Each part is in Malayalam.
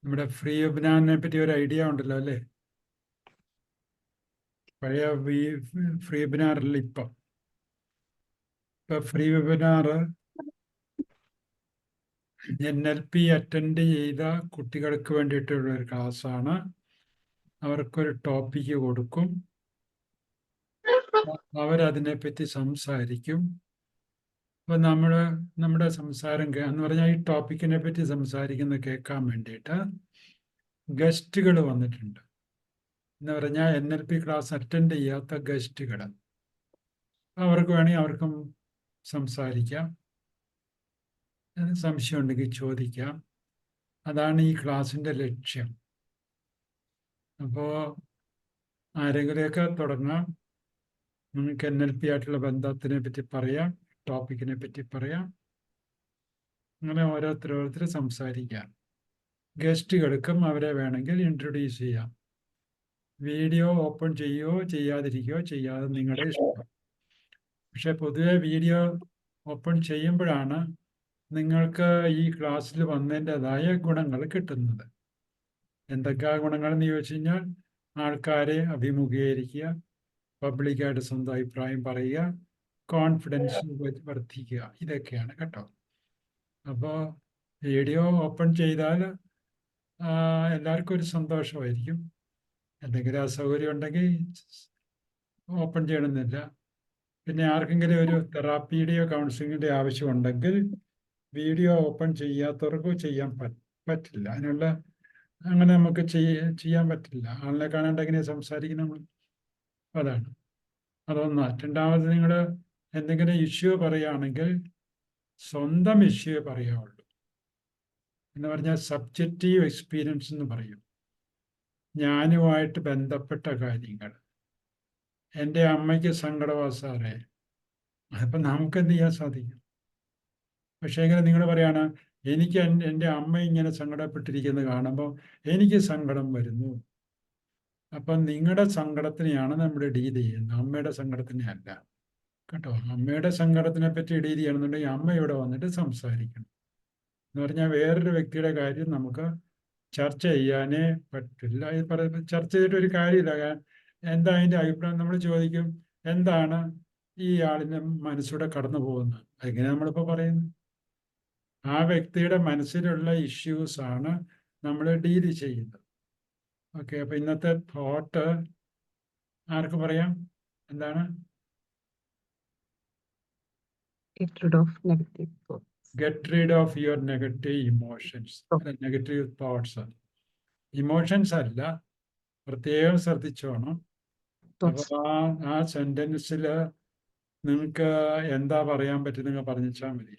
നമ്മുടെ ഫ്രീ വെബിനാറിനെ പറ്റി ഒരു ഐഡിയ ഉണ്ടല്ലോ അല്ലേ? പഴയ ഫ്രീ വെബിനാറിൽ ഇപ്പൊ ഫ്രീ വെബിനാർ NLP അറ്റൻഡ് ചെയ്ത കുട്ടികൾക്ക് വേണ്ടിയിട്ടുള്ള ഒരു ക്ലാസ്സാണ്. അവർക്കൊരു ടോപ്പിക്ക് കൊടുക്കും, അവരതിനെപ്പറ്റി സംസാരിക്കും. അപ്പൊ നമ്മുടെ സംസാരം എന്ന് പറഞ്ഞാൽ ഈ ടോപ്പിക്കിനെ പറ്റി സംസാരിക്കുന്നത് കേൾക്കാൻ വേണ്ടിയിട്ട് ഗസ്റ്റുകൾ വന്നിട്ടുണ്ട്. എന്ന് പറഞ്ഞാൽ NLP ക്ലാസ് അറ്റൻഡ് ചെയ്യാത്ത ഗസ്റ്റുകൾ, അവർക്ക് വേണമെങ്കിൽ അവർക്കും സംസാരിക്കാം, സംശയം ഉണ്ടെങ്കിൽ ചോദിക്കാം. അതാണ് ഈ ക്ലാസ്സിൻ്റെ ലക്ഷ്യം. അപ്പോൾ ആരെങ്കിലുമൊക്കെ തുടങ്ങാം. നിങ്ങൾക്ക് NLP ആയിട്ടുള്ള ബന്ധത്തിനെ പറ്റി പറയാം, ടോപ്പിക്കിനെ പറ്റി പറയാം. അങ്ങനെ ഓരോരുത്തർ സംസാരിക്കാം. ഗസ്റ്റുകൾക്കും അവരെ വേണമെങ്കിൽ ഇൻട്രൊഡ്യൂസ് ചെയ്യാം. വീഡിയോ ഓപ്പൺ ചെയ്യുകയോ ചെയ്യാതിരിക്കുകയോ ചെയ്യാതെ നിങ്ങളുടെ ഇഷ്ടം. പക്ഷെ പൊതുവെ വീഡിയോ ഓപ്പൺ ചെയ്യുമ്പോഴാണ് നിങ്ങൾക്ക് ഈ ക്ലാസ്സിൽ വന്നതിൻ്റെതായ ഗുണങ്ങൾ കിട്ടുന്നത്. എന്തൊക്കെയാ ഗുണങ്ങളെന്ന് ചോദിച്ചു കഴിഞ്ഞാൽ, ആൾക്കാരെ അഭിമുഖീകരിക്കുക, പബ്ലിക്കായിട്ട് സ്വന്തം അഭിപ്രായം പറയുക, കോൺഫിഡൻസ് വർദ്ധിക്കുക, ഇതൊക്കെയാണ് കേട്ടോ. അപ്പോൾ വീഡിയോ ഓപ്പൺ ചെയ്താൽ എല്ലാവർക്കും ഒരു സന്തോഷമായിരിക്കും. എന്തെങ്കിലും അസൗകര്യം ഉണ്ടെങ്കിൽ ഓപ്പൺ ചെയ്യണമെന്നില്ല. പിന്നെ ആർക്കെങ്കിലും ഒരു തെറാപ്പിയുടെയോ കൗൺസിലിങ്ങിൻ്റെ ആവശ്യമുണ്ടെങ്കിൽ വീഡിയോ ഓപ്പൺ ചെയ്യാത്തവർക്കോ ചെയ്യാൻ പറ്റില്ല. അങ്ങനെ നമുക്ക് ചെയ്യാൻ പറ്റില്ല. ആളിനെ കാണാണ്ട് എങ്ങനെയാണ് സംസാരിക്കുന്നത് നമ്മൾ? അതാണ് അതൊന്ന്. രണ്ടാമത്, നിങ്ങൾ എന്തെങ്കിലും ഇഷ്യൂ പറയുകയാണെങ്കിൽ സ്വന്തം ഇഷ്യൂ പറയാവുള്ളൂ. എന്ന് പറഞ്ഞാൽ സബ്ജക്റ്റീവ് എക്സ്പീരിയൻസ് എന്ന് പറയും. ഞാനുമായിട്ട് ബന്ധപ്പെട്ട കാര്യങ്ങൾ. എൻ്റെ അമ്മയ്ക്ക് സങ്കടമാ സാറേ, അപ്പം നമുക്ക് എന്ത് ചെയ്യാൻ സാധിക്കും? പക്ഷേ എങ്ങനെ നിങ്ങൾ പറയാണ്, എനിക്ക് എൻ്റെ അമ്മ ഇങ്ങനെ സങ്കടപ്പെട്ടിരിക്കുന്നത് കാണുമ്പോൾ എനിക്ക് സങ്കടം വരുന്നു. അപ്പം നിങ്ങളുടെ സങ്കടത്തിനെയാണ് നമ്മൾ ഡീൽ ചെയ്യുന്നത്, അമ്മയുടെ സങ്കടത്തിനെ അല്ല കേട്ടോ. അമ്മയുടെ സങ്കടത്തിനെ പറ്റി ഡീൽ ചെയ്യണമെന്നുണ്ടെങ്കിൽ അമ്മ ഇവിടെ വന്നിട്ട് സംസാരിക്കണം. എന്ന് പറഞ്ഞാൽ വേറൊരു വ്യക്തിയുടെ കാര്യം നമുക്ക് ചർച്ച ചെയ്യാനേ പറ്റില്ല. ഇത് പറയുമ്പോൾ ചർച്ച ചെയ്തിട്ട് ഒരു കാര്യമില്ല. എന്താ അതിൻ്റെ അഭിപ്രായം നമ്മൾ ചോദിക്കും, എന്താണ് ഈ ആളിൻ്റെ മനസ്സിലൂടെ കടന്നു പോകുന്നത്? അതെങ്ങനെ നമ്മളിപ്പോൾ പറയുന്നത്? ആ വ്യക്തിയുടെ മനസ്സിലുള്ള ഇഷ്യൂസ് ആണ് നമ്മൾ ഡീൽ ചെയ്യുന്നത്. ഓക്കെ, അപ്പൊ ഇന്നത്തെ തോട്ട് ആർക്ക് പറയാം? എന്താണ്? Get rid of your negative emotions, negative thoughts. Emotions അല്ല, പ്രത്യേകം ശ്രദ്ധിച്ചോണം. അപ്പൊ ആ സെന്റൻസിൽ നിങ്ങൾക്ക് എന്താ പറയാൻ പറ്റും നിങ്ങൾ പറഞ്ഞാൽ മതി.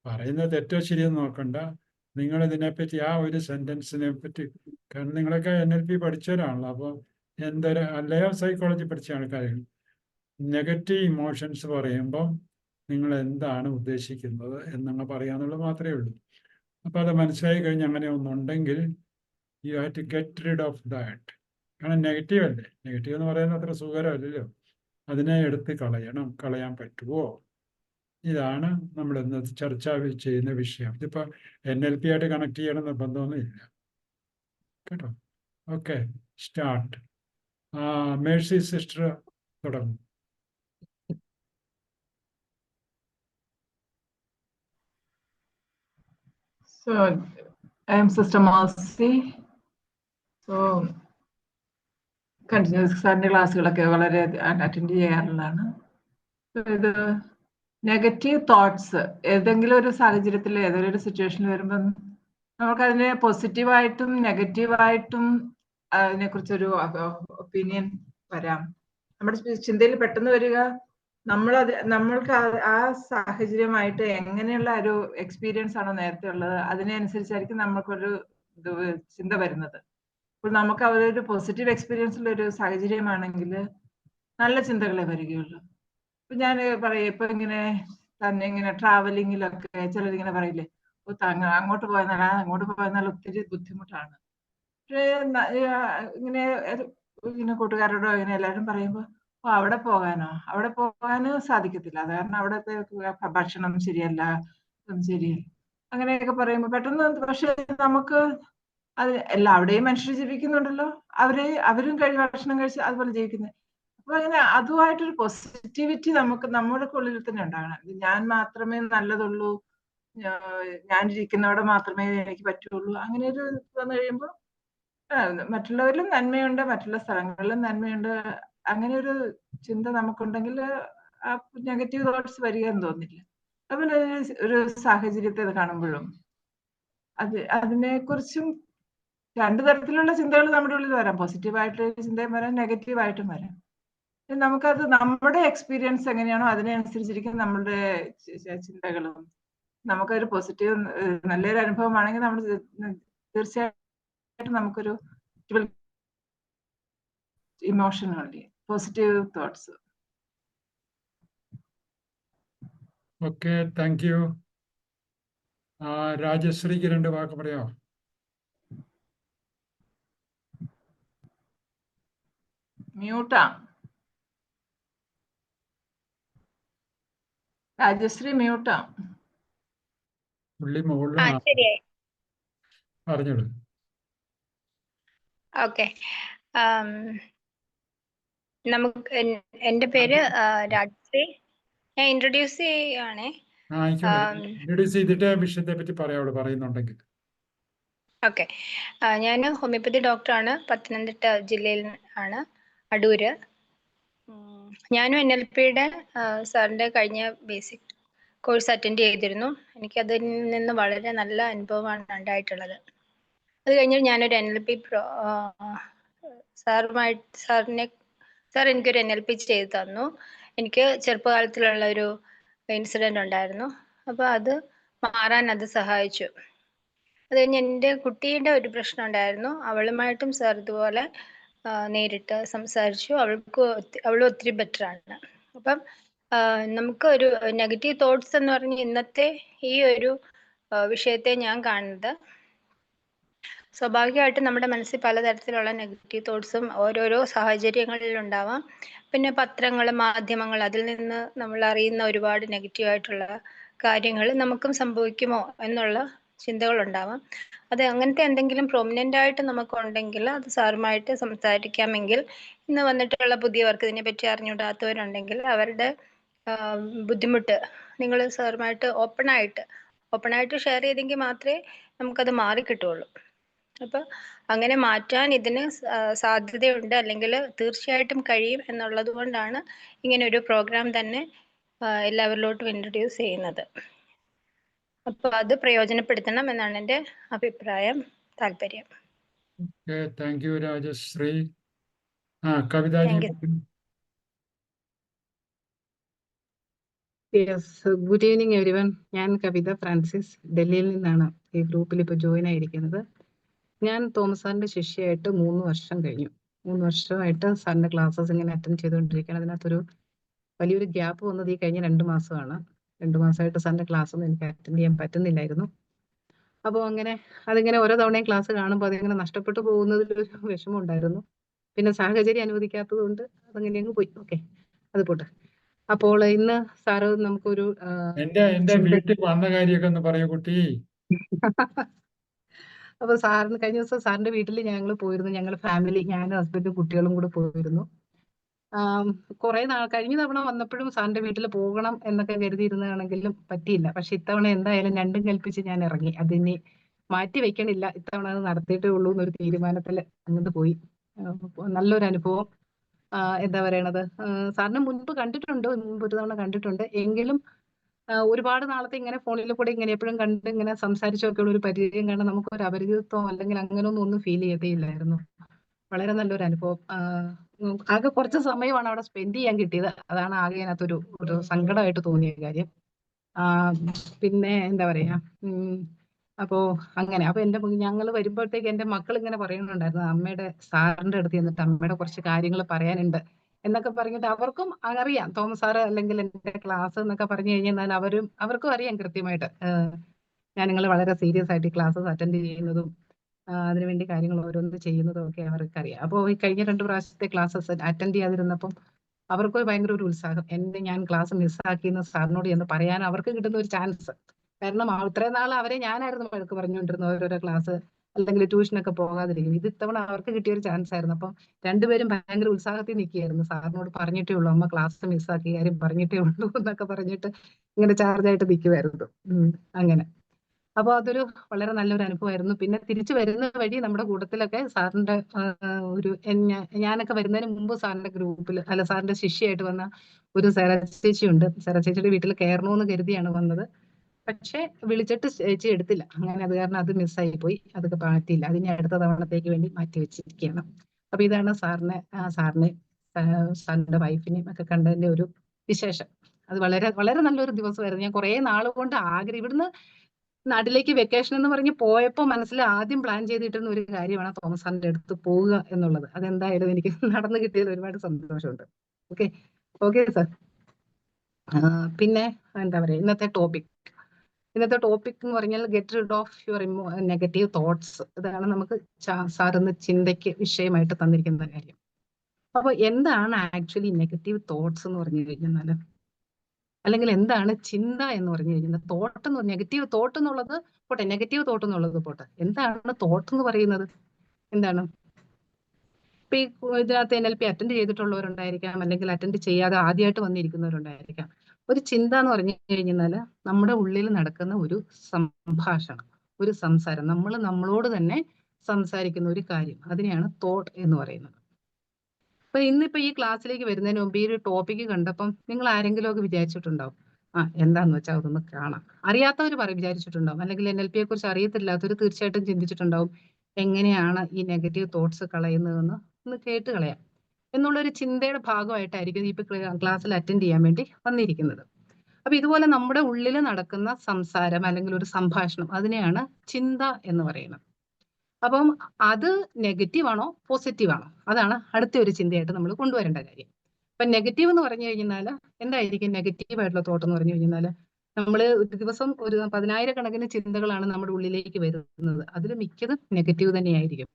പറയുന്നത് തെറ്റോ ശരിയെന്ന് നോക്കണ്ട. നിങ്ങൾ ഇതിനെപ്പറ്റി ആ ഒരു സെന്റൻസിനെ പറ്റി, കാരണം നിങ്ങളൊക്കെ NLP പഠിച്ചവരാണല്ലോ. അപ്പോൾ അല്ലയോ സൈക്കോളജി പഠിച്ച ആൾക്കാരും നെഗറ്റീവ് ഇമോഷൻസ് പറയുമ്പം നിങ്ങൾ എന്താണ് ഉദ്ദേശിക്കുന്നത് എന്നങ്ങ് പറയാന്നുള്ളത് മാത്രമേ ഉള്ളൂ. അപ്പോൾ അത് മനസ്സിലായി കഴിഞ്ഞ് അങ്ങനെ ഒന്നുണ്ടെങ്കിൽ you have to get rid of that. കാരണം നെഗറ്റീവ് അല്ലേ, നെഗറ്റീവ് എന്ന് പറയുന്നത് അത്ര സുഖകരമല്ലല്ലോ. അതിനെ എടുത്ത് കളയാൻ പറ്റുമോ? ഇതാണ് നമ്മൾ ഇന്ന് ചർച്ച ചെയ്യുന്ന വിഷയം. ഇതിപ്പോൾ NLP ആയിട്ട് കണക്ട് ചെയ്യണം നിർബന്ധമൊന്നും ഇല്ല കേട്ടോ. Okay, start. മേഴ്സി സിസ്റ്റർ തുടങ്ങും. So, I am Sister Mercy. So, continuous സാറിൻ്റെ ക്ലാസ്സുകളൊക്കെ വളരെ അറ്റൻഡ് ചെയ്യാറുള്ളതാണ്. ഇത് നെഗറ്റീവ് തോട്ട്സ് ഏതെങ്കിലും ഒരു സാഹചര്യത്തിൽ ഏതെങ്കിലും ഒരു സിറ്റുവേഷനിൽ വരുമ്പം നമുക്കതിനെ പോസിറ്റീവായിട്ടും നെഗറ്റീവായിട്ടും അതിനെക്കുറിച്ചൊരു ഒപ്പീനിയൻ വരാം. നമ്മുടെ ചിന്തയിൽ പെട്ടെന്ന് വരിക, നമ്മൾക്ക് ആ സാഹചര്യമായിട്ട് എങ്ങനെയുള്ള ഒരു എക്സ്പീരിയൻസ് ആണോ നേരത്തെ ഉള്ളത്, അതിനനുസരിച്ചായിരിക്കും നമുക്കൊരു ചിന്ത വരുന്നത്. അപ്പോൾ നമുക്ക് അതൊരു പോസിറ്റീവ് എക്സ്പീരിയൻസുള്ള ഒരു സാഹചര്യമാണെങ്കിൽ നല്ല ചിന്തകളെ വരികയുള്ളൂ. ഇപ്പൊ ഞാൻ പറയും, ഇപ്പൊ ഇങ്ങനെ ട്രാവലിങ്ങിലൊക്കെ ചിലരിങ്ങനെ പറയില്ലേ, അങ്ങോട്ട് പോയെന്നാൽ ഒത്തിരി ബുദ്ധിമുട്ടാണ്. പക്ഷേ ഇങ്ങനെ കൂട്ടുകാരോടോ ഇങ്ങനെ എല്ലാവരും പറയുമ്പോൾ അവിടെ പോകാനോ സാധിക്കത്തില്ല, അത് കാരണം അവിടത്തെ ഭക്ഷണം ശരിയല്ല, അങ്ങനെയൊക്കെ പറയുമ്പോൾ പെട്ടെന്ന്, പക്ഷെ നമുക്ക് അത് അവിടെയും മനുഷ്യർ ജീവിക്കുന്നുണ്ടല്ലോ. അവരും ഭക്ഷണം കഴിച്ച് അതുപോലെ ജീവിക്കുന്നത്. അപ്പൊ അങ്ങനെ അതുമായിട്ടൊരു പോസിറ്റിവിറ്റി നമുക്ക് നമ്മുടെ ഉള്ളിൽ തന്നെ ഉണ്ടാകണം. ഞാൻ മാത്രമേ നല്ലതുള്ളൂ, ഞാൻ ഇരിക്കുന്നവിടെ മാത്രമേ എനിക്ക് പറ്റുള്ളൂ. അങ്ങനെ ഒരു വന്നു കഴിയുമ്പോൾ മറ്റുള്ളവരിലും നന്മയുണ്ട്, മറ്റുള്ള സ്ഥലങ്ങളിലും നന്മയുണ്ട്. അങ്ങനെ ഒരു ചിന്ത നമുക്കുണ്ടെങ്കിൽ ആ നെഗറ്റീവ് തോട്ട്സ് വരിക എന്ന് തോന്നില്ല. അതുപോലെ ഒരു സാഹചര്യത്തെ കാണുമ്പോഴും അതിനെക്കുറിച്ചും രണ്ടു തരത്തിലുള്ള ചിന്തകൾ നമ്മുടെ ഉള്ളിൽ വരാം. പോസിറ്റീവായിട്ടുള്ള ചിന്തയും വരാം, നെഗറ്റീവായിട്ടും വരാം. നമുക്കത് നമ്മുടെ എക്സ്പീരിയൻസ് എങ്ങനെയാണോ അതിനനുസരിച്ചിരിക്കും നമ്മുടെ ചിന്തകളും. നമുക്കൊരു പോസിറ്റീവ് നല്ലൊരു അനുഭവമാണെങ്കിൽ നമ്മൾ തീർച്ചയായിട്ടും നമുക്കൊരു ഇമോഷൻ ഉണ്ട്, positive thoughts. Okay, thank you. രാജശ്രീക്ക് 2 വാക്ക് പറയാമോ? മ്യൂട്ടാ. രാജശ്രീ മ്യൂട്ടാ. പുള്ളി മുകളിൽ ശരിയായി. പറഞ്ഞോളൂ. ഓക്കെ, നമുക്ക് എൻ്റെ പേര് രാജശ്രീ. ഞാൻ ഇൻട്രൊഡ്യൂസ് ചെയ്യുകയാണേ. ഇൻട്രൊഡ്യൂസ് ചെയ്തിട്ട് വിഷയത്തെ പറ്റി പറയാവുള്ളൂ, പറയുന്നുണ്ടെങ്കിൽ. ഓക്കെ, ഞാൻ ഹോമിയോപ്പതി ഡോക്ടറാണ്. പത്തനംതിട്ട ജില്ലയിൽ ആണ്, അടൂര്. ഞാനും NLPയുടെ സാറിൻ്റെ കഴിഞ്ഞ ബേസിക് കോഴ്സ് അറ്റൻഡ് ചെയ്തിരുന്നു. എനിക്കതിൽ നിന്ന് വളരെ നല്ല അനുഭവമാണ് ഉണ്ടായിട്ടുള്ളത്. അത് കഴിഞ്ഞ് ഞാനൊരു NLP സാർ എനിക്കൊരു NLP ചെയ്തു തന്നു. എനിക്ക് ചെറുപ്പകാലത്തിലുള്ള ഒരു ഇൻസിഡൻ്റ് ഉണ്ടായിരുന്നു. അപ്പോൾ അത് മാറാൻ അത് സഹായിച്ചു. അത് കഴിഞ്ഞ് എൻ്റെ കുട്ടിയുടെ ഒരു പ്രശ്നം ഉണ്ടായിരുന്നു. അവളുമായിട്ടും സാർ ഇതുപോലെ നേരിട്ട് സംസാരിച്ചു. അവളും ഒത്തിരി ബെറ്ററാണ്. അപ്പം നമുക്ക് ഒരു നെഗറ്റീവ് തോട്ട്സ് എന്ന് പറഞ്ഞ് ഇന്നത്തെ ഈ ഒരു വിഷയത്തെ ഞാൻ കാണുന്നത്, സ്വാഭാവികമായിട്ടും നമ്മുടെ മനസ്സിൽ പലതരത്തിലുള്ള നെഗറ്റീവ് തോട്ട്സും ഓരോരോ സാഹചര്യങ്ങളിൽ ഉണ്ടാവാം. പിന്നെ പത്രങ്ങൾ, മാധ്യമങ്ങൾ, അതിൽ നിന്ന് നമ്മൾ അറിയുന്ന ഒരുപാട് നെഗറ്റീവായിട്ടുള്ള കാര്യങ്ങൾ നമുക്കും സംഭവിക്കുമോ എന്നുള്ള ചിന്തകളുണ്ടാവാം. അത് അങ്ങനത്തെ എന്തെങ്കിലും പ്രൊമിനൻ്റ് ആയിട്ട് നമുക്കുണ്ടെങ്കിൽ അത് സാറുമായിട്ട് സംസാരിക്കാമെങ്കിൽ, ഇന്ന് വന്നിട്ടുള്ള പുതിയവർക്ക് ഇതിനെപ്പറ്റി അറിഞ്ഞൂടാത്തവരുണ്ടെങ്കിൽ അവരുടെ ബുദ്ധിമുട്ട് നിങ്ങൾ സാറുമായിട്ട് ഓപ്പണായിട്ട് ഷെയർ ചെയ്തെങ്കിൽ മാത്രമേ നമുക്കത് മാറിക്കിട്ടുള്ളൂ. അപ്പോൾ അങ്ങനെ മാറ്റാൻ ഇതിന് സാധ്യതയുണ്ട്, അല്ലെങ്കിൽ തീർച്ചയായിട്ടും കഴിയും എന്നുള്ളത് കൊണ്ടാണ് ഇങ്ങനെ ഒരു പ്രോഗ്രാം തന്നെ എല്ലാവരിലോട്ടും ഇൻട്രൊഡ്യൂസ് ചെയ്യുന്നത്. അപ്പോൾ അത് പ്രയോജനപ്പെടുത്തണം എന്നാണ് എൻ്റെ അഭിപ്രായം, താല്പര്യം. Thank you Rajashree. Kavitha ji. Good evening everyone. ഞാൻ കവിത ഫ്രാൻസിസ്, ഡൽഹിയിൽ നിന്നാണ് ഈ ഗ്രൂപ്പിൽ ഇപ്പോൾ ജോയിൻ ആയിരിക്കുന്നത്. ഞാൻ തോമസ് സാറിന്റെ ശിഷ്യയായിട്ട് 3 വർഷം കഴിഞ്ഞു. 3 വർഷമായിട്ട് സാറിന്റെ ക്ലാസ്സസ് ഇങ്ങനെ അറ്റൻഡ് ചെയ്തുകൊണ്ടിരിക്കുകയാണ്. അതിനകത്തൊരു വലിയൊരു ഗ്യാപ്പ് വന്നത് ഈ കഴിഞ്ഞ 2 മാസമാണ്. 2 മാസമായിട്ട് സാറിന്റെ ക്ലാസ് ഒന്നും എനിക്ക് അറ്റൻഡ് ചെയ്യാൻ പറ്റുന്നില്ലായിരുന്നു. അപ്പോൾ അതിങ്ങനെ ഓരോ തവണയും ക്ലാസ് കാണുമ്പോൾ അതിങ്ങനെ നഷ്ടപ്പെട്ടു പോകുന്നതിലൊരു വിഷമം ഉണ്ടായിരുന്നു. പിന്നെ സാഹചര്യം അനുവദിക്കാത്തത് കൊണ്ട് അതങ്ങനെ അങ്ങ് പോയി. ഓക്കെ, അത് പോട്ടെ. അപ്പോൾ ഇന്ന് സാറ് നമുക്കൊരു എന്റെ വീട്ടിൽ വന്ന കാര്യമൊക്കെ ഒന്ന് പറയൂ കുട്ടി. അപ്പൊ സാറിന് കഴിഞ്ഞ ദിവസം സാറിന്റെ വീട്ടിൽ ഞങ്ങൾ പോയിരുന്നു. ഞങ്ങൾ ഫാമിലി, ഞാനും ഹസ്ബൻഡും കുട്ടികളും കൂടെ പോയിരുന്നു. കുറെ കഴിഞ്ഞ തവണ വന്നപ്പോഴും സാറിന്റെ വീട്ടിൽ പോകണം എന്നൊക്കെ കരുതിയിരുന്നതാണെങ്കിലും പറ്റിയില്ല. പക്ഷെ ഇത്തവണ എന്തായാലും രണ്ടും കൽപ്പിച്ച് ഞാൻ ഇറങ്ങി. അതിനി മാറ്റി വെക്കണില്ല, ഇത്തവണ അത് നടത്തിയിട്ടേ ഉള്ളൂ എന്നൊരു തീരുമാനത്തിൽ അങ്ങോട്ട് പോയി. നല്ലൊരു അനുഭവം. എന്താ പറയണത്, സാറിന് മുൻപ് ഒരു തവണ കണ്ടിട്ടുണ്ട്. എങ്കിലും ഒരുപാട് നാളത്തെ ഇങ്ങനെ ഫോണിൽ കൂടെ ഇങ്ങനെ എപ്പോഴും കണ്ട് ഇങ്ങനെ സംസാരിച്ചൊക്കെ ഉള്ള ഒരു പരിചയം കാരണം നമുക്കൊരു അപരിചിതത്വം അല്ലെങ്കിൽ അങ്ങനെയൊന്നും ഫീൽ ചെയ്തേയില്ലായിരുന്നു. വളരെ നല്ലൊരു അനുഭവം. ആകെ കുറച്ച് സമയമാണ് അവിടെ സ്പെൻഡ് ചെയ്യാൻ കിട്ടിയത്. അതാണ് ആകെ അതിനകത്തൊരു സങ്കടമായിട്ട് തോന്നിയ കാര്യം. പിന്നെ എന്താ പറയാ, അപ്പോ ഞങ്ങൾ വരുമ്പോഴത്തേക്ക് എന്റെ മക്കൾ ഇങ്ങനെ പറയുന്നുണ്ടായിരുന്നു, അമ്മയുടെ സാറിന്റെ അടുത്ത് ചെന്നിട്ട് അമ്മയുടെ കുറച്ച് കാര്യങ്ങൾ പറയാനുണ്ട് എന്നൊക്കെ പറഞ്ഞിട്ട്. അവർക്കും അറിയാം തോമസ് സാറ് അല്ലെങ്കിൽ എന്റെ ക്ലാസ് എന്നൊക്കെ പറഞ്ഞു കഴിഞ്ഞാൽ അവർക്കും അറിയാം കൃത്യമായിട്ട് ഞാൻ നിങ്ങൾ വളരെ സീരിയസ് ആയിട്ട് ഈ ക്ലാസ്സസ് അറ്റൻഡ് ചെയ്യുന്നതും അതിനുവേണ്ടി കാര്യങ്ങൾ ഓരോന്ന് ചെയ്യുന്നതും ഒക്കെ അവർക്കറിയാം. അപ്പോൾ ഈ കഴിഞ്ഞ 2 പ്രാവശ്യത്തെ ക്ലാസ്സസ് അറ്റൻഡ് ചെയ്യാതിരുന്നപ്പം അവർക്ക് ഭയങ്കര ഒരു ഉത്സാഹം. ഞാൻ ക്ലാസ് മിസ്സാക്കിയെന്ന് സാറിനോട് എന്ന് പറയാൻ അവർക്ക് കിട്ടുന്ന ഒരു ചാൻസ്. കാരണം ഇത്രയും നാൾ അവരെ ഞാനായിരുന്നു വഴക്ക് പറഞ്ഞുകൊണ്ടിരുന്നത്. ഓരോരോ ക്ലാസ് അല്ലെങ്കിൽ ട്യൂഷനൊക്കെ പോകാതിരിക്കും. ഇത് ഇത്തവണ അവർക്ക് കിട്ടിയ ഒരു ചാൻസ് ആയിരുന്നു. അപ്പം രണ്ടുപേരും ഭയങ്കര ഉത്സാഹത്തിൽ നിൽക്കുകയായിരുന്നു. സാറിനോട് പറഞ്ഞിട്ടേ ഉള്ളൂ, അമ്മ ക്ലാസ് മിസ്സാക്കി, കാര്യം പറഞ്ഞിട്ടേ ഉള്ളൂ എന്നൊക്കെ പറഞ്ഞിട്ട് ഇങ്ങനെ ചാർജായിട്ട് നിൽക്കുമായിരുന്നു. അങ്ങനെ. അപ്പോൾ അതൊരു വളരെ നല്ലൊരു അനുഭവമായിരുന്നു. പിന്നെ തിരിച്ചു വരുന്ന വഴി നമ്മുടെ കൂട്ടത്തിലൊക്കെ സാറിന്റെ ഞാനൊക്കെ വരുന്നതിന് മുമ്പ് സാറിന്റെ ഗ്രൂപ്പിൽ സാറിന്റെ ശിഷ്യയായിട്ട് വന്ന ഒരു സെറ ചേച്ചിയുണ്ട്. സെറ ചേച്ചിയുടെ വീട്ടിൽ കയറണമെന്ന് കരുതിയാണ് വന്നത്. പക്ഷെ വിളിച്ചിട്ട് ചേച്ചി എടുത്തില്ല. അങ്ങനെ അത് കാരണം അത് മിസ്സായി പോയി. അതൊക്കെ പറ്റിയില്ല. അതിനെ അടുത്ത തവണത്തേക്ക് വേണ്ടി മാറ്റി വെച്ചിരിക്കുകയാണ്. അപ്പൊ ഇതാണ് സാറിന്റെ വൈഫിനെയും ഒക്കെ കണ്ടതിന്റെ ഒരു വിശേഷം. അത് വളരെ വളരെ നല്ലൊരു ദിവസമായിരുന്നു. ഞാൻ കുറെ നാൾ കൊണ്ട് ഇവിടുന്ന് നാട്ടിലേക്ക് വെക്കേഷൻ എന്ന് പറഞ്ഞ് പോയപ്പോൾ മനസ്സിൽ ആദ്യം പ്ലാൻ ചെയ്തിട്ടുള്ള ഒരു കാര്യമാണ് തോമസ് സാറിന്റെ അടുത്ത് പോവുക എന്നുള്ളത്. അതെന്തായാലും എനിക്ക് നടന്നു കിട്ടിയതിൽ ഒരുപാട് സന്തോഷമുണ്ട്. Okay okay sir. പിന്നെ എന്താ പറയാ, ഇന്നത്തെ ടോപ്പിക് എന്ന് പറഞ്ഞാൽ get rid of your negative thoughts. ഇതാണ് നമുക്ക് സാറിന്ന് ചിന്തയ്ക്ക് വിഷയമായിട്ട് തന്നിരിക്കുന്ന കാര്യം. അപ്പൊ എന്താണ് ആക്ച്വലി നെഗറ്റീവ് തോട്ട്സ് എന്ന് പറഞ്ഞു കഴിഞ്ഞാൽ, അല്ലെങ്കിൽ എന്താണ് ചിന്ത എന്ന് പറഞ്ഞു കഴിഞ്ഞാൽ, തോട്ട് എന്ന് നെഗറ്റീവ് തോട്ട് എന്നുള്ളത് പോട്ടെ, നെഗറ്റീവ് തോട്ട് എന്നുള്ളത് പോട്ടെ, എന്താണ് തോട്ട് എന്ന് പറയുന്നത്? എന്താണ്? ഇപ്പൊ ഈ ഇതിനകത്ത് NLP അറ്റൻഡ് ചെയ്തിട്ടുള്ളവരുണ്ടായിരിക്കാം, അല്ലെങ്കിൽ അറ്റൻഡ് ചെയ്യാതെ ആദ്യമായിട്ട് വന്നിരിക്കുന്നവരുണ്ടായിരിക്കാം. ഒരു ചിന്ത എന്ന് പറഞ്ഞു കഴിഞ്ഞാൽ നമ്മുടെ ഉള്ളിൽ നടക്കുന്ന ഒരു സംഭാഷണം, ഒരു സംസാരം, നമ്മളോട് തന്നെ സംസാരിക്കുന്ന ഒരു കാര്യം, അതിനെയാണ് തോട്ട് എന്ന് പറയുന്നത്. അപ്പൊ ഇന്നിപ്പോ ഈ ക്ലാസ്സിലേക്ക് വരുന്നതിന് മുമ്പ് ഈ ഒരു ടോപ്പിക്ക് കണ്ടപ്പം നിങ്ങൾ ആരെങ്കിലും ഒക്കെ വിചാരിച്ചിട്ടുണ്ടാവും, എന്താന്ന് വെച്ചാൽ അതൊന്ന് കാണാം. അറിയാത്തവർ വിചാരിച്ചിട്ടുണ്ടാവും, അല്ലെങ്കിൽ NLP യെ കുറിച്ച് അറിയത്തില്ലാത്തവർ തീർച്ചയായിട്ടും ചിന്തിച്ചിട്ടുണ്ടാവും, എങ്ങനെയാണ് ഈ നെഗറ്റീവ് തോട്ട്സ് കളയുന്നതെന്ന് ഒന്ന് കേട്ട് കളയാം എന്നുള്ളൊരു ചിന്തയുടെ ഭാഗമായിട്ടായിരിക്കും ഇപ്പൊ ക്ലാസ്സിൽ അറ്റൻഡ് ചെയ്യാൻ വേണ്ടി വന്നിരിക്കുന്നത്. അപ്പൊ ഇതുപോലെ നമ്മുടെ ഉള്ളിൽ നടക്കുന്ന സംസാരം അല്ലെങ്കിൽ ഒരു സംഭാഷണം, അതിനെയാണ് ചിന്ത എന്ന് പറയുന്നത്. അപ്പം അത് നെഗറ്റീവ് ആണോ പോസിറ്റീവ് ആണോ, അതാണ് അടുത്ത ഒരു ചിന്തയായിട്ട് നമ്മൾ കൊണ്ടുവരേണ്ട കാര്യം. അപ്പൊ നെഗറ്റീവ് എന്ന് പറഞ്ഞു കഴിഞ്ഞാൽ എന്തായിരിക്കും നെഗറ്റീവ് ആയിട്ടുള്ള തോട്ട് എന്ന് പറഞ്ഞു കഴിഞ്ഞാൽ, നമ്മൾ ഒരു ദിവസം ഒരു 10,000-കണക്കിന് ചിന്തകളാണ് നമ്മുടെ ഉള്ളിലേക്ക് വരുന്നത്. അതിൽ മിക്കതും നെഗറ്റീവ് തന്നെയായിരിക്കും.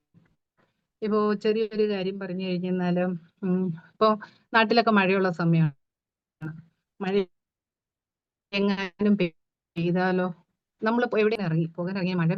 ഇപ്പോ ചെറിയൊരു കാര്യം പറഞ്ഞു കഴിഞ്ഞാല്, ഇപ്പോ നാട്ടിലൊക്കെ മഴയുള്ള സമയമാണ്. മഴ എങ്ങാനും പെയ്താലോ, നമ്മൾ എവിടെ പോകാൻ ഇറങ്ങിയ മഴ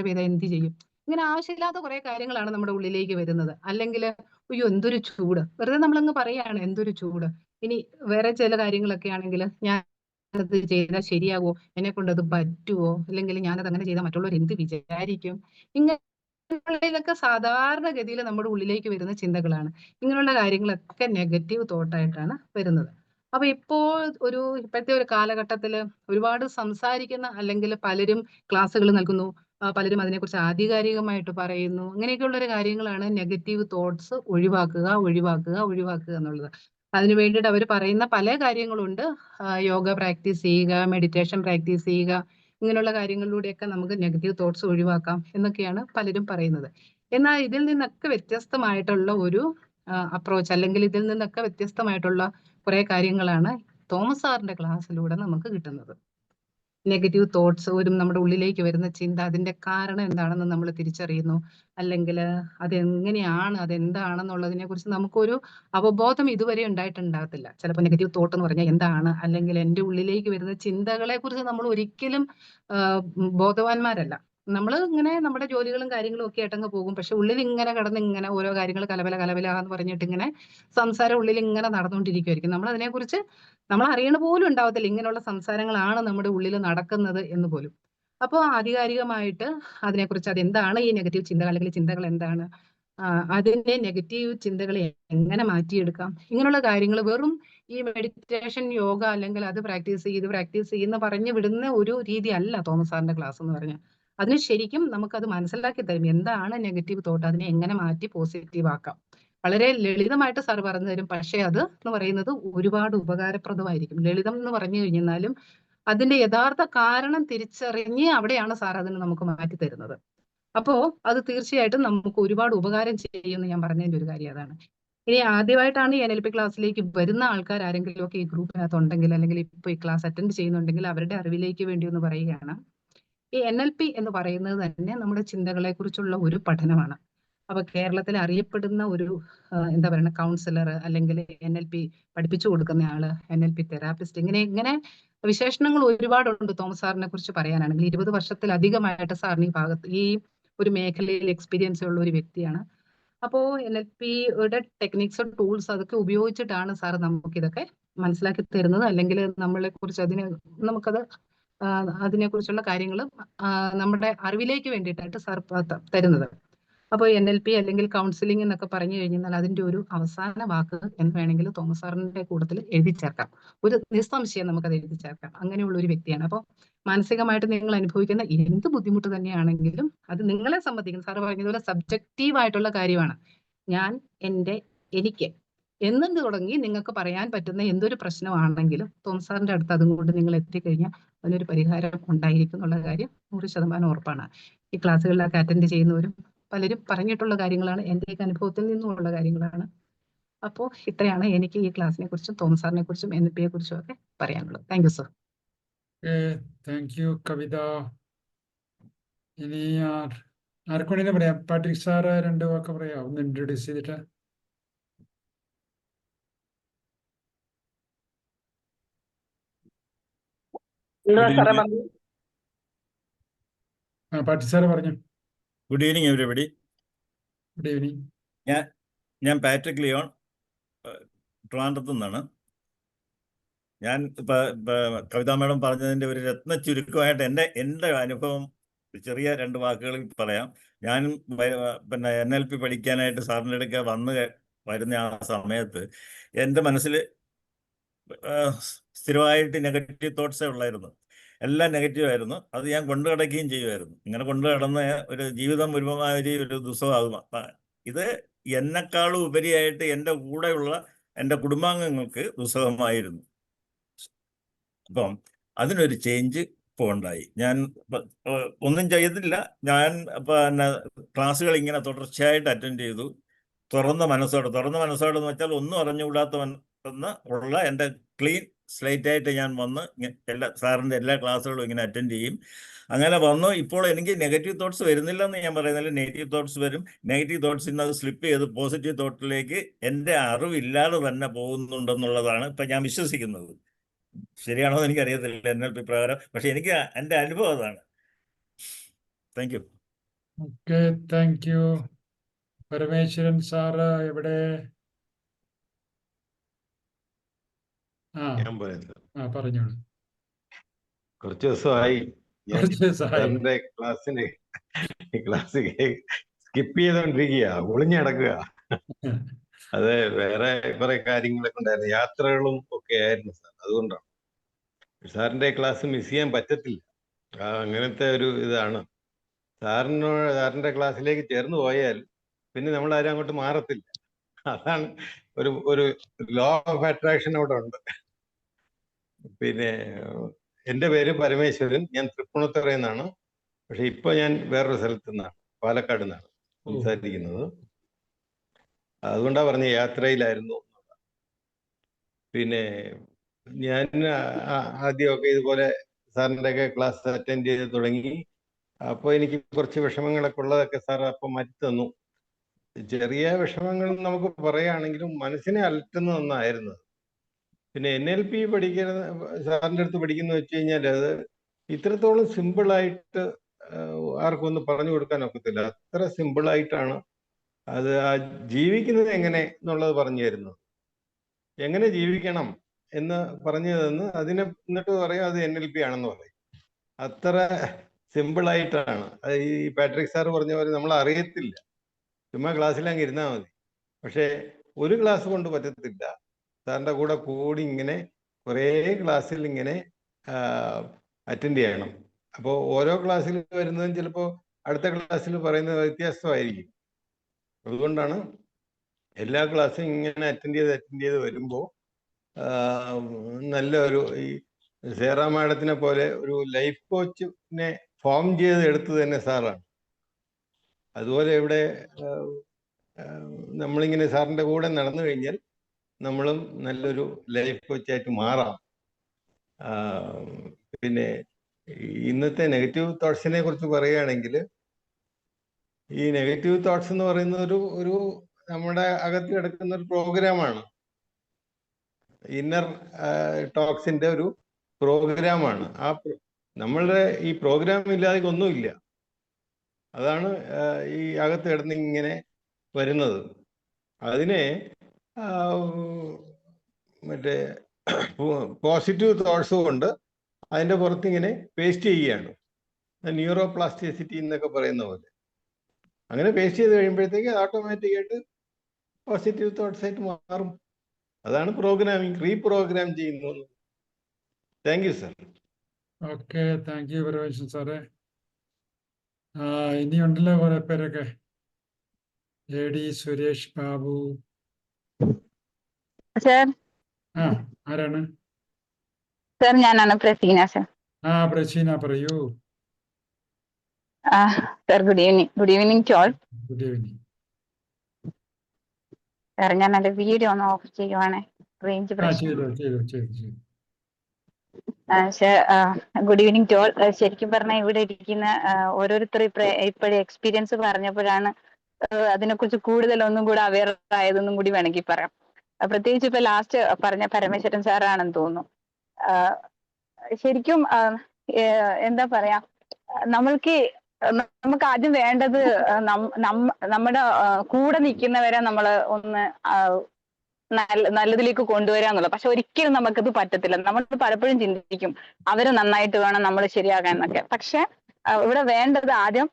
പെയ്താൽ എന്ത് ചെയ്യും? ഇങ്ങനെ ആവശ്യമില്ലാത്ത കുറെ കാര്യങ്ങളാണ് നമ്മുടെ ഉള്ളിലേക്ക് വരുന്നത്. അല്ലെങ്കിൽ അയ്യോ എന്തൊരു ചൂട്, വെറുതെ നമ്മളങ്ങ് പറയാണ് എന്തൊരു ചൂട്. ഇനി വേറെ ചില കാര്യങ്ങളൊക്കെ ആണെങ്കിൽ, ഞാനത് ചെയ്താൽ ശരിയാവോ, എന്നെ കൊണ്ട് അത് പറ്റുമോ, അല്ലെങ്കിൽ ഞാനത് അങ്ങനെ ചെയ്താൽ മറ്റുള്ളവർ എന്ത് വിചാരിക്കും, ഇങ്ങനെയൊക്കെ സാധാരണഗതിയിൽ നമ്മുടെ ഉള്ളിലേക്ക് വരുന്ന ചിന്തകളാണ്. ഇങ്ങനെയുള്ള കാര്യങ്ങളൊക്കെ നെഗറ്റീവ് തോട്ടായിട്ടാണ് വരുന്നത്. അപ്പൊ ഇപ്പോഴത്തെ ഒരു കാലഘട്ടത്തിൽ ഒരുപാട് സംസാരിക്കുന്ന, അല്ലെങ്കിൽ പലരും ക്ലാസ്സുകൾ നൽകുന്നു, പലരും അതിനെക്കുറിച്ച് ആധികാരികമായിട്ട് പറയുന്നു. അങ്ങനെയൊക്കെയുള്ള ഒരു കാര്യങ്ങളാണ് നെഗറ്റീവ് തോട്ട്സ് ഒഴിവാക്കുക എന്നുള്ളത്. അതിനു വേണ്ടിയിട്ട് അവർ പറയുന്ന പല കാര്യങ്ങളുണ്ട്. യോഗ പ്രാക്ടീസ് ചെയ്യുക, മെഡിറ്റേഷൻ പ്രാക്ടീസ് ചെയ്യുക, ഇങ്ങനെയുള്ള കാര്യങ്ങളിലൂടെയൊക്കെ നമുക്ക് നെഗറ്റീവ് തോട്ട്സ് ഒഴിവാക്കാം എന്നൊക്കെയാണ് പലരും പറയുന്നത്. എന്നാൽ ഇതിൽ നിന്നൊക്കെ വ്യത്യസ്തമായിട്ടുള്ള ഒരു അപ്രോച്ച്, അല്ലെങ്കിൽ ഇതിൽ നിന്നൊക്കെ വ്യത്യസ്തമായിട്ടുള്ള കുറെ കാര്യങ്ങളാണ് തോമസ് സാറിന്റെ ക്ലാസ്സിലൂടെ നമുക്ക് കിട്ടുന്നത്. നെഗറ്റീവ് തോട്ട്സ് നമ്മുടെ ഉള്ളിലേക്ക് വരുന്ന ചിന്ത, അതിന്റെ കാരണം എന്താണെന്ന് നമ്മൾ തിരിച്ചറിയുന്നു, അല്ലെങ്കിൽ അതെന്താണെന്നുള്ളതിനെ കുറിച്ച് നമുക്കൊരു അവബോധം ഇതുവരെ ഉണ്ടായിട്ടുണ്ടാകത്തില്ല. ചിലപ്പോൾ നെഗറ്റീവ് തോട്ട് എന്ന് പറഞ്ഞാൽ എന്താണ്, അല്ലെങ്കിൽ എൻ്റെ ഉള്ളിലേക്ക് വരുന്ന ചിന്തകളെ കുറിച്ച് നമ്മൾ ഒരിക്കലും ബോധവാന്മാരല്ല. നമ്മൾ ഇങ്ങനെ നമ്മുടെ ജോലികളും കാര്യങ്ങളും ഒക്കെ ആയിട്ടങ്ങ് പോകും. പക്ഷെ ഉള്ളിൽ ഇങ്ങനെ കിടന്ന് ഇങ്ങനെ ഓരോ കാര്യങ്ങൾ കലബല എന്ന് പറഞ്ഞിട്ട് ഇങ്ങനെ സംസാരം ഉള്ളിൽ ഇങ്ങനെ നടന്നുകൊണ്ടിരിക്കുമായിരിക്കും. നമ്മൾ അതിനെക്കുറിച്ച് നമ്മൾ അറിയണ പോലും ഉണ്ടാവത്തില്ല, ഇങ്ങനെയുള്ള സംസാരങ്ങളാണ് നമ്മുടെ ഉള്ളിൽ നടക്കുന്നത് എന്ന് പോലും. അപ്പോൾ ആധികാരികമായിട്ട് അതിനെക്കുറിച്ച്, അതെന്താണ് ഈ നെഗറ്റീവ് ചിന്തകൾ, അല്ലെങ്കിൽ ചിന്തകൾ എന്താണ്, അതിന്റെ നെഗറ്റീവ് ചിന്തകളെ എങ്ങനെ മാറ്റിയെടുക്കാം, ഇങ്ങനെയുള്ള കാര്യങ്ങൾ വെറും ഈ മെഡിറ്റേഷൻ, യോഗ, അല്ലെങ്കിൽ അത് പ്രാക്ടീസ് ചെയ്യുന്ന പറഞ്ഞു വിടുന്ന ഒരു രീതി അല്ല തോമസ് സാറിന്റെ ക്ലാസ് എന്ന് പറഞ്ഞാൽ. അതിന് ശരിക്കും നമുക്കത് മനസ്സിലാക്കി തരും, എന്താണ് നെഗറ്റീവ് തോട്ട്, അതിനെ എങ്ങനെ മാറ്റി പോസിറ്റീവ് ആക്കാം. വളരെ ലളിതമായിട്ട് സാർ പറഞ്ഞു തരും. പക്ഷെ അത് എന്ന് പറയുന്നത് ഒരുപാട് ഉപകാരപ്രദമായിരിക്കും. ലളിതം എന്ന് പറഞ്ഞു കഴിഞ്ഞാലും അതിന്റെ യഥാർത്ഥ കാരണം തിരിച്ചറിഞ്ഞ് അവിടെയാണ് സാർ അതിന് നമുക്ക് മാറ്റി തരുന്നത്. അപ്പോ അത് തീർച്ചയായിട്ടും നമുക്ക് ഒരുപാട് ഉപകാരം ചെയ്യുമെന്ന് ഞാൻ പറഞ്ഞതിന്റെ ഒരു കാര്യം അതാണ്. ഇനി ആദ്യമായിട്ടാണ് ഈ NLP ക്ലാസ്സിലേക്ക് വരുന്ന ആൾക്കാർ ആരെങ്കിലും ഒക്കെ ഈ ഗ്രൂപ്പിനകത്ത് ഉണ്ടെങ്കിൽ, അല്ലെങ്കിൽ ഇപ്പൊ ഈ ക്ലാസ് അറ്റൻഡ് ചെയ്യുന്നുണ്ടെങ്കിൽ അവരുടെ അറിവിലേക്ക് വേണ്ടി ഒന്ന് പറയുകയാണ്. ഈ NLP എന്ന് പറയുന്നത് തന്നെ നമ്മുടെ ചിന്തകളെ കുറിച്ചുള്ള ഒരു പഠനമാണ്. അപ്പൊ കേരളത്തിൽ അറിയപ്പെടുന്ന ഒരു എന്താ പറയുക, കൗൺസിലർ, അല്ലെങ്കിൽ NLP പഠിപ്പിച്ചു കൊടുക്കുന്ന ആള്, NLP തെറാപ്പിസ്റ്റ്, ഇങ്ങനെ വിശേഷണങ്ങൾ ഒരുപാടുണ്ട് തോമസ് സാറിനെ കുറിച്ച് പറയാനാണെങ്കിൽ. 20 വർഷത്തിലധികമായിട്ട് സാറിന് ഈ ഒരു മേഖലയിൽ എക്സ്പീരിയൻസ് ഉള്ള ഒരു വ്യക്തിയാണ്. അപ്പോൾ NLPയുടെ ടെക്നിക്സും ടൂൾസ് അതൊക്കെ ഉപയോഗിച്ചിട്ടാണ് സാർ നമുക്കിതൊക്കെ മനസ്സിലാക്കി തരുന്നത്. അല്ലെങ്കിൽ നമ്മളെ കുറിച്ച് നമുക്കത് അതിനെക്കുറിച്ചുള്ള കാര്യങ്ങൾ നമ്മുടെ അറിവിലേക്ക് വേണ്ടിയിട്ടായിട്ട് സാർ തരുന്നത്. അപ്പോൾ NLP അല്ലെങ്കിൽ കൗൺസിലിംഗ് എന്നൊക്കെ പറഞ്ഞു കഴിഞ്ഞാൽ അതിന്റെ ഒരു അവസാന വാക്ക് എന്ന് വേണമെങ്കിൽ തോമസ് സാറിന്റെ കൂട്ടത്തിൽ എഴുതി ചേർക്കാം. ഒരു നിസ്സംശയം നമുക്കത് എഴുതി ചേർക്കാം. അങ്ങനെയുള്ള ഒരു വ്യക്തിയാണ്. അപ്പോൾ മാനസികമായിട്ട് നിങ്ങൾ അനുഭവിക്കുന്ന എന്ത് ബുദ്ധിമുട്ട് തന്നെയാണെങ്കിലും അത് നിങ്ങളെ സംബന്ധിക്കുന്ന സാറ് പറഞ്ഞതുപോലെ സബ്ജക്റ്റീവ് ആയിട്ടുള്ള കാര്യമാണ്. എനിക്ക് എന്നു തുടങ്ങി നിങ്ങൾക്ക് പറയാൻ പറ്റുന്ന എന്തൊരു പ്രശ്നമാണെങ്കിലും തോമസ് സാറിന്റെ അടുത്ത് അതും കൊണ്ട് നിങ്ങൾ എത്തിക്കഴിഞ്ഞാൽ അതിനൊരു പരിഹാരം ഉണ്ടായിരിക്കും എന്നുള്ള കാര്യം 100% ഉറപ്പാണ്. ഈ ക്ലാസ്സുകളിലൊക്കെ അറ്റൻഡ് ചെയ്യുന്നവരും പലരും പറഞ്ഞിട്ടുള്ള കാര്യങ്ങളാണ്, എൻ്റെയൊക്കെ അനുഭവത്തിൽ നിന്നുമുള്ള കാര്യങ്ങളാണ്. അപ്പോൾ ഇത്രയാണ് എനിക്ക് ഈ ക്ലാസ്സിനെ കുറിച്ചും തോമസ് സാറിനെ കുറിച്ചും NLPയെ കുറിച്ചും ഒക്കെ പറയാനുള്ളത്. Thank you sir. Thank you Kavitha. ഇനി ആർക്കൊണ്ടിനെ പറയാം? പാട്രിക് സാറ് 2 വാക്ക് പറയാം, ഒന്ന് ഇൻട്രൊഡ്യൂസ് ചെയ്തിട്ട്. പാട്രിക് സാറ് പറഞ്ഞു. Good evening everybody. Good evening. ഞാൻ പാട്രിക് ലിയോൺ, ട്രിവാൻഡ്രത്തു നിന്നാണ്. ഞാൻ കവിതാ മാഡം പറഞ്ഞതിൻ്റെ ഒരു രത്ന ചുരുക്കമായിട്ട് എൻ്റെ അനുഭവം ചെറിയ 2 വാക്കുകളിൽ പറയാം. ഞാനും പിന്നെ NLP പഠിക്കാനായിട്ട് സാറിൻ്റെ അടുക്ക വരുന്ന ആ സമയത്ത് എൻ്റെ മനസ്സിൽ സ്ഥിരമായിട്ട് നെഗറ്റീവ് തോട്ട്സേ ഉള്ളായിരുന്നു. എല്ലാം നെഗറ്റീവായിരുന്നു. അത് ഞാൻ കൊണ്ടു കിടക്കുകയും ചെയ്യുമായിരുന്നു. ഇങ്ങനെ കൊണ്ടു കിടന്ന ഒരു ജീവിതം ഒരുമാതിരി ഒരു ദുസ്സഹമാകും. ഇത് എന്നെക്കാളും ഉപരിയായിട്ട് എൻ്റെ കൂടെയുള്ള എൻ്റെ കുടുംബാംഗങ്ങൾക്ക് ദുസ്സഹമായിരുന്നു. അപ്പം അതിനൊരു ചേഞ്ച് ഇപ്പോൾ ഉണ്ടായി. ഞാൻ ഒന്നും ചെയ്തില്ല. ഞാൻ പിന്നെ ക്ലാസ്സുകൾ ഇങ്ങനെ തുടർച്ചയായിട്ട് അറ്റൻഡ് ചെയ്തു. തുറന്ന മനസ്സോടെ എന്ന് വെച്ചാൽ ഒന്നും അറിഞ്ഞുകൂടാത്ത എൻ്റെ ക്ലീൻ സ്ലേറ്റ് ആയിട്ട് ഞാൻ വന്ന് സാറിൻ്റെ എല്ലാ ക്ലാസ്സുകളും ഇങ്ങനെ അറ്റൻഡ് ചെയ്യും. അങ്ങനെ വന്നു. ഇപ്പോൾ എനിക്ക് നെഗറ്റീവ് തോട്ട്സ് വരുന്നില്ലെന്ന് ഞാൻ പറയുന്നില്ല. നെഗറ്റീവ് തോട്ട്സ് വരും. നെഗറ്റീവ് തോട്ട്സിൽ നിന്ന് അത് സ്ലിപ്പ് ചെയ്ത് പോസിറ്റീവ് തോട്ടിലേക്ക് എൻ്റെ അറിവില്ലാതെ തന്നെ പോകുന്നുണ്ടെന്നുള്ളതാണ് ഇപ്പം ഞാൻ വിശ്വസിക്കുന്നത്. ശരിയാണോ എന്ന് എനിക്കറിയത്തില്ല NLP പ്രകാരം, പക്ഷെ എനിക്ക് എൻ്റെ അനുഭവം അതാണ്. Thank you. Okay, thank you. Parameswaran sir എവിടെ? ഞാൻ പറയുന്നത് പറഞ്ഞോളൂ. കുറച്ച് ദിവസമായി സാറിന്റെ ക്ലാസ് സ്കിപ്പ് ചെയ്തോണ്ടിരിക്കുക, ഒളിഞ്ഞടക്കുക. അത് വേറെ കുറെ കാര്യങ്ങളൊക്കെ ഉണ്ടായിരുന്നു, യാത്രകളും ഒക്കെ ആയിരുന്നു സാർ. അതുകൊണ്ടാണ് സാറിന്റെ ക്ലാസ് മിസ് ചെയ്യാൻ പറ്റത്തില്ല. അങ്ങനത്തെ ഒരു ഇതാണ്. സാറിന്റെ ക്ലാസ്സിലേക്ക് ചേർന്ന് പോയാൽ പിന്നെ നമ്മളാരും അങ്ങോട്ട് മാറത്തില്ല. അതാണ് ഒരു ലോ ഓഫ് അട്രാക്ഷൻ അവിടെ ഉണ്ട്. പിന്നെ എൻ്റെ പേര് പരമേശ്വരൻ, ഞാൻ തൃപ്പൂണിത്തുറയിൽ നിന്നാണ്. പക്ഷെ ഇപ്പൊ ഞാൻ വേറൊരു സ്ഥലത്തു നിന്നാണ്, പാലക്കാട് നിന്നാണ് സംസാരിക്കുന്നത്. അതുകൊണ്ടാ പറഞ്ഞ യാത്രയിലായിരുന്നു. പിന്നെ ഞാൻ ആദ്യമൊക്കെ ഇതുപോലെ സാറിൻ്റെ ഒക്കെ ക്ലാസ് അറ്റൻഡ് ചെയ്ത് തുടങ്ങി. അപ്പോൾ എനിക്ക് കുറച്ച് വിഷമങ്ങളൊക്കെ ഉള്ളതൊക്കെ സാർ അപ്പം മാറ്റി തന്നു. ചെറിയ വിഷമങ്ങൾ നമുക്ക് പറയുകയാണെങ്കിലും മനസ്സിനെ അലട്ടുന്ന ഒന്നായിരുന്നു. പിന്നെ NLP പഠിക്കുന്ന സാറിൻ്റെ അടുത്ത് പഠിക്കുന്ന വെച്ച് കഴിഞ്ഞാൽ അത് ഇത്രത്തോളം സിമ്പിളായിട്ട് ആർക്കും ഒന്ന് പറഞ്ഞു കൊടുക്കാൻ ഒക്കത്തില്ല. അത്ര സിമ്പിളായിട്ടാണ് അത് ജീവിക്കുന്നത് എങ്ങനെ എന്നുള്ളത് പറഞ്ഞു തരുന്നത്. എങ്ങനെ ജീവിക്കണം എന്ന് പറഞ്ഞു തന്ന് അതിനെ എന്നിട്ട് പറയും അത് NLP ആണെന്ന് പറയും. അത്ര സിമ്പിളായിട്ടാണ്. അത് ഈ പാട്രിക് സാർ പറഞ്ഞ പോലെ നമ്മൾ അറിയത്തില്ല, ചുമ്മാ ക്ലാസ്സിലങ്ങ് ഇരുന്നാൽ മതി. പക്ഷെ ഒരു ക്ലാസ് കൊണ്ട് പറ്റത്തില്ല. സാറിൻ്റെ കൂടി ഇങ്ങനെ കുറേ ക്ലാസ്സിൽ ഇങ്ങനെ അറ്റൻഡ് ചെയ്യണം. അപ്പോൾ ഓരോ ക്ലാസ്സിൽ വരുന്നതും ചിലപ്പോൾ അടുത്ത ക്ലാസ്സിൽ പറയുന്നത് വ്യത്യാസമായിരിക്കും. അതുകൊണ്ടാണ് എല്ലാ ക്ലാസ്സും ഇങ്ങനെ അറ്റൻഡ് ചെയ്ത് വരുമ്പോൾ നല്ലൊരു ഈ സേറ മാഡത്തിനെ പോലെ ഒരു ലൈഫ് കോച്ചിനെ ഫോം ചെയ്ത് എടുത്തത് തന്നെ സാറാണ്. അതുപോലെ ഇവിടെ നമ്മളിങ്ങനെ സാറിൻ്റെ കൂടെ നടന്നു കഴിഞ്ഞാൽ നമ്മളും നല്ലൊരു ലൈഫ് കോച്ചായിട്ട് മാറാം. പിന്നെ ഇന്നത്തെ നെഗറ്റീവ് തോട്ട്സിനെ കുറിച്ച് പറയുകയാണെങ്കിൽ, ഈ നെഗറ്റീവ് തോട്ട്സ് എന്ന് പറയുന്ന ഒരു നമ്മുടെ അകത്ത് കിടക്കുന്ന ഒരു പ്രോഗ്രാമാണ്. ഇന്നർ ടോക്സിന്റെ ഒരു പ്രോഗ്രാമാണ്. നമ്മളുടെ ഈ പ്രോഗ്രാം ഇല്ലാതെ ഒന്നുമില്ല. അതാണ് ഈ അകത്ത് കിടന്ന് ഇങ്ങനെ വരുന്നത്. അതിനെ മറ്റേ പോസിറ്റീവ് തോട്ട്സ് കൊണ്ട് അതിൻ്റെ പുറത്ത് ഇങ്ങനെ പേസ്റ്റ് ചെയ്യുകയാണ്. ന്യൂറോ പ്ലാസ്റ്റിസിറ്റി എന്നൊക്കെ പറയുന്ന പോലെ. അങ്ങനെ പേസ്റ്റ് ചെയ്ത് കഴിയുമ്പോഴത്തേക്ക് ഓട്ടോമാറ്റിക്കായിട്ട് പോസിറ്റീവ് തോട്ട്സ് ആയിട്ട് മാറും. അതാണ് പ്രോഗ്രാമിംഗ്, റീപ്രോഗ്രാം ചെയ്യുന്നത്. Thank you sir. Okay, thank you Parameswaran സാറേ. ഇനിയുണ്ടല്ലോ കുറെ പേരൊക്കെ. AD സുരേഷ് ബാബു. സർ ആരാണ്? സർ ഞാനാണ് പ്രസീന സർ. പ്രസീന പറയൂ. Sir good evening to all. Good evening. Sir ഞാൻ എന്റെ വീഡിയോ ഒന്ന് ഓഫ് ചെയ്യുവാണേ, റേഞ്ച് പ്രശ്നം. ചെയ്തു. Sir good evening to all. ശരിക്കും പറഞ്ഞാൽ ഇവിടെ ഇരിക്കുന്ന ഓരോരുത്തർ ഇപ്പോഴും എക്സ്പീരിയൻസ് പറഞ്ഞപ്പോഴാണ് അതിനെക്കുറിച്ച് കൂടുതൽ ഒന്നും കൂടെ അവെയർ ആയതെന്നും കൂടി വേണമെങ്കിൽ പറയാം. പ്രത്യേകിച്ച് ഇപ്പൊ ലാസ്റ്റ് പറഞ്ഞ പരമേശ്വരൻ സാറാണെന്ന് തോന്നുന്നു. ശരിക്കും എന്താ പറയാ, നമുക്ക് ആദ്യം വേണ്ടത് നമ്മുടെ കൂടെ നിൽക്കുന്നവരെ നമ്മൾ ഒന്ന് നല്ലതിലേക്ക് കൊണ്ടുവരിക എന്നുള്ളത്. പക്ഷെ ഒരിക്കലും നമുക്കത് പറ്റത്തില്ല. നമ്മൾ പലപ്പോഴും ചിന്തിക്കും അവര് നന്നായിട്ട് വേണം നമ്മൾ ശരിയാകാൻ എന്നൊക്കെ. പക്ഷെ ഇവിടെ വേണ്ടത് ആദ്യം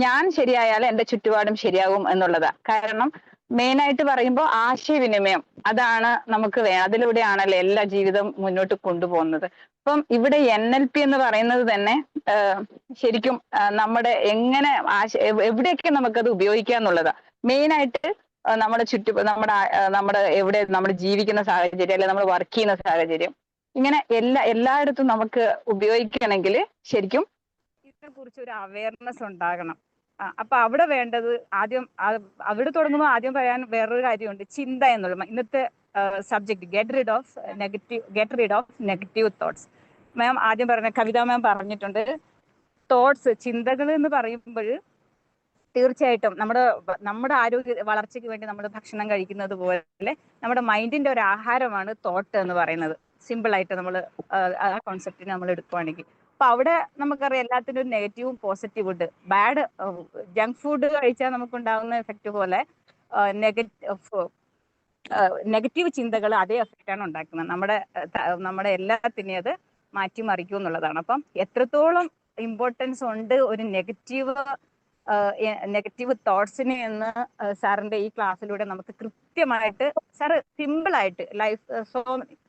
ഞാൻ ശരിയായാലും എന്റെ ചുറ്റുപാടും ശരിയാകും എന്നുള്ളതാ. കാരണം മെയിനായിട്ട് പറയുമ്പോൾ ആശയവിനിമയം അതാണ് നമുക്ക് അതിലൂടെയാണല്ലോ എല്ലാ ജീവിതം മുന്നോട്ട് കൊണ്ടുപോകുന്നത്. അപ്പം ഇവിടെ NLP എന്ന് പറയുന്നത് തന്നെ ശരിക്കും നമ്മുടെ എങ്ങനെ എവിടെയൊക്കെ നമുക്കത് ഉപയോഗിക്കുക എന്നുള്ളതാ. മെയിനായിട്ട് നമ്മുടെ നമ്മുടെ എവിടെ നമ്മൾ ജീവിക്കുന്ന സാഹചര്യം, അല്ലെങ്കിൽ നമ്മൾ വർക്ക് ചെയ്യുന്ന സാഹചര്യം, ഇങ്ങനെ എല്ലായിടത്തും നമുക്ക് ഉപയോഗിക്കണമെങ്കിൽ ശരിക്കും ഇതിനെ കുറിച്ച് ഒരു അവയർനെസ് ഉണ്ടാകണം. അപ്പൊ അവിടെ വേണ്ടത് ആദ്യം അവിടെ തുടങ്ങുമ്പോൾ ആദ്യം പറയാൻ വേറൊരു കാര്യമുണ്ട്, ചിന്ത എന്നുള്ളത്. ഇന്നത്തെ subject get rid of negative thoughts. Ma'am ആദ്യം പറഞ്ഞ കവിത മാം പറഞ്ഞിട്ടുണ്ട്, തോട്ട്സ് ചിന്തകൾ എന്ന് പറയുമ്പോൾ തീർച്ചയായിട്ടും നമ്മുടെ ആരോഗ്യ വളർച്ചയ്ക്ക് വേണ്ടി നമ്മൾ ഭക്ഷണം കഴിക്കുന്നത് പോലെ നമ്മുടെ മൈൻഡിന്റെ ഒരു ആഹാരമാണ് തോട്ട് എന്ന് പറയുന്നത്. സിമ്പിൾ ആയിട്ട് നമ്മൾ ആ കോൺസെപ്റ്റിനെ നമ്മൾ എടുക്കുവാണെങ്കിൽ, അപ്പൊ അവിടെ നമുക്കറിയാം എല്ലാത്തിനും ഒരു നെഗറ്റീവും പോസിറ്റീവും ഉണ്ട്. ജങ്ക് ഫുഡ് കഴിച്ചാൽ നമുക്കുണ്ടാകുന്ന എഫക്റ്റ് പോലെ നെഗറ്റീവ് ചിന്തകൾ അതേ എഫക്റ്റാണ് ഉണ്ടാക്കുന്നത്. നമ്മുടെ എല്ലാത്തിനെയും അത് മാറ്റിമറിക്കും എന്നുള്ളതാണ്. അപ്പം എത്രത്തോളം ഇമ്പോർട്ടൻസ് ഉണ്ട് ഒരു നെഗറ്റീവ് തോട്ട്സിന് എന്ന് സാറിന്റെ ഈ ക്ലാസ്സിലൂടെ നമുക്ക് കൃത്യമായിട്ട്, സാറ് സിമ്പിൾ ആയിട്ട്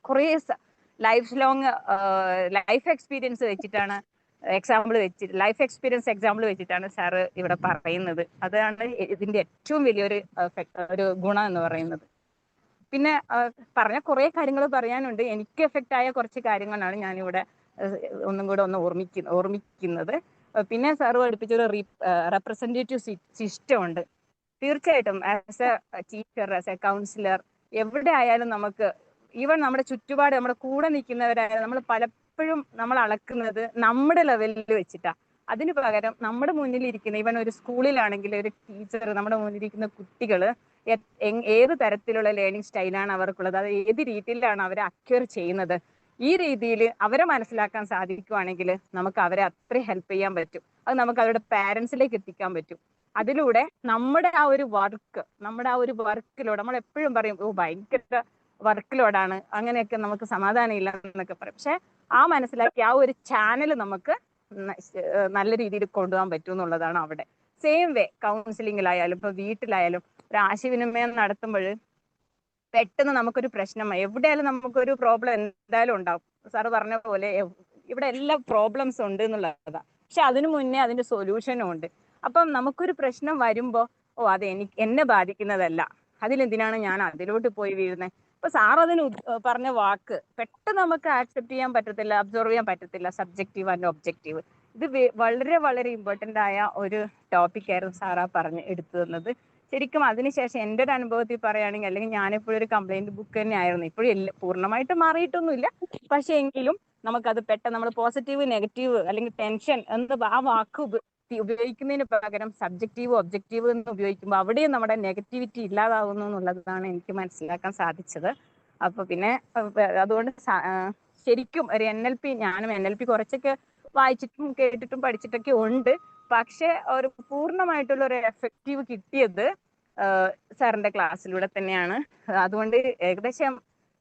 കുറേ ലൈഫ് എക്സ്പീരിയൻസ് വെച്ചിട്ടാണ് ലൈഫ് എക്സ്പീരിയൻസ് എക്സാമ്പിൾ വെച്ചിട്ടാണ് സാറ് ഇവിടെ പറയുന്നത്. അതാണ് ഇതിന്റെ ഏറ്റവും വലിയൊരു ഒരു ഗുണം എന്ന് പറയുന്നത്. പിന്നെ പറഞ്ഞ കുറെ കാര്യങ്ങൾ പറയാനുണ്ട്. എനിക്ക് എഫക്റ്റ് ആയ കുറച്ച് കാര്യങ്ങളാണ് ഞാനിവിടെ ഒന്നും കൂടെ ഓർമ്മിക്കുന്നത്. പിന്നെ സാറ് പഠിപ്പിച്ചൊരു റെപ്രസെന്റേറ്റീവ് സിസ്റ്റം ഉണ്ട്. തീർച്ചയായിട്ടും as A teacher, as A councillor, എവിടെ ആയാലും നമുക്ക് ഈവൻ നമ്മുടെ ചുറ്റുപാട് നമ്മുടെ കൂടെ നിൽക്കുന്നവരായാലും നമ്മൾ പലപ്പോഴും നമ്മൾ അളക്കുന്നത് നമ്മുടെ ലെവലിൽ വെച്ചിട്ടാ. അതിന് പകരം നമ്മുടെ മുന്നിലിരിക്കുന്ന ഈവൻ ഒരു സ്കൂളിലാണെങ്കിൽ ഒരു ടീച്ചർ, നമ്മുടെ മുന്നിലിരിക്കുന്ന കുട്ടികൾ ഏത് തരത്തിലുള്ള ലേണിംഗ് സ്റ്റൈലാണ് അവർക്കുള്ളത്, അത് ഏത് രീതിയിലാണ് അവർ അക്വയർ ചെയ്യുന്നത്, ഈ രീതിയിൽ അവരെ മനസ്സിലാക്കാൻ സാധിക്കുവാണെങ്കിൽ നമുക്ക് അവരെ അത്രയും ഹെൽപ്പ് ചെയ്യാൻ പറ്റും. അത് നമുക്ക് അവരുടെ പാരൻസിലേക്ക് എത്തിക്കാൻ പറ്റും. അതിലൂടെ നമ്മുടെ ആ ഒരു വർക്കിലൂടെ നമ്മൾ എപ്പോഴും പറയും ഭയങ്കര വർക്കിലോടാണ്, അങ്ങനെയൊക്കെ നമുക്ക് സമാധാനം ഇല്ല എന്നൊക്കെ പറയും. പക്ഷെ മനസ്സിലാക്കി ആ ഒരു ചാനൽ നമുക്ക് നല്ല രീതിയിൽ കൊണ്ടുപോകാൻ പറ്റും എന്നുള്ളതാണ് അവിടെ. സെയിം വേ കൗൺസിലിങ്ങിലായാലും ഇപ്പൊ വീട്ടിലായാലും ഒരു ആശയവിനിമയം നടത്തുമ്പോൾ പെട്ടെന്ന് നമുക്കൊരു പ്രശ്നം, എവിടെയായാലും നമുക്കൊരു പ്രോബ്ലം എന്തായാലും ഉണ്ടാവും. സാറ് പറഞ്ഞ പോലെ ഇവിടെ എല്ലാ പ്രോബ്ലംസ് ഉണ്ട് എന്നുള്ളതാ. പക്ഷെ അതിനു മുന്നേ അതിന്റെ സൊല്യൂഷനും ഉണ്ട്. അപ്പം നമുക്കൊരു പ്രശ്നം വരുമ്പോ അത് എന്നെ ബാധിക്കുന്നതല്ല, അതിലെന്തിനാണ് ഞാൻ അതിലോട്ട് പോയി വീഴുന്നത്. അപ്പൊ സാർ അതിന് പറഞ്ഞ വാക്ക് പെട്ടെന്ന് നമുക്ക് ആക്സെപ്റ്റ് ചെയ്യാൻ പറ്റത്തില്ല, അബ്സോർവ് ചെയ്യാൻ പറ്റത്തില്ല, സബ്ജക്റ്റീവ് ആൻഡ് ഒബ്ജക്റ്റീവ്. ഇത് വളരെ വളരെ ഇമ്പോർട്ടന്റ് ആയ ഒരു ടോപ്പിക്കായിരുന്നു സാറാ എടുത്തു തന്നത്. ശരിക്കും അതിനുശേഷം എൻ്റെ ഒരു അനുഭവത്തിൽ പറയുകയാണെങ്കിൽ, അല്ലെങ്കിൽ ഞാനിപ്പോഴും ഒരു കംപ്ലൈന്റ് ബുക്ക് തന്നെ ആയിരുന്നു. ഇപ്പോഴും പൂർണ്ണമായിട്ട് മാറിയിട്ടൊന്നുമില്ല, പക്ഷെ എങ്കിലും നമുക്കത് പെട്ടെന്ന് നമ്മൾ പോസിറ്റീവ് നെഗറ്റീവ് അല്ലെങ്കിൽ ടെൻഷൻ ആ വാക്ക് ഉപയോഗിക്കുന്നതിന് പകരം സബ്ജക്റ്റീവ് ഒബ്ജക്റ്റീവ് എന്ന് ഉപയോഗിക്കുമ്പോൾ അവിടെയും നമ്മുടെ നെഗറ്റിവിറ്റി ഇല്ലാതാവുന്നു എന്നുള്ളതാണ് എനിക്ക് മനസ്സിലാക്കാൻ സാധിച്ചത്. അപ്പൊ പിന്നെ അതുകൊണ്ട് ശരിക്കും ഒരു NLP, ഞാനും NLP കുറച്ചൊക്കെ വായിച്ചിട്ടും കേട്ടിട്ടും പഠിച്ചിട്ടൊക്കെ ഉണ്ട്. പക്ഷെ ഒരു പൂർണ്ണമായിട്ടുള്ള ഒരു എഫക്റ്റീവ് കിട്ടിയത് സാറിന്റെ ക്ലാസ്സിലൂടെ തന്നെയാണ്. അതുകൊണ്ട് ഏകദേശം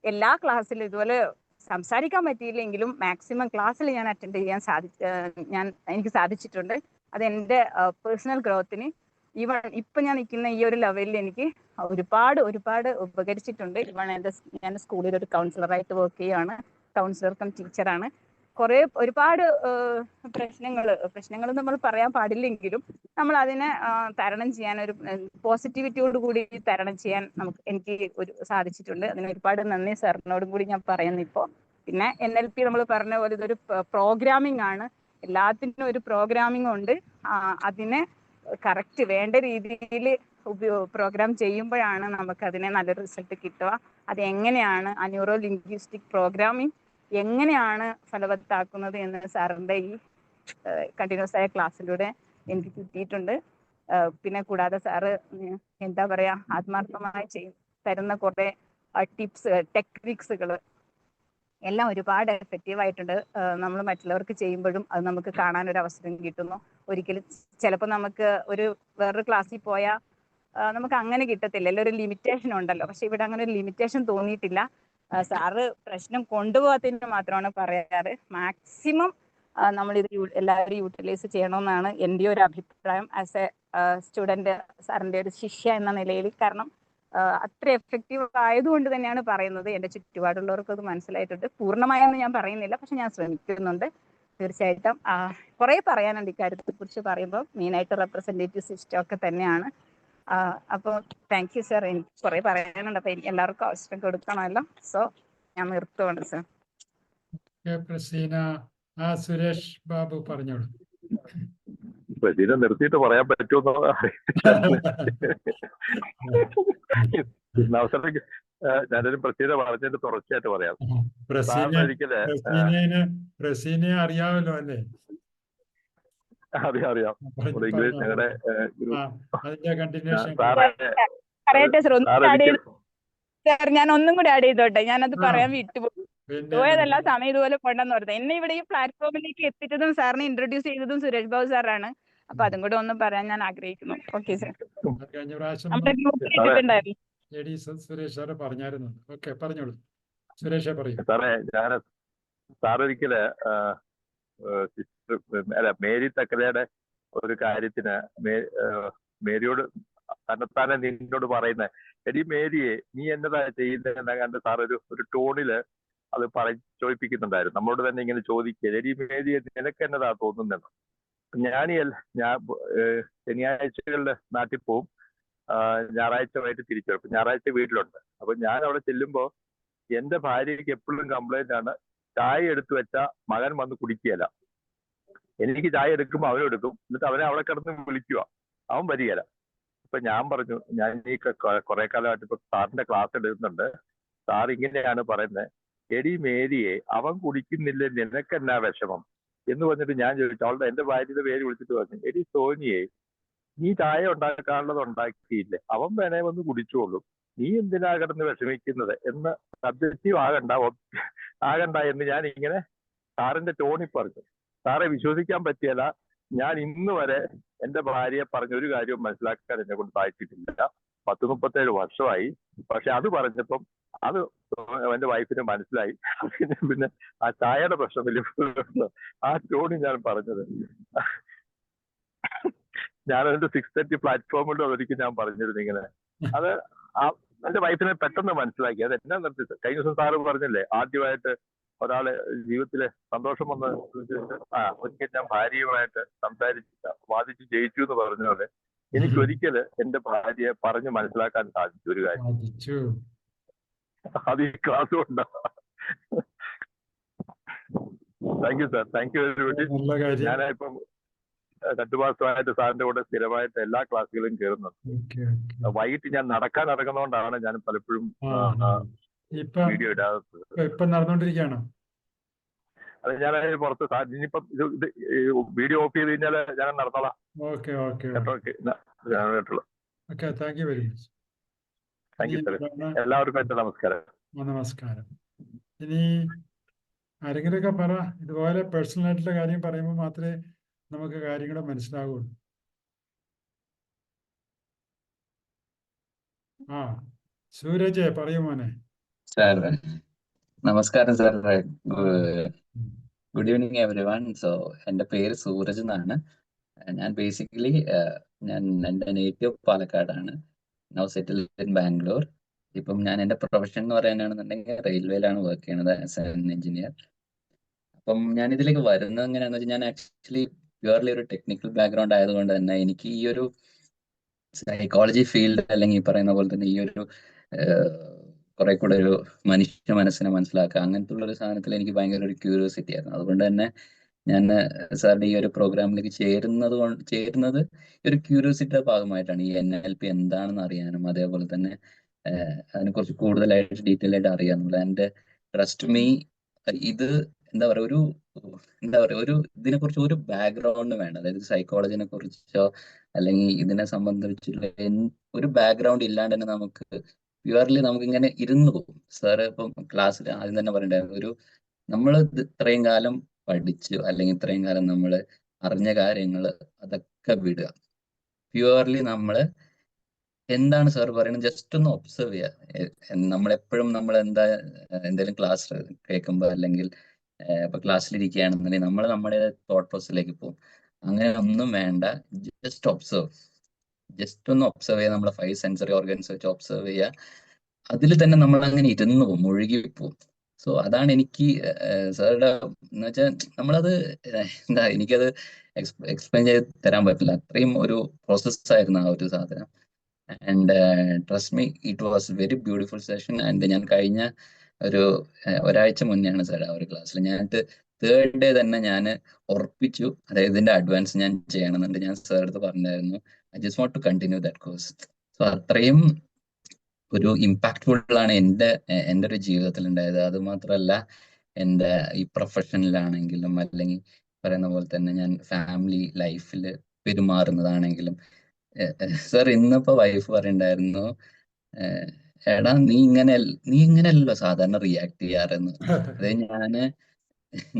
എല്ലാ ക്ലാസ്സിലും ഇതുപോലെ സംസാരിക്കാൻ പറ്റിയില്ലെങ്കിലും മാക്സിമം ക്ലാസ്സിൽ ഞാൻ അറ്റൻഡ് ചെയ്യാൻ എനിക്ക് സാധിച്ചിട്ടുണ്ട്. അത് എൻ്റെ പേഴ്സണൽ ഗ്രോത്തിന് ഇപ്പൊ ഞാൻ നിൽക്കുന്ന ഈ ഒരു ലെവലിൽ എനിക്ക് ഒരുപാട് ഉപകരിച്ചിട്ടുണ്ട്. ഞാൻ സ്കൂളിൽ ഒരു കൗൺസിലറായിട്ട് വർക്ക് ചെയ്യുകയാണ്, കൗൺസിലർ കം ടീച്ചറാണ്. ഒരുപാട് പ്രശ്നങ്ങൾ നമ്മൾ പറയാൻ പാടില്ലെങ്കിലും നമ്മൾ അതിനെ തരണം ചെയ്യാൻ, ഒരു പോസിറ്റിവിറ്റിയോട് കൂടി തരണം ചെയ്യാൻ എനിക്ക് സാധിച്ചിട്ടുണ്ട്. അതിന് ഒരുപാട് നന്ദി സാറിനോടും കൂടി ഞാൻ പറയുന്നു. ഇപ്പോൾ പിന്നെ NLP നമ്മൾ പറഞ്ഞ പോലെ ഇതൊരു പ്രോഗ്രാമിംഗ് ആണ്, എല്ലാത്തിനും ഒരു പ്രോഗ്രാമിംഗ് ഉണ്ട്. അതിനെ കറക്റ്റ് വേണ്ട രീതിയിൽ പ്രോഗ്രാം ചെയ്യുമ്പോഴാണ് നമുക്ക് അതിനെ നല്ലൊരു റിസൾട്ട് കിട്ടുക. അത് എങ്ങനെയാണ് ന്യൂറോ ലിംഗ്വിസ്റ്റിക് പ്രോഗ്രാമിംഗ് എങ്ങനെയാണ് ഫലവത്താക്കുന്നത് എന്ന് സാറിന്റെ ഈ കണ്ടിന്യൂസ് ആയ ക്ലാസ്സിലൂടെ എനിക്ക് കിട്ടിയിട്ടുണ്ട്. പിന്നെ കൂടാതെ സാറ് എന്താ പറയാ, ആത്മാർത്ഥമായി തരുന്ന കുറെ ടിപ്സ്, ടെക്നിക്സുകൾ എല്ലാം ഒരുപാട് എഫക്റ്റീവ് ആയിട്ടുണ്ട്. നമ്മൾ മറ്റുള്ളവർക്ക് ചെയ്യുമ്പോഴും അത് നമുക്ക് കാണാൻ ഒരു അവസരം കിട്ടുന്നു. ഒരിക്കലും ചിലപ്പോൾ നമുക്ക് വേറൊരു ക്ലാസ്സിൽ പോയാൽ നമുക്ക് അങ്ങനെ കിട്ടത്തില്ല, എല്ലാം ഒരു ലിമിറ്റേഷൻ ഉണ്ടല്ലോ. പക്ഷെ ഇവിടെ അങ്ങനെ ഒരു ലിമിറ്റേഷൻ തോന്നിയിട്ടില്ല. സാറ് പ്രശ്നം കൊണ്ടുപോകാത്തതിന് മാത്രമാണ് പറയാറ്. മാക്സിമം നമ്മളിത് എല്ലാവരും യൂട്ടിലൈസ് ചെയ്യണമെന്നാണ് എൻ്റെ ഒരു അഭിപ്രായം ആസ് എ സ്റ്റുഡൻറ്, സാറിൻ്റെ ഒരു ശിഷ്യ എന്ന നിലയിൽ. കാരണം അത്ര എഫക്റ്റീവ് ആയതുകൊണ്ട് തന്നെയാണ് പറയുന്നത്. എൻ്റെ ചുറ്റുപാടുള്ളവർക്ക് അത് മനസ്സിലായിട്ടുണ്ട്. പൂർണ്ണമായെന്ന് ഞാൻ പറയുന്നില്ല, പക്ഷെ ഞാൻ ശ്രമിക്കുന്നുണ്ട്. തീർച്ചയായിട്ടും കുറേ പറയാനുണ്ട് ഇക്കാര്യത്തെ കുറിച്ച് പറയുമ്പോൾ. മെയിനായിട്ട് റെപ്രസെൻറ്റേറ്റീവ് സിസ്റ്റം ഒക്കെ തന്നെയാണ്. അപ്പോൾ താങ്ക് യു സാർ. എനിക്ക് കുറേ പറയാനുണ്ട്, അപ്പോൾ എനിക്ക് എല്ലാവർക്കും അവസരം കൊടുക്കണമല്ലോ. സോ ഞാൻ നിർത്തുവാണ് സാർ. സുരേഷ് ബാബു പറഞ്ഞോളൂ. ഇതിനെ നിർത്തിയിട്ട് പറയാൻ പറ്റുമോ അവസരം ഞാനൊരു പ്രസീന പറഞ്ഞതിന്റെ തുടർച്ചയായിട്ട് പറയാം. പ്രസീനെ അറിയാമല്ലോ അല്ലേ? അറിയാം. ഇംഗ്ലീഷ് ഞങ്ങളുടെ സാർ ഞാൻ ഒന്നും കൂടി ആഡ് ചെയ്തോട്ടെ, ഞാനത് പറയാൻ വിട്ടുപോയി. പോയതെല്ലാ സമയം ഇതുപോലെ കൊണ്ടെന്ന് പറഞ്ഞത്. എന്നെ ഇവിടെ ഈ പ്ലാറ്റ്ഫോമിലേക്ക് എത്തിച്ചതും സാറിനെ ഇൻട്രൊഡ്യൂസ് ചെയ്തതും സുരേഷ് ബാബു സാറാണ്. അപ്പൊ അതും കൂടെ ഒന്ന് പറയാൻ ഞാൻ ആഗ്രഹിക്കുന്നു. Okay sir. കഴിഞ്ഞ പ്രാവശ്യം സുരേഷ് സാറ് പറഞ്ഞായിരുന്നു. ഓക്കെ, പറഞ്ഞോളൂ സുരേഷ്. പറയൂ സാറേ. ഞാൻ സാറൊരിക്കല് മേരി തക്കലയുടെ ഒരു കാര്യത്തിന് മേരിയോട് തന്നെത്താനെ നിന്നോട് പറയുന്നത്, എടി മേരിയെ നീ എന്നതാ ചെയ്യുന്നതെന്ന് കണ്ട് സാർ ഒരു ടോണില് അത് ചോദിപ്പിക്കുന്നുണ്ടായിരുന്നു. നമ്മളോട് തന്നെ ഇങ്ങനെ ചോദിക്കുക, എടി മേരിയെ നിനക്ക് എന്നതാ തോന്നുന്നത്. ഞാൻ ശനിയാഴ്ചകളിൽ നാട്ടിൽ പോവും, ഞായറാഴ്ച വൈകിട്ട് തിരിച്ചു വരും. ഞായറാഴ്ച വീട്ടിലുണ്ട്. അപ്പൊ ഞാൻ അവിടെ ചെല്ലുമ്പോ എന്റെ ഭാര്യയ്ക്ക് എപ്പോഴും കംപ്ലൈന്റ് ആണ്, ചായ എടുത്തു വെച്ചാൽ മകൻ വന്ന് കുടിക്കുകയില്ല. എനിക്ക് ചായ എടുക്കുമ്പോൾ അവനും എടുക്കും, എന്നിട്ട് അവനെ അവിടെ കിടന്ന് വിളിക്കുക, അവൻ വരികയില്ല. അപ്പൊ ഞാൻ പറഞ്ഞു, ഞാൻ ഈ കുറെ കാലമായിട്ട് ഇപ്പൊ സാറിന്റെ ക്ലാസ് എടുക്കുന്നുണ്ട്, സാർ ഇങ്ങനെയാണ് പറയുന്നത്, എടി മേരിയെ അവൻ കുടിക്കുന്നില്ല, നിനക്കെന്നാ വിഷമം എന്ന് പറഞ്ഞിട്ട് ഞാൻ ചോദിച്ചു. അവളുടെ എന്റെ ഭാര്യയുടെ പേര് വിളിച്ചിട്ട് പറഞ്ഞു, എടി സോനിയെ നീ ചായ ഉണ്ടാക്കാനുള്ളത് ഉണ്ടാക്കിയില്ലേ, അവൻ വേണേ വന്ന് കുടിച്ചോളൂ, നീ എന്തിനാ കിടന്ന് വിഷമിക്കുന്നത് എന്ന് സബ്ജക്റ്റീവ് ആകണ്ട എന്ന് ഞാൻ ഇങ്ങനെ സാറിന്റെ ടോണിൽ പറഞ്ഞു. സാറെ വിശ്വസിക്കാൻ പറ്റിയല്ല, ഞാൻ ഇന്ന് വരെ എന്റെ ഭാര്യയെ പറഞ്ഞ ഒരു കാര്യവും മനസ്സിലാക്കാൻ എന്നെ കൊണ്ട് സാധിച്ചിട്ടില്ല. 37 വർഷമായി. പക്ഷെ അത് പറഞ്ഞപ്പം അത് എന്റെ വൈഫിന് മനസ്സിലായി. പിന്നെ ആ ചായയുടെ പ്രശ്നം വലിയ ആ ടോണി ഞാൻ പറഞ്ഞത്. ഞാനതിന്റെ 6:30 പ്ലാറ്റ്ഫോമിൽ അതൊരിക്കൽ ഞാൻ പറഞ്ഞിരുന്നു ഇങ്ങനെ. അത് എന്റെ വൈഫിനെ പെട്ടെന്ന് മനസ്സിലാക്കി. അത് എന്നാ നിർത്തിയത്, കഴിഞ്ഞ ദിവസം സാറ് പറഞ്ഞില്ലേ, ആദ്യമായിട്ട് ഒരാള് ജീവിതത്തിലെ സന്തോഷം വന്ന് ഒരിക്കൽ ഞാൻ ഭാര്യയുമായിട്ട് വാദിച്ച് ജയിച്ചു എന്ന് പറഞ്ഞ പോലെ എനിക്ക് ഒരിക്കല് എന്റെ ഭാര്യയെ പറഞ്ഞ് മനസ്സിലാക്കാൻ സാധിച്ചു ഒരു കാര്യം. അത് ഈ ക്ലാസ് കൊണ്ടാ. Thank you sir, thank you very much. ഞാനിപ്പം 2 മാസമായിട്ട് സാറിന്റെ കൂടെ സ്ഥിരമായിട്ട് എല്ലാ ക്ലാസ്സുകളും കയറുന്നുണ്ട്. വൈകിട്ട് ഞാൻ നടക്കാൻ ഇറങ്ങുന്നതുകൊണ്ടാണ് ഞാൻ പലപ്പോഴും വീഡിയോ ഇടാത്തത്. ഇപ്പൊ നടന്നുകൊണ്ടിരിക്കുകയാണോ? അത് ഞാൻ പുറത്ത് ഇനിയിപ്പം ഇത് വീഡിയോ ഓഫ് ചെയ്ത് കഴിഞ്ഞാൽ ഞാൻ നടന്നോളാം. ഓക്കെ ഓക്കെ കേട്ടുള്ളൂ. Okay, thank you very much. Thank you sir. എല്ലാവർക്കും എന്റെ നമസ്കാരം. നമസ്കാരം. ഇനി ആരെങ്കിലുമൊക്കെ പറ, ഇതുപോലെ പേഴ്സണൽ ആയിട്ടുള്ള കാര്യം പറയുമ്പോൾ മാത്രമേ നമുക്ക് കാര്യങ്ങൾ മനസ്സിലാവുള്ളൂ. ആ സൂരജ് പറയൂ മോനെ. സാർ നമസ്കാരം സാർ. ഉം. Good evening every one. So എൻ്റെ പേര് സൂരജ് എന്നാണ്. ഞാൻ ബേസിക്കലി ഞാൻ എൻ്റെ നേറ്റീവ് പാലക്കാടാണ്. Now settle in Bangalore. ഇപ്പം ഞാൻ എൻ്റെ പ്രൊഫഷൻ എന്ന് പറയാനാണെന്നുണ്ടെങ്കിൽ റെയിൽവേയിലാണ് വർക്ക് ചെയ്യണത് ആസ് എൻ എഞ്ചിനീയർ. അപ്പം ഞാൻ ഇതിലേക്ക് വരുന്നത് എങ്ങനെയാണെന്ന് വെച്ചാൽ ഞാൻ ആക്ച്വലി പ്യുവർലി ഒരു ടെക്നിക്കൽ ബാക്ക്ഗ്രൗണ്ട് ആയതുകൊണ്ട് തന്നെ എനിക്ക് ഈ ഒരു സൈക്കോളജി ഫീൽഡ് അല്ലെങ്കിൽ ഈ പറയുന്ന പോലെ തന്നെ ഈ ഒരു കുറെ കൂടെ ഒരു മനുഷ്യ മനസ്സിനെ മനസ്സിലാക്കുക അങ്ങനത്തെ ഉള്ള ഒരു സാധനത്തിൽ എനിക്ക് ഭയങ്കര ഒരു ക്യൂരിയോസിറ്റി ആയിരുന്നു. അതുകൊണ്ട് തന്നെ ഞാൻ സാറിന്റെ ഈ ഒരു പ്രോഗ്രാമിലേക്ക് ചേരുന്നത് ഒരു ക്യൂരിയോസിറ്റിയുടെ ഭാഗമായിട്ടാണ്. ഈ NLP എന്താണെന്ന് അറിയാനും അതേപോലെ തന്നെ അതിനെക്കുറിച്ച് കൂടുതലായിട്ട് ഡീറ്റെയിൽ ആയിട്ട് അറിയാനുള്ള എൻ്റെ ട്രസ്റ്റ് മീ ഇത് എന്താ പറയുക ഒരു ഇതിനെക്കുറിച്ച് ഒരു ബാക്ക്ഗ്രൗണ്ട് വേണ്ട. അതായത് സൈക്കോളജിനെ കുറിച്ചോ അല്ലെങ്കിൽ ഇതിനെ സംബന്ധിച്ചുള്ള ഒരു ബാക്ക്ഗ്രൗണ്ട് ഇല്ലാണ്ട് തന്നെ നമുക്ക് പ്യുവർലി നമുക്ക് ഇങ്ങനെ ഇരുന്ന് പോകും. സാറ് ഇപ്പം ക്ലാസ്സിൽ ആദ്യം തന്നെ പറയണ്ടായിരുന്നു, നമ്മൾ ഇത്രയും കാലം പഠിച്ചു അല്ലെങ്കിൽ ഇത്രയും കാലം നമ്മൾ അറിഞ്ഞ കാര്യങ്ങൾ അതൊക്കെ വിടുക. പ്യുവർലി നമ്മൾ എന്താണ് സാർ പറയുന്നത് ജസ്റ്റ് ഒന്ന് ഒബ്സർവ് ചെയ്യുക. നമ്മളെപ്പോഴും നമ്മൾ എന്തെങ്കിലും ക്ലാസ് കേൾക്കുമ്പോൾ അല്ലെങ്കിൽ ഇപ്പൊ ക്ലാസ്സിലിരിക്കുകയാണെന്നുണ്ടെങ്കിൽ നമ്മൾ നമ്മുടെ തോട്ട് പ്രോസസ്സിലേക്ക് പോകും. അങ്ങനെ ഒന്നും വേണ്ട, ജസ്റ്റ് ഒബ്സർവ്. ജസ്റ്റ് ഒന്ന് ഒബ്സർവ് ചെയ്യുക. നമ്മുടെ 5 സെൻസറി ഓർഗൻസ് വെച്ച് ഒബ്സർവ് ചെയ്യുക. അതിൽ തന്നെ നമ്മൾ അങ്ങനെ ഇരുന്ന് പോകും, മുഴുകി പോകും. സോ അതാണ് എനിക്ക് സാറുടെ എന്ന് വെച്ചാൽ നമ്മളത് എനിക്കത് എക്സ്പ്ലെയിൻ ചെയ്ത് തരാൻ പറ്റില്ല. അത്രയും ഒരു പ്രോസസ്സായിരുന്നു ആ ഒരു സാധനം. And trust me, it was very beautiful session. And ഞാൻ കഴിഞ്ഞ ഒരാഴ്ച മുന്നെയാണ് സാർ ആ ഒരു ക്ലാസ്സിൽ ഞാൻ 3rd ഡേ തന്നെ ഞാൻ ഉറപ്പിച്ചു, അതായത് ഇതിന്റെ അഡ്വാൻസ് ഞാൻ ചെയ്യണമെന്നുണ്ട്. ഞാൻ സാറിന്റെ അടുത്ത് പറഞ്ഞായിരുന്നു I just want to continue that course. So അത്രയും ഒരു ഇമ്പാക്ട്ഫുൾ ആണ് എൻ്റെ ഒരു ജീവിതത്തിൽ ഉണ്ടായത്. അത് മാത്രമല്ല എൻ്റെ ഈ പ്രൊഫഷനിലാണെങ്കിലും അല്ലെങ്കിൽ പറയുന്ന പോലെ തന്നെ ഞാൻ ഫാമിലി ലൈഫിൽ പെരുമാറുന്നതാണെങ്കിലും. സാർ ഇന്നിപ്പോ വൈഫ് പറയുണ്ടായിരുന്നു, എടാ നീ ഇങ്ങനെയല്ലോ സാധാരണ റിയാക്ട് ചെയ്യാറെന്ന്. അതായത്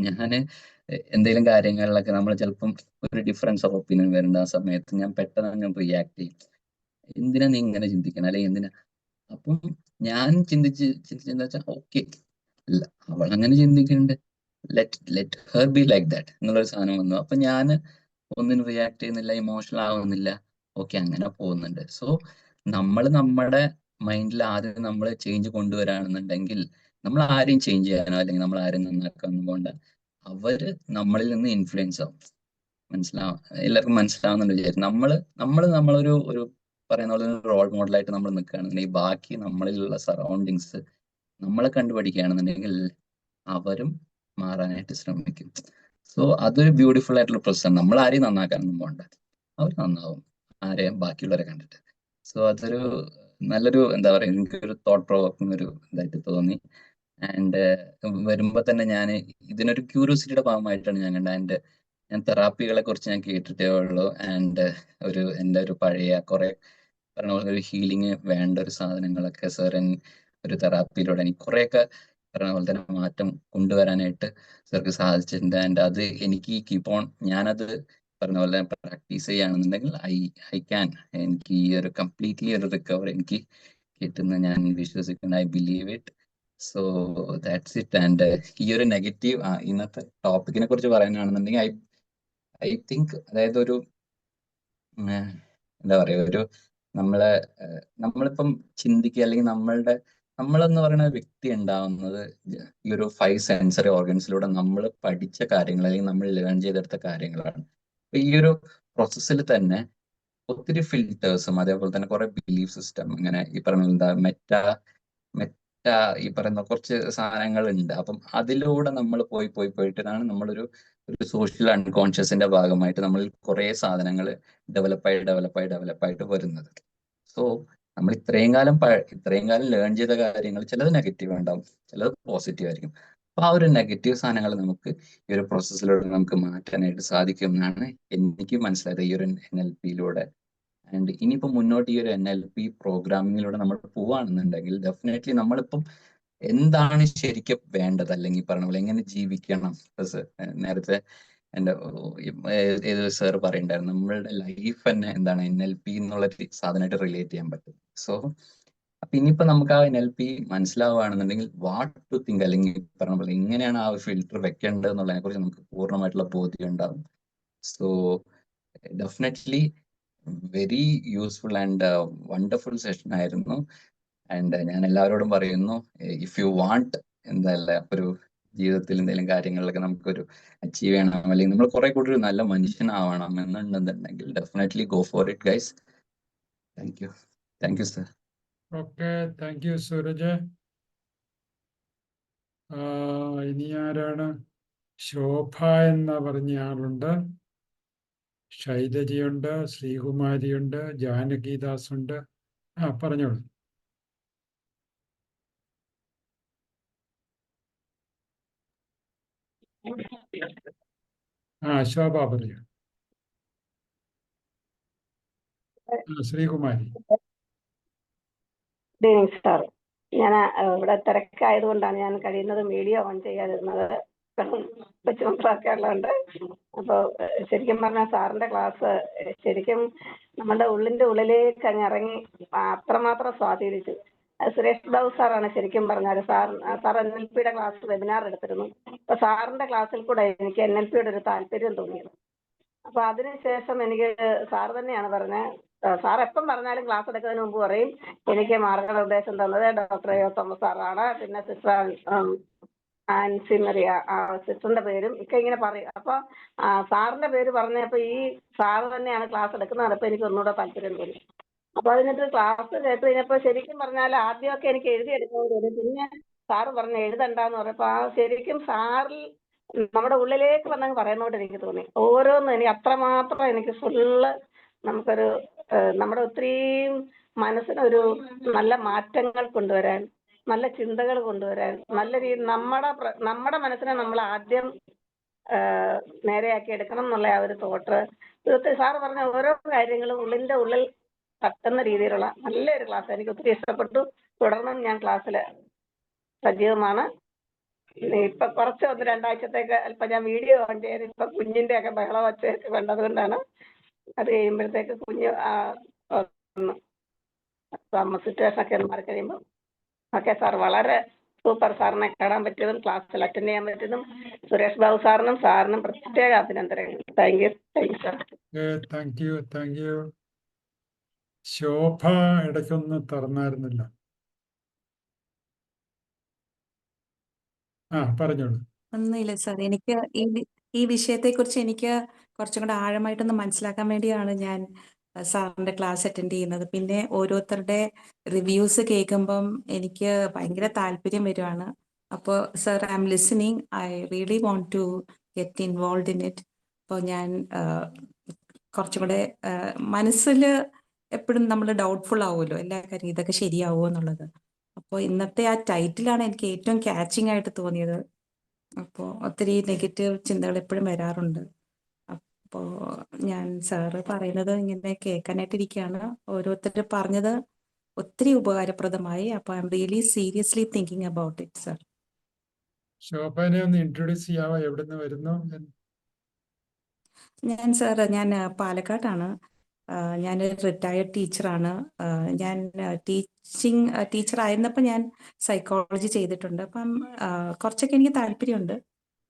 ഞാന് എന്തെങ്കിലും കാര്യങ്ങളിലൊക്കെ നമ്മൾ ചിലപ്പം ഒരു ഡിഫറൻസ് ഓഫ് ഒപ്പീനിയൻ വരുന്ന ആ സമയത്ത് ഞാൻ പെട്ടെന്ന് റിയാക്ട് ചെയ്യും. എന്തിനാ നീ ഇങ്ങനെ ചിന്തിക്കണം, അല്ലെങ്കിൽ എന്തിനാ? അപ്പം ഞാൻ ചിന്തിച്ചെന്ന് വെച്ചാൽ ഓക്കെ, അല്ല അവൾ അങ്ങനെ ചിന്തിക്കുന്നുണ്ട്, let her be like that എന്നുള്ളൊരു സാധനം വന്നു. അപ്പൊ ഞാൻ ഒന്നിനും റിയാക്ട് ചെയ്യുന്നില്ല, ഇമോഷണൽ ആവുന്നില്ല, ഓക്കെ അങ്ങനെ പോകുന്നുണ്ട്. സോ നമ്മൾ നമ്മുടെ മൈൻഡിൽ ആദ്യം നമ്മൾ ചേഞ്ച് കൊണ്ടുവരാണെന്നുണ്ടെങ്കിൽ നമ്മൾ ആരെയും ചേഞ്ച് ചെയ്യാനോ അല്ലെങ്കിൽ നമ്മൾ ആരെയും നന്നാക്കാനോ പോകണ്ട. അവര് നമ്മളിൽ നിന്ന് ഇൻഫ്ലുവൻസ് ആവും. എല്ലാവർക്കും മനസ്സിലാവുന്നുണ്ട് വിചാരിച്ചു. നമ്മളൊരു പറയുന്ന പോലെ ഒരു റോൾ മോഡലായിട്ട് നമ്മൾ നിൽക്കുകയാണെന്നുണ്ടെങ്കിൽ ബാക്കി നമ്മളിലുള്ള സറൗണ്ടിങ്സ് നമ്മളെ കണ്ടുപഠിക്കുകയാണെന്നുണ്ടെങ്കിൽ അവരും മാറാനായിട്ട് ശ്രമിക്കും. സോ അതൊരു ബ്യൂട്ടിഫുൾ ആയിട്ടുള്ള പ്രൊസസ്സാണ്. നമ്മൾ ആരെയും നന്നാക്കാനൊന്നും പോകണ്ട, അവർ നന്നാവും ആരെയും ബാക്കിയുള്ളവരെ കണ്ടിട്ട്. സോ അതൊരു നല്ലൊരു എന്താ പറയുക, എനിക്കൊരു തോട്ട് പ്രൊവോക്കിംഗ് ഒരു ഇതായിട്ട് തോന്നി. ആൻഡ് വരുമ്പോ തന്നെ ഞാൻ ഇതിനൊരു ക്യൂരിയോസിറ്റിയുടെ ഭാഗമായിട്ടാണ് ഞാൻ കണ്ടത്. ഞാൻ തെറാപ്പികളെ കുറിച്ച് ഞാൻ കേട്ടിട്ടേ ഉള്ളൂ. ആൻഡ് എൻ്റെ ഒരു പഴയ കുറെ പറഞ്ഞ പോലെ ഒരു ഹീലിംഗ് വേണ്ട ഒരു സാധനങ്ങളൊക്കെ സാർ ഒരു തെറാപ്പിയിലൂടെ എനിക്ക് കുറെയൊക്കെ പറഞ്ഞ പോലെ തന്നെ മാറ്റം കൊണ്ടുവരാനായിട്ട് സാർക്ക് സാധിച്ചിട്ടുണ്ട്. ആൻഡ് അത് എനിക്ക് കീപ്പ് ഓൺ, ഞാനത് പറഞ്ഞ പോലെ പ്രാക്ടീസ് ചെയ്യുകയാണെന്നുണ്ടെങ്കിൽ ഐ ക്യാൻ, എനിക്ക് ഈ ഒരു കംപ്ലീറ്റ്ലി ഒരു റിക്കവർ എനിക്ക് കിട്ടുന്ന ഞാൻ വിശ്വസിക്കുന്നു. I believe it. So that's it. And ഈ ഒരു നെഗറ്റീവ് ഇന്നത്തെ ടോപ്പിക്കിനെ കുറിച്ച് പറയാനാണെന്നുണ്ടെങ്കിൽ ഐ തിങ്ക്, അതായത് ഒരു എന്താ പറയുക, നമ്മളിപ്പം ചിന്തിക്കുക അല്ലെങ്കിൽ നമ്മളെന്ന് പറയുന്ന വ്യക്തി ഉണ്ടാവുന്നത് ഈ ഒരു 5 സെൻസറി ഓർഗൻസിലൂടെ നമ്മൾ പഠിച്ച കാര്യങ്ങൾ അല്ലെങ്കിൽ നമ്മൾ ലേൺ ചെയ്തെടുത്ത കാര്യങ്ങളാണ്. അപ്പൊ ഈ ഒരു പ്രോസസ്സിൽ തന്നെ ഒത്തിരി ഫിൽറ്റേഴ്സും അതേപോലെ തന്നെ കുറെ ബിലീഫ് സിസ്റ്റം, ഇങ്ങനെ ഈ പറയുന്ന മെറ്റ ഈ പറയുന്ന കുറച്ച് സാധനങ്ങൾ ഉണ്ട്. അപ്പം അതിലൂടെ നമ്മൾ പോയിട്ടാണ് നമ്മളൊരു സോഷ്യൽ അൺകോൺഷ്യസിന്റെ ഭാഗമായിട്ട് നമ്മൾ കുറെ സാധനങ്ങൾ ഡെവലപ്പായിട്ട് വരുന്നത്. സോ നമ്മൾ ഇത്രയും കാലം ലേൺ ചെയ്ത കാര്യങ്ങൾ ചിലത് നെഗറ്റീവ് ഉണ്ടാവും, ചിലത് പോസിറ്റീവ് ആയിരിക്കും. അപ്പൊ ആ ഒരു നെഗറ്റീവ് സാധനങ്ങൾ നമുക്ക് ഈ ഒരു പ്രോസസ്സിലൂടെ നമുക്ക് മാറ്റാനായിട്ട് സാധിക്കും എന്നാണ് എനിക്ക് മനസ്സിലായത് ഈ ഒരു NLPയിലൂടെ. ആൻഡ് ഇനിയിപ്പോ മുന്നോട്ട് ഈ ഒരു NLP പ്രോഗ്രാമിങ്ങിലൂടെ നമ്മൾ പോവാണെന്നുണ്ടെങ്കിൽ ഡെഫിനറ്റ്ലി നമ്മളിപ്പം എന്താണ് ശരിക്കും വേണ്ടത്, അല്ലെങ്കിൽ പറഞ്ഞ പോലെ എങ്ങനെ ജീവിക്കണം. നേരത്തെ എൻ്റെ ഏതൊരു സാർ പറയുണ്ടായിരുന്നു, നമ്മളുടെ ലൈഫ് തന്നെ എന്താണ് NLP എന്നുള്ള സാധനമായിട്ട് റിലേറ്റ് ചെയ്യാൻ പറ്റും. സോ അപ്പൊ ഇനിയിപ്പോ നമുക്ക് ആ NLP മനസ്സിലാവുകയാണെന്നുണ്ടെങ്കിൽ വാട്ട് ടു തിങ്ക്, അല്ലെങ്കിൽ പറഞ്ഞ പോലെ എങ്ങനെയാണ് ആ ഒരു ഫിൽറ്റർ വെക്കേണ്ടത് എന്നുള്ളതിനെ കുറിച്ച് നമുക്ക് പൂർണ്ണമായിട്ടുള്ള ബോധ്യം ഉണ്ടാവും. So definitely very useful and wonderful session ആയിരുന്നു. ആൻഡ് ഞാൻ എല്ലാവരോടും പറയുന്നു, ഇഫ് യു വാണ്ട് എന്തല്ല ഒരു ജീവിതത്തിൽ എന്തെങ്കിലും കാര്യങ്ങളിലൊക്കെ നമുക്കൊരു അച്ചീവ് ചെയ്യണം, അല്ലെങ്കിൽ നമ്മൾ കുറെ കൂടി ഒരു നല്ല മനുഷ്യനാവണം എന്നുണ്ടെന്നുണ്ടെങ്കിൽ definitely go for it guys. Thank you sir. Okay, thank you Sooraj. ഇനി ആരാണ്? ശോഭ എന്ന പറഞ്ഞ ആളുണ്ട്, ശൈലജയുണ്ട്, ശ്രീകുമാരിയുണ്ട്, ജാനകിദാസ് ഉണ്ട്. പറഞ്ഞോളൂ. ശോഭ പറയൂ. ശ്രീകുമാരി. സാർ, ഞാൻ ഇവിടെ തിരക്കായതുകൊണ്ടാണ് ഞാൻ കഴിയുന്നത് വീഡിയോ ഓൺ ചെയ്യാതിരുന്നത്. കൊച്ചുമക്കളൊക്കെ ഉള്ളതുകൊണ്ട്. അപ്പോൾ ശരിക്കും പറഞ്ഞാൽ സാറിന്റെ ക്ലാസ് ശരിക്കും നമ്മുടെ ഉള്ളിലേക്ക് അങ്ങ് ഇറങ്ങി അത്രമാത്രം സ്വാധീനിച്ചു. സുരേഷ് ബാബു സാറാണ് ശരിക്കും പറഞ്ഞാൽ. സാർ NLPയുടെ ക്ലാസ് വെബിനാർ എടുത്തിരുന്നു. അപ്പൊ സാറിന്റെ ക്ലാസ്സിൽ കൂടെ എനിക്ക് NLPയുടെ ഒരു താല്പര്യം തോന്നിയത്. അപ്പൊ അതിനുശേഷം എനിക്ക് സാർ തന്നെയാണ് പറഞ്ഞത്. സാർ എപ്പം പറഞ്ഞാലും ക്ലാസ് എടുക്കുന്നതിന് മുമ്പ് പറയും എനിക്ക് മാർഗനിർദ്ദേശം തന്നത് ഡോക്ടർ തോമസ് സാറാണ്, പിന്നെ സിസ്റ്റർ ആൻസി മരിയ, സിസ്റ്ററിന്റെ പേരും ഒക്കെ ഇങ്ങനെ പറയും. അപ്പൊ സാറിന്റെ പേര് പറഞ്ഞപ്പോ ഈ സാറ് തന്നെയാണ് ക്ലാസ് എടുക്കുന്നത്. അപ്പൊ എനിക്ക് ഒന്നുകൂടെ താല്പര്യം തോന്നി. അപ്പൊ അതിനകത്ത് ക്ലാസ് കേട്ട് കഴിഞ്ഞപ്പോ ശരിക്കും പറഞ്ഞാൽ ആദ്യമൊക്കെ എനിക്ക് എഴുതിയെടുക്കുന്നത് വരും, പിന്നെ സാറ് പറഞ്ഞ് എഴുതണ്ടെന്ന് പറഞ്ഞപ്പോ ശരിക്കും സാറിൽ നമ്മുടെ ഉള്ളിലേക്ക് വന്നങ്ങ് പറയുന്നോട്ട് എനിക്ക് തോന്നി. ഓരോന്നും എനിക്ക് അത്രമാത്രം എനിക്ക് ഫുള്ള് നമുക്കൊരു നമ്മുടെ ഒത്തിരിയും മനസ്സിനൊരു നല്ല മാറ്റങ്ങൾ കൊണ്ടുവരാൻ, നല്ല ചിന്തകൾ കൊണ്ടുവരാൻ, നല്ല രീതി നമ്മുടെ മനസ്സിനെ നമ്മൾ ആദ്യം നേരെയാക്കി എടുക്കണം എന്നുള്ള ആ ഒരു തോട്ട്. സാറ് പറഞ്ഞ ഓരോ കാര്യങ്ങളും ഉള്ളിന്റെ ഉള്ളിൽ തട്ടുന്ന രീതിയിലുള്ള നല്ലൊരു ക്ലാസ്. എനിക്ക് ഒത്തിരി ഇഷ്ടപ്പെട്ടു. തുടർന്നും ഞാൻ ക്ലാസ്സിൽ സജീവമാണ്. ഇപ്പൊ കുറച്ച് 1-2 ആഴ്ചത്തേക്ക് അല്പം ഞാൻ വീഡിയോ ഓൺ ചെയ്ത് ഇപ്പൊ കുഞ്ഞിന്റെ ഒക്കെ ബഹളം വച്ചൊക്കെ കണ്ടതുകൊണ്ടാണ്. അത് കഴിയുമ്പോഴത്തേക്ക് കുഞ്ഞ് സിറ്റുവേഷൻ ഒക്കെ ഒന്ന് മാറി കഴിയുമ്പോൾ ഓക്കെ സാർ. വളരെ സൂപ്പർ. സാറിനെ കാണാൻ പറ്റിയതും ക്ലാസ്സിൽ അറ്റൻഡ് ചെയ്യാൻ പറ്റിയതും സുരേഷ് ബാബു സാറിനും പ്രത്യേക അഭിനന്ദനങ്ങൾ. Thank you sir. Thank you. Shobha ഇടയ്ക്കൊന്ന് തുറന്നായിരുന്നില്ല. പറഞ്ഞോളൂ. ഒന്നുമില്ല സാർ, എനിക്ക് ഈ വിഷയത്തെക്കുറിച്ച് എനിക്ക് കുറച്ചും കൂടെ ആഴമായിട്ടൊന്ന് മനസ്സിലാക്കാൻ വേണ്ടിയാണ് ഞാൻ സാറിന്റെ ക്ലാസ് അറ്റൻഡ് ചെയ്യുന്നത്. പിന്നെ ഓരോരുത്തരുടെ റിവ്യൂസ് കേൾക്കുമ്പം എനിക്ക് ഭയങ്കര താല്പര്യം വരുവാണ്. അപ്പോൾ sir, I'm listening, I really want to get involve in it. അപ്പോൾ ഞാൻ കുറച്ചും കൂടെ മനസ്സിൽ എപ്പോഴും നമ്മൾ ഡൗട്ട്ഫുൾ ആവുമല്ലോ, എല്ലാ കാര്യം ഇതൊക്കെ ശരിയാവുമോ എന്നുള്ളത്. അപ്പോൾ ഇന്നത്തെ ആ ടൈറ്റിലാണ് എനിക്ക് ഏറ്റവും ക്യാച്ചിങ് ആയിട്ട് തോന്നിയത്. അപ്പോൾ ഒത്തിരി നെഗറ്റീവ് ചിന്തകൾ എപ്പോഴും വരാറുണ്ട്. അപ്പോൾ ഞാൻ സാറ് പറയുന്നത് ഇങ്ങനെ കേൾക്കാനായിട്ടിരിക്കുകയാണ്. ഓരോരുത്തർ പറഞ്ഞത് ഒത്തിരി ഉപകാരപ്രദമായി. അപ്പോൾ I am really seriously thinking about it sir. ശോഭനെ ഒന്ന് ഇൻട്രൊഡ്യൂസ് ചെയ്യാമോ? എവിടുന്ന് വരുന്നു? ഞാൻ പാലക്കാട്ടാണ്. ഞാനൊരു റിട്ടയർഡ് ടീച്ചറാണ്. ഞാൻ ടീച്ചർ ആയിരുന്നപ്പോൾ ഞാൻ സൈക്കോളജി ചെയ്തിട്ടുണ്ട്. അപ്പം കുറച്ചൊക്കെ എനിക്ക് താല്പര്യമുണ്ട്.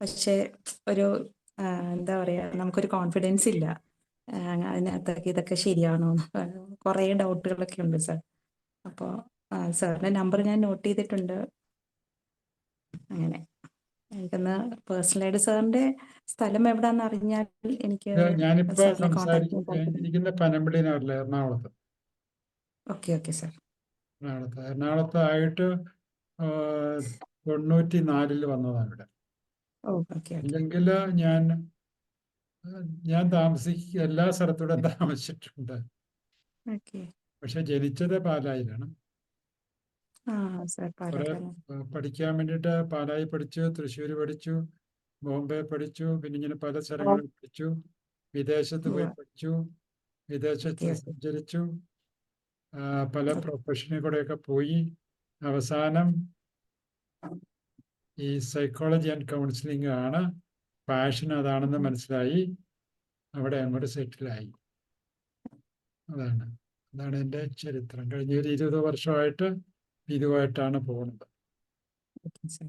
പക്ഷേ ഒരു എന്താ പറയുക, നമുക്കൊരു കോൺഫിഡൻസ് ഇല്ല അതിനകത്തൊക്കെ ഇതൊക്കെ ശരിയാണോ, കുറേ ഡൗട്ടുകളൊക്കെ ഉണ്ട് സാർ. അപ്പോൾ സാറിൻ്റെ നമ്പർ ഞാൻ നോട്ട് ചെയ്തിട്ടുണ്ട്. അങ്ങനെ എനിക്കൊന്ന് പേഴ്സണലായിട്ട് സാറിൻ്റെ സ്ഥലം എവിടാന്ന് അറിഞ്ഞാൽ എനിക്ക് ഞാനിപ്പോ സാറിനെ കോൺടാക്ട് സംസാരിക്കുന്ന പനമ്പള്ളിയിലാണ്, എറണാകുളത്ത്. Okay sir. എറണാകുളത്തായിട്ട് 94 വന്നതാണ് ഇവിടെ. ഇല്ലെങ്കിൽ ഞാൻ എല്ലാ സ്ഥലത്തൂടെ താമസിച്ചിട്ടുണ്ട്. പക്ഷെ ജനിച്ചത് പാലായിലാണ്. പഠിക്കാൻ വേണ്ടിയിട്ട് പാലായി പഠിച്ചു, തൃശ്ശൂർ പഠിച്ചു, ബോംബെ പഠിച്ചു, പിന്നെ ഇങ്ങനെ പല സ്ഥലങ്ങളിൽ പഠിച്ചു. വിദേശത്ത് പോയി പഠിച്ചു, വിദേശത്ത് സഞ്ചരിച്ചു, പല പ്രൊഫഷനിൽ കൂടെയൊക്കെ പോയി. അവസാനം ഈ സൈക്കോളജി ആൻഡ് കൗൺസിലിംഗ് ആണ് പാഷൻ അതാണെന്ന് മനസ്സിലായി, അവിടെ അങ്ങോട്ട് സെറ്റിലായി. അതാണ് എൻ്റെ ചരിത്രം. കഴിഞ്ഞ ഒരു 20 വർഷമായിട്ട് ഇതുമായിട്ടാണ് പോകുന്നത്. Okay sir.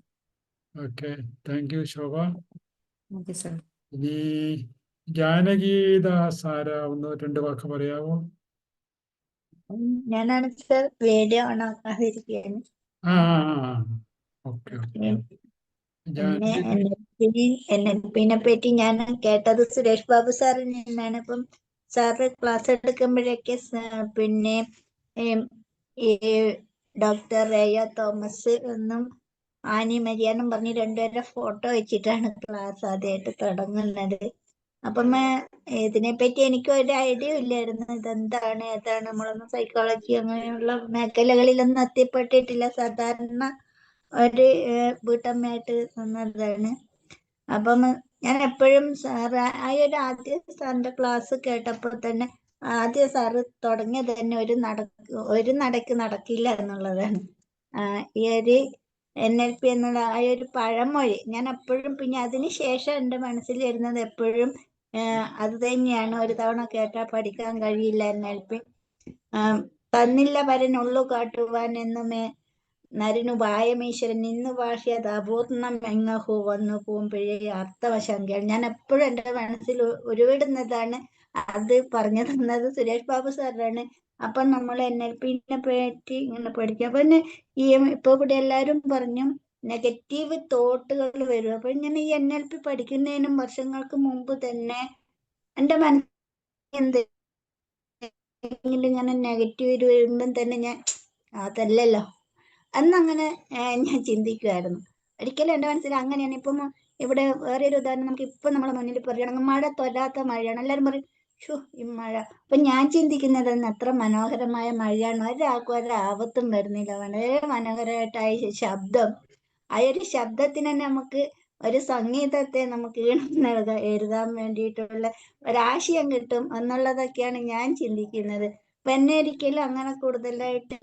Okay, thank you Shobha. Okay sir. ഇനി ജാനകീദാസ് ആരാ, 1-2 വാക്ക് പറയാമോ? ഞാനാണ് സർ വീഡിയോ ഓൺ ആക്കാതിരിക്കുകയാണ്. ഓക്കെ. പിന്നെ NLP-നെ പറ്റി ഞാൻ കേട്ടത് സുരേഷ് ബാബു സാറിൽ നിന്നാണ്. ഇപ്പം സാറ് ക്ലാസ് എടുക്കുമ്പോഴൊക്കെ പിന്നെ ഈ ഡോക്ടർ റേയ തോമസ് എന്നും ആനി മരിയാനും പറഞ്ഞ് 2 പേരുടെ ഫോട്ടോ വെച്ചിട്ടാണ് ക്ലാസ് ആദ്യമായിട്ട് തുടങ്ങുന്നത്. അപ്പം ഇതിനെപ്പറ്റി എനിക്ക് ഒരു ഐഡിയ ഇല്ലായിരുന്നു, ഇതെന്താണ് ഏതാണ്. നമ്മളൊന്നും സൈക്കോളജി അങ്ങനെയുള്ള മേഖലകളിലൊന്നും എത്തിപ്പെട്ടിട്ടില്ല, സാധാരണ ഒരു വീട്ടമ്മയായിട്ട് നിന്നതാണ്. അപ്പം ഞാൻ എപ്പോഴും സാറ് ആദ്യം സാറിന്റെ ക്ലാസ് കേട്ടപ്പോൾ തന്നെ ആദ്യം സാറ് തുടങ്ങിയത് തന്നെ ഒരു നടക്ക് നടക്കില്ല എന്നുള്ളതാണ്. ഈ ഒരു NLP എന്നുള്ള ആ ഒരു പഴമൊഴി ഞാൻ എപ്പോഴും, പിന്നെ അതിന് ശേഷം എൻ്റെ മനസ്സിൽ വരുന്നത് എപ്പോഴും അത് തന്നെയാണ്. ഒരു തവണ കേട്ടാൽ പഠിക്കാൻ കഴിയില്ല NLP. തന്നില്ല വരനുള്ളു കാട്ടുവാൻ എന്നുമേ നരനു ഭായമീശ്വരൻ ഇന്ന് ഭാഷ്യത് അപൂർണം എങ്ങഹു വന്നു പൂമ്പിഴേ അർത്ഥവശങ്ക. ഞാൻ എപ്പോഴും എൻ്റെ മനസ്സിൽ ഉരുവിടുന്നതാണ്. അത് പറഞ്ഞു തന്നത് സുരേഷ് ബാബു സാറാണ്. അപ്പൊ നമ്മൾ NLP-നെ പറ്റി ഇങ്ങനെ പഠിക്കും. അപ്പൊ ഇപ്പൊ ഇവിടെ എല്ലാവരും പറഞ്ഞു നെഗറ്റീവ് തോട്ടുകൾ വരും. അപ്പൊ ഇങ്ങനെ ഈ NLP പഠിക്കുന്നതിനും വർഷങ്ങൾക്ക് മുമ്പ് തന്നെ എൻ്റെ മനസ്സിൽ എന്തെങ്കിലും ഇങ്ങനെ നെഗറ്റീവ് വരുമ്പം തന്നെ ഞാൻ അതല്ലല്ലോ അന്നങ്ങനെ ഞാൻ ചിന്തിക്കുമായിരുന്നു. ഒരിക്കലും എൻ്റെ മനസ്സിൽ അങ്ങനെയാണ്. ഇപ്പം ഇവിടെ വേറെ ഒരു ഉദാഹരണം നമുക്ക് ഇപ്പം നമ്മളെ മുന്നിൽ പറയുകയാണെങ്കിൽ മഴ തൊല്ലാത്ത മഴയാണ്. എല്ലാവരും പറയും ഷോ ഈ മഴ. അപ്പം ഞാൻ ചിന്തിക്കുന്നത് അത്ര മനോഹരമായ മഴയാണ്, ഒരാൾക്കും ഒരാപത്തും വരുന്നില്ല, വളരെ മനോഹരമായിട്ടായ ശബ്ദം. ആ ഒരു ശബ്ദത്തിന് തന്നെ നമുക്ക് ഒരു സംഗീതത്തെ നമുക്ക് എഴുതാൻ വേണ്ടിയിട്ടുള്ള ഒരാശയം കിട്ടും എന്നുള്ളതൊക്കെയാണ് ഞാൻ ചിന്തിക്കുന്നത്. അപ്പൊ എന്നെ ഒരിക്കലും അങ്ങനെ കൂടുതലായിട്ട്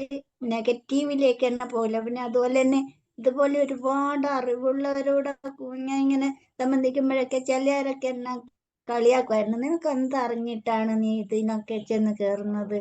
നെഗറ്റീവിലേക്ക് തന്നെ പോകില്ല. പിന്നെ അതുപോലെ തന്നെ ഇതുപോലെ ഒരുപാട് അറിവുള്ളവരോടൊക്കെ ഞാൻ ഇങ്ങനെ സംബന്ധിക്കുമ്പോഴൊക്കെ ചിലരൊക്കെ എന്നെ കളിയാക്കുമായിരുന്നു. നിനക്ക് എന്തറിഞ്ഞിട്ടാണ് നീ ഇതിനൊക്കെ ചെന്ന് കയറുന്നത്,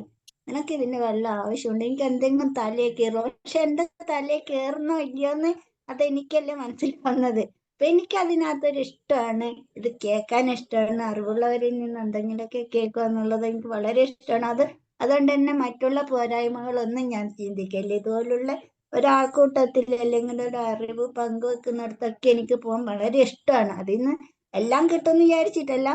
നിനക്ക് ഇതിന് വല്ല ആവശ്യമുണ്ട്, എനിക്ക് എന്തെങ്കിലും തലയിൽ കയറുമോ? പക്ഷെ എൻ്റെ തലയിൽ കയറുന്നോ ഇല്ലയോന്ന് അതെനിക്കല്ലേ മനസ്സിൽ വന്നത്. അപ്പൊ എനിക്ക് അതിനകത്തൊരു ഇഷ്ടമാണ്, ഇത് കേൾക്കാൻ ഇഷ്ടമാണ്, അറിവുള്ളവരിൽ നിന്ന് എന്തെങ്കിലുമൊക്കെ കേൾക്കുക എന്നുള്ളത് എനിക്ക് വളരെ ഇഷ്ടമാണ്. അതുകൊണ്ട് തന്നെ മറ്റുള്ള പോരായ്മകളൊന്നും ഞാൻ ചിന്തിക്കില്ല. ഇതുപോലുള്ള ഒരാൾക്കൂട്ടത്തിൽ അല്ലെങ്കിൽ ഒരു അറിവ് പങ്കുവെക്കുന്നിടത്തൊക്കെ എനിക്ക് പോകാൻ വളരെ ഇഷ്ടമാണ്. അതിന്ന് എല്ലാം കിട്ടുമെന്ന് വിചാരിച്ചിട്ടല്ല,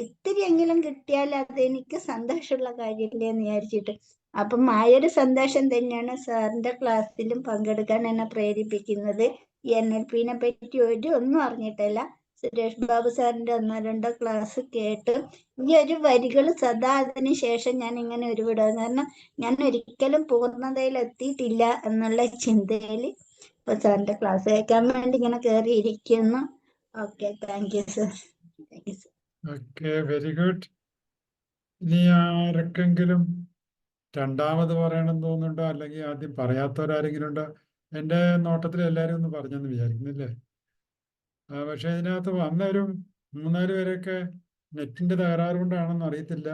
ഇത്തിരിയെങ്കിലും കിട്ടിയാൽ അത് എനിക്ക് സന്തോഷമുള്ള കാര്യമില്ലേ എന്ന് വിചാരിച്ചിട്ട്. അപ്പം ആ ഒരു സന്തോഷം തന്നെയാണ് സാറിന്റെ ക്ലാസ്സിലും പങ്കെടുക്കാൻ എന്നെ പ്രേരിപ്പിക്കുന്നത്. ഈ NLP-നെ പറ്റി ഒന്നും അറിഞ്ഞിട്ടല്ല, സുരേഷ് ബാബു സാറിന്റെ 1-2 ക്ലാസ് കേട്ട് ഈ ഒരു വരികൾ സദാ അതിന് ശേഷം ഞാൻ ഇങ്ങനെ ഉരുവിടുക. കാരണം ഞാൻ ഒരിക്കലും പൂർണ്ണതയിൽ എത്തിയിട്ടില്ല എന്നുള്ള ചിന്തയിൽ ഇപ്പൊ സാറിന്റെ ക്ലാസ് കേൾക്കാൻ വേണ്ടി ഇങ്ങനെ കയറിയിരിക്കുന്നു. Okay, thank you sir. Okay, very good. ഇനി ആർക്കെങ്കിലും രണ്ടാമത് പറയണമെന്ന് തോന്നുന്നുണ്ടോ, അല്ലെങ്കിൽ ആദ്യം പറയാത്തവരാരെങ്കിലും ഉണ്ടോ? എൻ്റെ നോട്ടത്തിൽ എല്ലാവരും ഒന്ന് പറഞ്ഞെന്ന് വിചാരിക്കുന്നില്ലേ? പക്ഷെ ഇതിനകത്ത് വന്നൊരു 3-4 പേരൊക്കെ നെറ്റിന്റെ തകരാറ് കൊണ്ടാണെന്ന് അറിയത്തില്ല,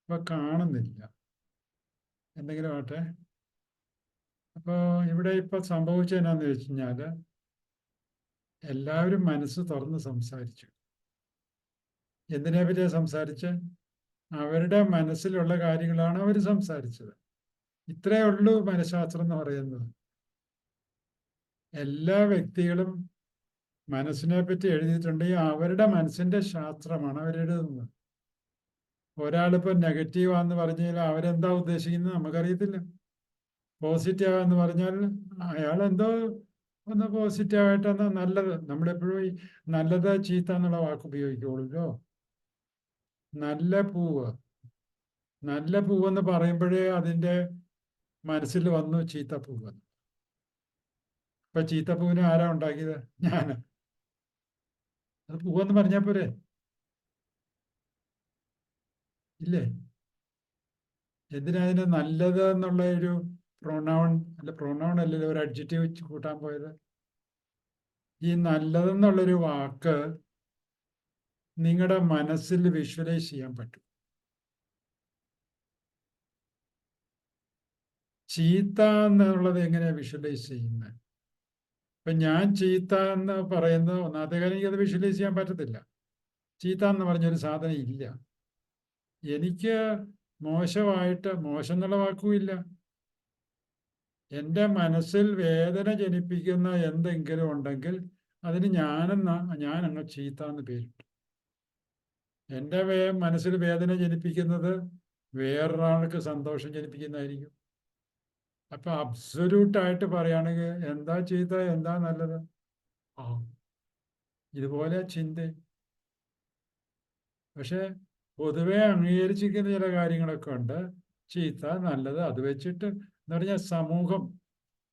ഇപ്പൊ കാണുന്നില്ല. എന്തെങ്കിലും ആട്ടെ. അപ്പോൾ ഇവിടെ ഇപ്പൊ സംഭവിച്ചത് എന്നാന്ന് വെച്ച് കഴിഞ്ഞാല് എല്ലാവരും മനസ്സ് തുറന്ന് സംസാരിച്ചു. എന്തിനെ പറ്റിയാ സംസാരിച്ച്? അവരുടെ മനസ്സിലുള്ള കാര്യങ്ങളാണ് അവർ സംസാരിച്ചത്. ഇത്രയേ ഉള്ളൂ മനഃശാസ്ത്രം എന്ന് പറയുന്നത്. എല്ലാ വ്യക്തികളും മനസ്സിനെ പറ്റി എഴുതിയിട്ടുണ്ടെങ്കിൽ അവരുടെ മനസ്സിന്റെ ശാസ്ത്രമാണ് അവരെഴുതുന്നത്. ഒരാളിപ്പോ നെഗറ്റീവാന്ന് പറഞ്ഞാൽ അവരെന്താ ഉദ്ദേശിക്കുന്നത് നമുക്കറിയത്തില്ല. പോസിറ്റീവാന്ന് പറഞ്ഞാൽ അയാൾ എന്തോ ഒന്ന് പോസിറ്റീവായിട്ടെന്നാ നല്ലത്. നമ്മളെപ്പോഴും ഈ നല്ലത് ചീത്ത എന്നുള്ള വാക്ക് ഉപയോഗിക്കുള്ളൂല്ലോ. നല്ല പൂവെന്ന് പറയുമ്പോഴേ അതിൻ്റെ മനസ്സിൽ വന്നു ചീത്തപ്പൂവ്. ഇപ്പൊ ചീത്തപ്പൂവിനെ ആരാ ഉണ്ടാക്കിയത്? ഞാൻ. അത് പൂവെന്ന് പറഞ്ഞാൽ പോരെ? ഇല്ലേ? എന്തിനാ അതിന് നല്ലത് എന്നുള്ള ഒരു പ്രൊനൗൺ അല്ലല്ലോ, ഒരു അഡ്ജക്റ്റീവ് വെച്ച് കൂട്ടാൻ പോയത്? ഈ നല്ലതെന്നുള്ളൊരു വാക്ക് നിങ്ങളുടെ മനസ്സിൽ വിഷ്വലൈസ് ചെയ്യാൻ പറ്റും. ചീത്ത എന്നുള്ളത് എങ്ങനെയാണ് വിഷ്വലൈസ് ചെയ്യുന്നത്? ഇപ്പൊ ഞാൻ ചീത്ത എന്ന് പറയുന്നത് ഒന്നാമത്തെ കാര്യം എനിക്കത് വിഷ്വലൈസ് ചെയ്യാൻ പറ്റത്തില്ല. ചീത്ത എന്ന് പറഞ്ഞൊരു സാധനം ഇല്ല. എനിക്ക് മോശമായിട്ട്, മോശം എന്നുള്ള വാക്കുമില്ല. എൻ്റെ മനസ്സിൽ വേദന ജനിപ്പിക്കുന്ന എന്തെങ്കിലും ഉണ്ടെങ്കിൽ അതിന് ഞാനങ്ങ് ചീത്ത എന്ന് പേരിട്ടു. എൻ്റെ മനസ്സിൽ വേദന ജനിപ്പിക്കുന്നത് വേറൊരാൾക്ക് സന്തോഷം ജനിപ്പിക്കുന്നതായിരിക്കും. അപ്പൊ അബ്സൊല്യൂട്ടായിട്ട് പറയുകയാണെങ്കിൽ എന്താ ചീത്ത, എന്താ നല്ലത്? ഇതുപോലെ ചിന്ത. പക്ഷെ പൊതുവെ അംഗീകരിച്ചിരിക്കുന്ന ചില കാര്യങ്ങളൊക്കെ ഉണ്ട്. ചീത്ത, നല്ലത്, അത് വെച്ചിട്ട് എന്ന് പറഞ്ഞാൽ സമൂഹം,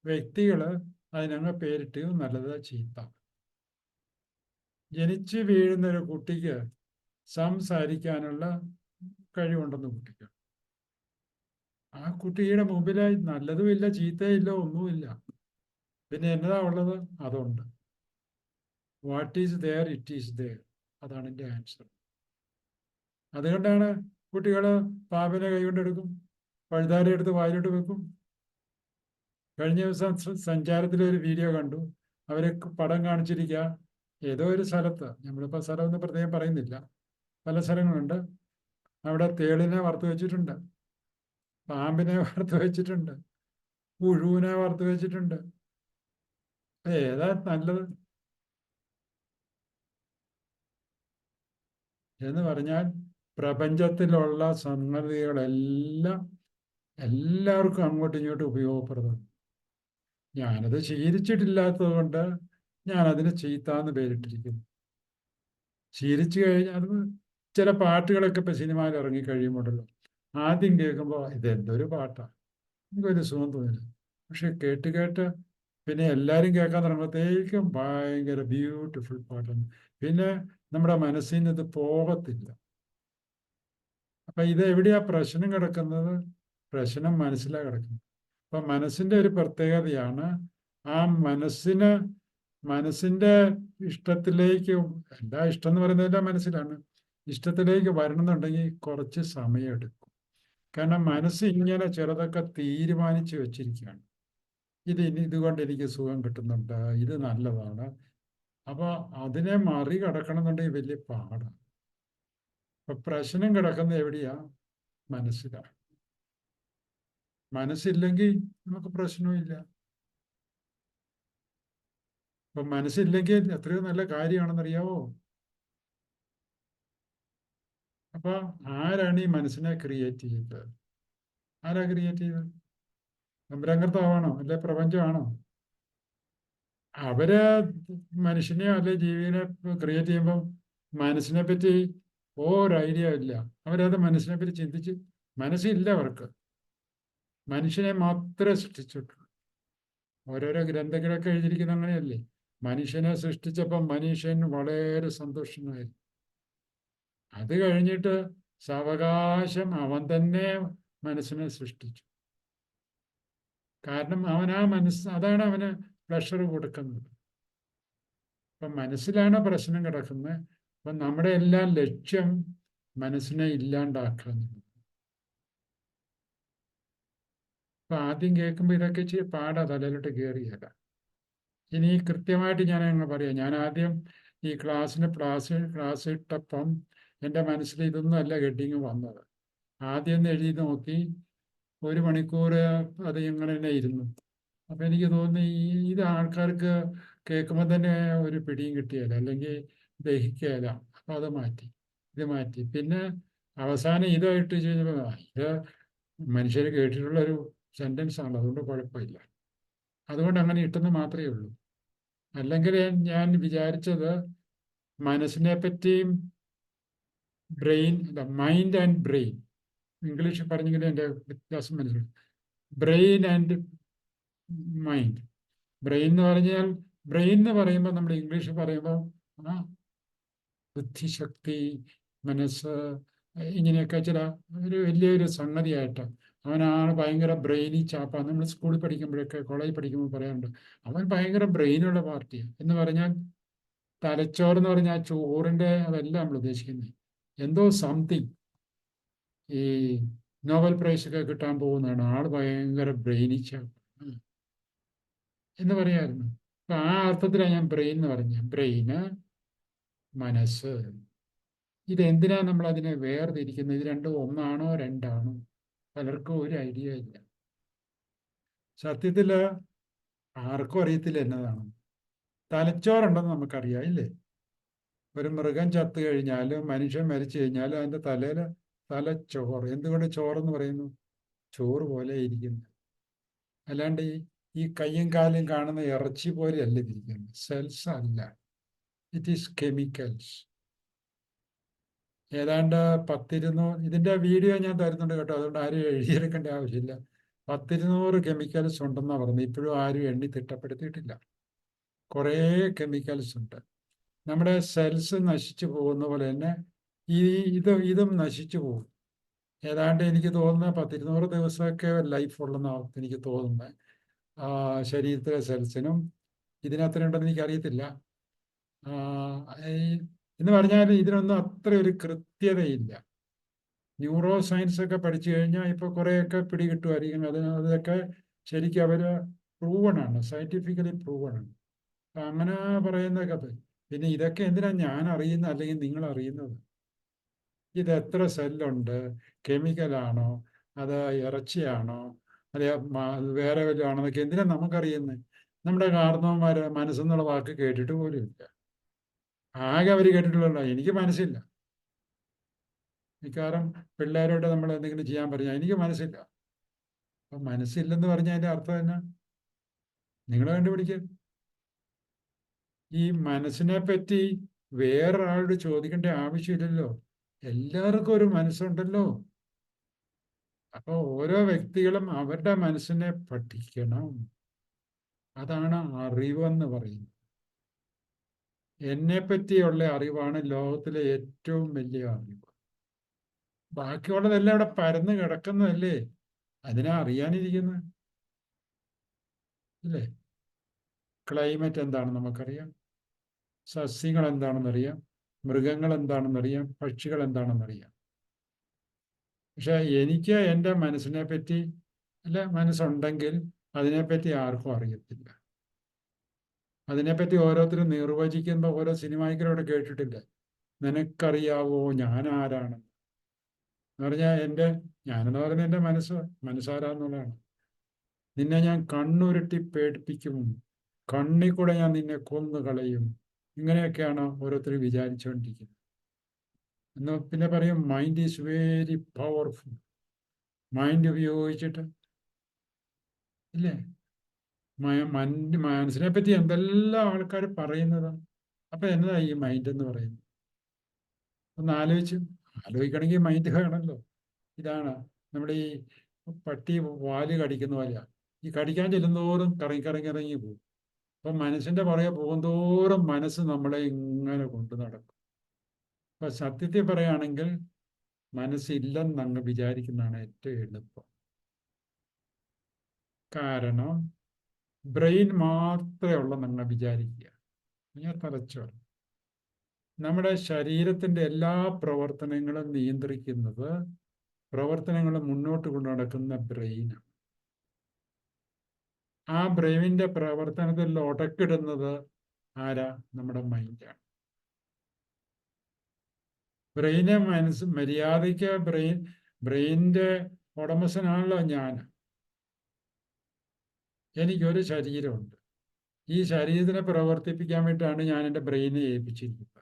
വ്യക്തികള് അതിനങ്ങ് പേരിട്ട് നല്ലത്, ചീത്ത. ജനിച്ചു വീഴുന്ന ഒരു കുട്ടിക്ക് സംസാരിക്കാനുള്ള കഴിവുണ്ടെന്ന് കുട്ടിക്ക്. ആ കുട്ടിയുടെ മുമ്പിലായി നല്ലതുമില്ല, ചീത്തയില്ല, ഒന്നുമില്ല. പിന്നെ എന്നതാ ഉള്ളത്? അതുണ്ട്. What is there, it is there. അതാണ് എൻ്റെ ആൻസർ. അതുകൊണ്ടാണ് കുട്ടികൾ പാമ്പിനെ കൈകൊണ്ടെടുക്കും, പഴുതാര എടുത്ത് വായിലോട്ട് വെക്കും. കഴിഞ്ഞ ദിവസം സഞ്ചാരത്തിലൊരു വീഡിയോ കണ്ടു. അവരെ പടം കാണിച്ചിരിക്കുക ഏതോ ഒരു സ്ഥലത്ത്, നമ്മളിപ്പോൾ സ്ഥലമൊന്നും പ്രത്യേകം പറയുന്നില്ല, പല സ്ഥലങ്ങളുണ്ട്. അവിടെ തേളിനെ വറുത്ത് വെച്ചിട്ടുണ്ട്, പാമ്പിനെ വറുത്ത് വെച്ചിട്ടുണ്ട്, പുഴുവിനെ വറുത്ത് വെച്ചിട്ടുണ്ട്. ഏതാ നല്ലത് എന്ന് പറഞ്ഞാൽ പ്രപഞ്ചത്തിലുള്ള സംഗതികളെല്ലാം എല്ലാവർക്കും അങ്ങോട്ടും ഇങ്ങോട്ടും ഉപയോഗപ്രദമാണ്. ഞാനത് ശീലിച്ചിട്ടില്ലാത്തത് കൊണ്ട് ഞാനതിന് ചീത്താന്ന് പേരിട്ടിരിക്കുന്നു. ശീലിച്ചു കഴിഞ്ഞാൽ അത് ചില പാട്ടുകളൊക്കെ ഇപ്പം സിനിമയിൽ ഇറങ്ങിക്കഴിയുമ്പോഴല്ലോ ആദ്യം കേൾക്കുമ്പോൾ ഇതെന്തൊരു പാട്ടാണ്, എനിക്കൊരു സുഖം തോന്നില്ല. പക്ഷെ കേട്ട് കേട്ട് പിന്നെ എല്ലാവരും കേൾക്കാൻ തുടങ്ങുമ്പോഴത്തേക്കും ഭയങ്കര ബ്യൂട്ടിഫുൾ പാട്ടാണ്. പിന്നെ നമ്മുടെ മനസ്സിൽ നിന്ന് ഇത് പോകത്തില്ല. അപ്പം ഇത് എവിടെയാ പ്രശ്നം കിടക്കുന്നത്? പ്രശ്നം മനസ്സിലാണ് കിടക്കുന്നത്. അപ്പം മനസ്സിൻ്റെ ഒരു പ്രത്യേകതയാണ് ആ മനസ്സിൻ്റെ ഇഷ്ടത്തിലേക്ക്, എന്താ ഇഷ്ടം എന്ന് പറയുന്നതിൻ്റെ മനസ്സിലാണ്, ഇഷ്ടത്തിലേക്ക് വരണമെന്നുണ്ടെങ്കിൽ കുറച്ച് സമയമെടുക്കും. കാരണം മനസ്സ് ഇങ്ങനെ ചെറുതൊക്കെ തീരുമാനിച്ച് വെച്ചിരിക്കുകയാണ്. ഇതുകൊണ്ട് എനിക്ക് സുഖം കിട്ടുന്നുണ്ട്, ഇത് നല്ലതാണ്. അപ്പോൾ അതിനെ മറികടക്കണം എന്നുണ്ടെങ്കിൽ വലിയ പാടാണ്. അപ്പൊ പ്രശ്നം കിടക്കുന്നത് എവിടെയാ? മനസ്സിലാണ്. മനസ്സില്ലെങ്കിൽ നമുക്ക് പ്രശ്നമില്ല. അപ്പൊ മനസ്സില്ലെങ്കിൽ എത്രയോ നല്ല കാര്യമാണെന്നറിയാവോ? അപ്പൊ ആരാണ് ഈ മനസ്സിനെ ക്രിയേറ്റ് ചെയ്തത്? ആരാ ക്രിയേറ്റ് ചെയ്തത്? തമ്പുരാങ്കർത്താവാണോ അല്ലെ പ്രപഞ്ചമാണോ? അവര് മനുഷ്യനെയോ അല്ലെ ജീവിനെ ക്രിയേറ്റ് ചെയ്യുമ്പോൾ മനസ്സിനെ പറ്റി ഒരു ഐഡിയ ഇല്ല. അവരത് മനസ്സിനെ പറ്റി ചിന്തിച്ച്, മനസ്സില്ല അവർക്ക്. മനുഷ്യനെ മാത്രമേ സൃഷ്ടിച്ചിട്ടുള്ളൂ. ഓരോരോ ഗ്രന്ഥങ്ങളൊക്കെ എഴുതിയിരിക്കുന്ന അങ്ങനെയല്ലേ? മനുഷ്യനെ സൃഷ്ടിച്ചപ്പം മനുഷ്യൻ വളരെ സന്തോഷമായിരുന്നു. അത് കഴിഞ്ഞിട്ട് സാവകാശം അവൻ തന്നെ മനസ്സിനെ സൃഷ്ടിച്ചു. കാരണം അതാണ് അവന് പ്ലഷർ കൊടുക്കുന്നത്. അപ്പം മനസ്സിലാണ് പ്രശ്നം കിടക്കുന്നത്. അപ്പം നമ്മുടെ എല്ലാം ലക്ഷ്യം മനസ്സിനെ ഇല്ലാണ്ടാക്കുക എന്നുള്ളത്. അപ്പൊ ആദ്യം കേൾക്കുമ്പോൾ ഇതൊക്കെ ഇച്ചിരി പാടാ, തലയിലോട്ട് കയറിയല്ല. ഇനി കൃത്യമായിട്ട് ഞാൻ അങ്ങ് പറയാം. ഞാൻ ആദ്യം ഈ ക്ലാസ് ഇട്ടപ്പം എൻ്റെ മനസ്സിൽ ഇതൊന്നും അല്ല ഹെഡിങ് വന്നത്. ആദ്യം ഒന്ന് എഴുതി നോക്കി, 1 മണിക്കൂർ അത് ഇങ്ങനെ തന്നെ ഇരുന്നു. അപ്പം എനിക്ക് തോന്നി ഇത് ആൾക്കാർക്ക് കേൾക്കുമ്പോൾ തന്നെ ഒരു പിടിയും കിട്ടിയല്ല, അല്ലെങ്കിൽ ദഹിക്കുകയില്ല. അപ്പം അത് ഇത് മാറ്റി. പിന്നെ അവസാനം ഇതായിട്ട് കഴിഞ്ഞപ്പോൾ ഇത് മനുഷ്യർ കേട്ടിട്ടുള്ളൊരു സെൻറ്റൻസ് ആണ്, അതുകൊണ്ട് കുഴപ്പമില്ല. അതുകൊണ്ട് അങ്ങനെ ഇട്ടെന്ന് മാത്രമേ ഉള്ളൂ. അല്ലെങ്കിൽ ഞാൻ വിചാരിച്ചത് മനസ്സിനെ പറ്റിയും മൈൻഡ് ആൻഡ് ബ്രെയിൻ, ഇംഗ്ലീഷിൽ പറഞ്ഞെങ്കിലും എൻ്റെ വ്യത്യാസം മനസ്സിലായി. Brain and mind. ബ്രെയിൻ എന്ന് പറയുമ്പോൾ നമ്മൾ ഇംഗ്ലീഷിൽ പറയുമ്പോൾ ബുദ്ധിശക്തി, മനസ്സ്, ഇങ്ങനെയൊക്കെ ചില ഒരു വലിയൊരു സംഗതിയായിട്ട് അവനാണ് ഭയങ്കര ബ്രെയിനി ചാപ്പ. നമ്മൾ സ്കൂളിൽ പഠിക്കുമ്പോഴൊക്കെ, കോളേജിൽ പഠിക്കുമ്പോൾ പറയാറുണ്ട്, അവൻ ഭയങ്കര ബ്രെയിനുള്ള പാർട്ടിയാണ് എന്ന് പറഞ്ഞാൽ തലച്ചോറ് എന്ന് പറഞ്ഞാൽ ചോറിന്റെ അതല്ല നമ്മൾ ഉദ്ദേശിക്കുന്നത്. എന്തോ സംതിങ്. ഈ നോബൽ പ്രൈസ് ഒക്കെ കിട്ടാൻ പോകുന്നതാണ്, ആള് ഭയങ്കര ബ്രെയിനിച്ച എന്ന് പറയായിരുന്നു. അപ്പൊ ആ അർത്ഥത്തിലാണ് ഞാൻ ബ്രെയിൻ എന്ന് പറഞ്ഞത്. ബ്രെയിന്, മനസ്സ്. ഇതെന്തിനാ നമ്മൾ അതിനെ വേർതിരിക്കുന്നത്? ഇത് രണ്ടും ഒന്നാണോ രണ്ടാണോ? പലർക്കും ഒരു ഐഡിയ ഇല്ല. സത്യത്തില് ആർക്കും അറിയത്തില്ല എന്നതാണ്. തലച്ചോറുണ്ടെന്ന് നമുക്കറിയാം ഇല്ലേ? ഒരു മൃഗം ചത്തു കഴിഞ്ഞാലും മനുഷ്യൻ മരിച്ചു കഴിഞ്ഞാലും അതിന്റെ തലയില് തലച്ചോറ്. എന്തുകൊണ്ട് ചോറെന്ന് പറയുന്നു? ചോറ് പോലെ ഇരിക്കുന്നു. അല്ലാണ്ട് ഈ കയ്യും കാലും കാണുന്ന ഇറച്ചി പോലെയല്ല ഇരിക്കുന്നത്. സെൽസ് അല്ല, ഇറ്റ് ഈസ് കെമിക്കൽസ്. ഏതാണ്ട് 10-200 ഇതിന്റെ വീഡിയോ ഞാൻ തരുന്നുണ്ട് കേട്ടോ, അതുകൊണ്ട് ആരും എഴുതിയെടുക്കേണ്ട ആവശ്യമില്ല. 10-200 കെമിക്കൽസ് ഉണ്ടെന്നാണ് പറഞ്ഞത്. ഇപ്പോഴും ആരും എണ്ണി തിട്ടപ്പെടുത്തിയിട്ടില്ല. കുറേ കെമിക്കൽസ് ഉണ്ട്. നമ്മുടെ സെൽസ് നശിച്ചു പോകുന്ന പോലെ തന്നെ ഇതും നശിച്ചു പോകും. ഏതാണ്ട് എനിക്ക് തോന്നുന്നത് 10-200 ദിവസമൊക്കെ ലൈഫ് ഉള്ളെന്നാണ് എനിക്ക് തോന്നുന്നത്. ശരീരത്തിലെ സെൽസിനും ഇതിനത്ര ഉണ്ടെന്ന് എനിക്കറിയത്തില്ല. എന്ന് പറഞ്ഞാൽ ഇതിനൊന്നും അത്ര ഒരു കൃത്യതയില്ല. ന്യൂറോ സയൻസ് ഒക്കെ പഠിച്ചു കഴിഞ്ഞാൽ ഇപ്പൊ കുറേയൊക്കെ പിടികിട്ടുമായിരിക്കും. അതൊക്കെ ശരിക്കും അവര് പ്രൂവണാണ്, സയന്റിഫിക്കലി പ്രൂവണാണ്. അപ്പൊ അങ്ങനെ പറയുന്ന കഥ. പിന്നെ ഇതൊക്കെ എന്തിനാ ഞാൻ അറിയുന്നത് അല്ലെങ്കിൽ നിങ്ങൾ അറിയുന്നത്? ഇത് എത്ര സെല്ലുണ്ട്, കെമിക്കലാണോ, അത് ഇറച്ചിയാണോ, അതെ വേറെ വല്ലതും ആണോ എന്നൊക്കെ എന്തിനാ നമുക്കറിയുന്നത്? നമ്മുടെ കാരണവന്മാര് മനസ്സെന്നുള്ള വാക്ക് കേട്ടിട്ട് പോലും ഇല്ല. ആകെ അവർ കേട്ടിട്ടുള്ളൂ. എനിക്ക് മനസ്സില്ല. മിക്കവാറും പിള്ളേരോട് നമ്മൾ എന്തെങ്കിലും ചെയ്യാൻ പറഞ്ഞാൽ എനിക്ക് മനസ്സില്ല. അപ്പൊ മനസ്സില്ലെന്ന് പറഞ്ഞാൽ അതിന്റെ അർത്ഥം തന്നെ നിങ്ങൾ കണ്ടുപിടിക്കുക. ഈ മനസ്സിനെ പറ്റി വേറൊരാളോട് ചോദിക്കേണ്ട ആവശ്യമില്ലല്ലോ. എല്ലാവർക്കും ഒരു മനസ്സുണ്ടല്ലോ. അപ്പൊ ഓരോ വ്യക്തികളും അവരുടെ മനസ്സിനെ പഠിക്കണം. അതാണ് അറിവെന്ന് പറയുന്നത്. എന്നെ പറ്റിയുള്ള അറിവാണ് ലോകത്തിലെ ഏറ്റവും വലിയ അറിവ്. ബാക്കിയുള്ളതെല്ലാം ഇവിടെ പരന്ന് കിടക്കുന്നതല്ലേ, അതിനാ അറിയാനിരിക്കുന്നത് ഇല്ലേ? ക്ലൈമറ്റ് എന്താണെന്ന് നമുക്കറിയാം, സസ്യങ്ങൾ എന്താണെന്നറിയാം, മൃഗങ്ങൾ എന്താണെന്നറിയാം, പക്ഷികൾ എന്താണെന്നറിയാം. പക്ഷെ എനിക്ക് എൻ്റെ മനസ്സിനെ പറ്റി മനസ്സുണ്ടെങ്കിൽ അതിനെപ്പറ്റി ആർക്കും അറിയത്തില്ല. അതിനെപ്പറ്റി ഓരോരുത്തരും നിർവചിക്കുമ്പോൾ ഓരോ സിനിമായ്ക്കരോട് കേട്ടിട്ടില്ല, നിനക്കറിയാവോ ഞാൻ ആരാണ് എന്ന് പറഞ്ഞാൽ ഞാനെന്ന് പറയുന്നത് എൻ്റെ മനസ്സാരാന്നുള്ളതാണ്. നിന്നെ ഞാൻ കണ്ണുരുട്ടി പേടിപ്പിക്കും, കണ്ണിൽ കൂടെ ഞാൻ നിന്നെ കൊന്നു കളയും. ഇങ്ങനെയൊക്കെയാണ് ഓരോരുത്തർ വിചാരിച്ചുകൊണ്ടിരിക്കുന്നത്. എന്ന് പിന്നെ പറയും mind is very powerful. Mind ഉപയോഗിച്ചിട്ട് ഇല്ലേ മനസ്സിനെ പറ്റി എന്തെല്ലാം ആൾക്കാർ പറയുന്നതാണ്. അപ്പൊ എന്നതാ ഈ മൈൻഡ് എന്ന് പറയുന്നത്? ഒന്ന് ആലോചിക്കണമെങ്കിൽ മൈൻഡ് വേണമല്ലോ. ഇതാണ് നമ്മുടെ ഈ പട്ടി വാല് കടിക്കുന്ന പോലെയാ. ഈ കടിക്കാൻ ചെല്ലുന്തോറും കറങ്ങി പോകും. അപ്പൊ മനസ്സിന്റെ പുറകെ പോകുന്തോറും മനസ്സ് നമ്മളെ ഇങ്ങനെ കൊണ്ടു നടക്കും. അപ്പൊ സത്യത്തിൽ പറയുകയാണെങ്കിൽ മനസ്സില്ലെന്ന് അങ്ങ് വിചാരിക്കുന്നതാണ് ഏറ്റവും എളുപ്പം. കാരണം ബ്രെയിൻ മാത്രമേ ഉള്ളെന്ന് അങ്ങ് വിചാരിക്കുക. ഞാൻ തലച്ചോറ് നമ്മുടെ ശരീരത്തിന്റെ എല്ലാ പ്രവർത്തനങ്ങളും നിയന്ത്രിക്കുന്നത്, പ്രവർത്തനങ്ങൾ മുന്നോട്ട് കൊണ്ടു നടക്കുന്ന ബ്രെയിനാണ്. ആ ബ്രെയിനിന്റെ പ്രവർത്തനത്തിൽ ഒടക്കിടുന്നത് ആരാ? നമ്മുടെ മൈൻഡാണ്. ബ്രെയിനെ മര്യാദയ്ക്ക് ബ്രെയിനിന്റെ ഉടമസ്ഥനാണല്ലോ ഞാൻ. എനിക്കൊരു ശരീരമുണ്ട്. ഈ ശരീരത്തിനെ പ്രവർത്തിപ്പിക്കാൻ വേണ്ടിയിട്ടാണ് ഞാൻ എൻ്റെ ബ്രെയിനെ ഏൽപ്പിച്ചിരിക്കുന്നത്.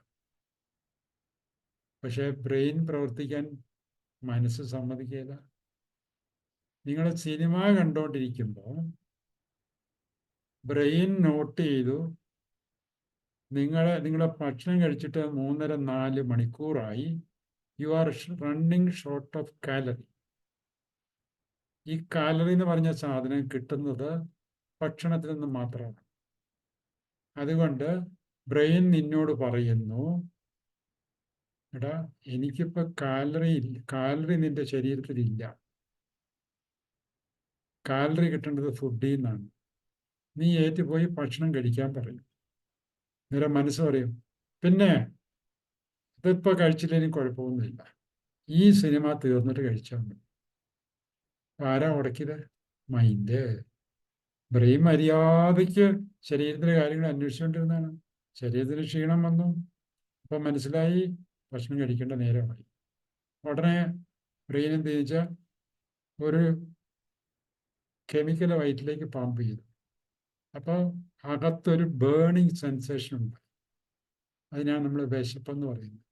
പക്ഷെ ബ്രെയിൻ പ്രവർത്തിക്കാൻ മനസ്സ് സമ്മതിക്കില്ല. നിങ്ങൾ സിനിമ കണ്ടുകൊണ്ടിരിക്കുമ്പോൾ ബ്രെയിൻ നോട്ട് ചെയ്തു നിങ്ങളെ ഭക്ഷണം കഴിച്ചിട്ട് 3.5-4 മണിക്കൂറായി. You are running short of calorie. ഈ കാലറി എന്ന് പറഞ്ഞ സാധനം കിട്ടുന്നത് ഭക്ഷണത്തിൽ നിന്ന് മാത്രമാണ്. അതുകൊണ്ട് ബ്രെയിൻ നിന്നോട് പറയുന്നു, എടാ എനിക്കിപ്പോ കാലറി നിന്റെ ശരീരത്തിലില്ല. കാലറി കിട്ടേണ്ടത് ഫുഡിൽ നിന്നാണ്. നീ ഏറ്റുപോയി ഭക്ഷണം കഴിക്കാൻ പറയും. നേരെ മനസ്സ് പറയും പിന്നെ ഇതിപ്പോൾ കഴിച്ചില്ലെങ്കിലും കുഴപ്പമൊന്നുമില്ല, ഈ സിനിമ തീർന്നിട്ട് കഴിച്ചാൽ മതി. ആരാ ഉടക്കിയത്? മൈൻഡ്. ബ്രെയിൻ മര്യാദയ്ക്ക് ശരീരത്തിലെ കാര്യങ്ങൾ അന്വേഷിച്ചുകൊണ്ടിരുന്നതാണ്. ശരീരത്തിന് ക്ഷീണം വന്നു, അപ്പം മനസ്സിലായി ഭക്ഷണം കഴിക്കേണ്ട നേരമായി. ഉടനെ ബ്രെയിൻ എന്ത് ചോദിച്ചാൽ ഒരു കെമിക്കൽ വയറ്റിലേക്ക് പമ്പ് ചെയ്തു. അപ്പോൾ അകത്തൊരു ബേണിങ് സെൻസേഷൻ ഉണ്ട്. അതിനാണ് നമ്മൾ വിശപ്പെന്ന് പറയുന്നത്.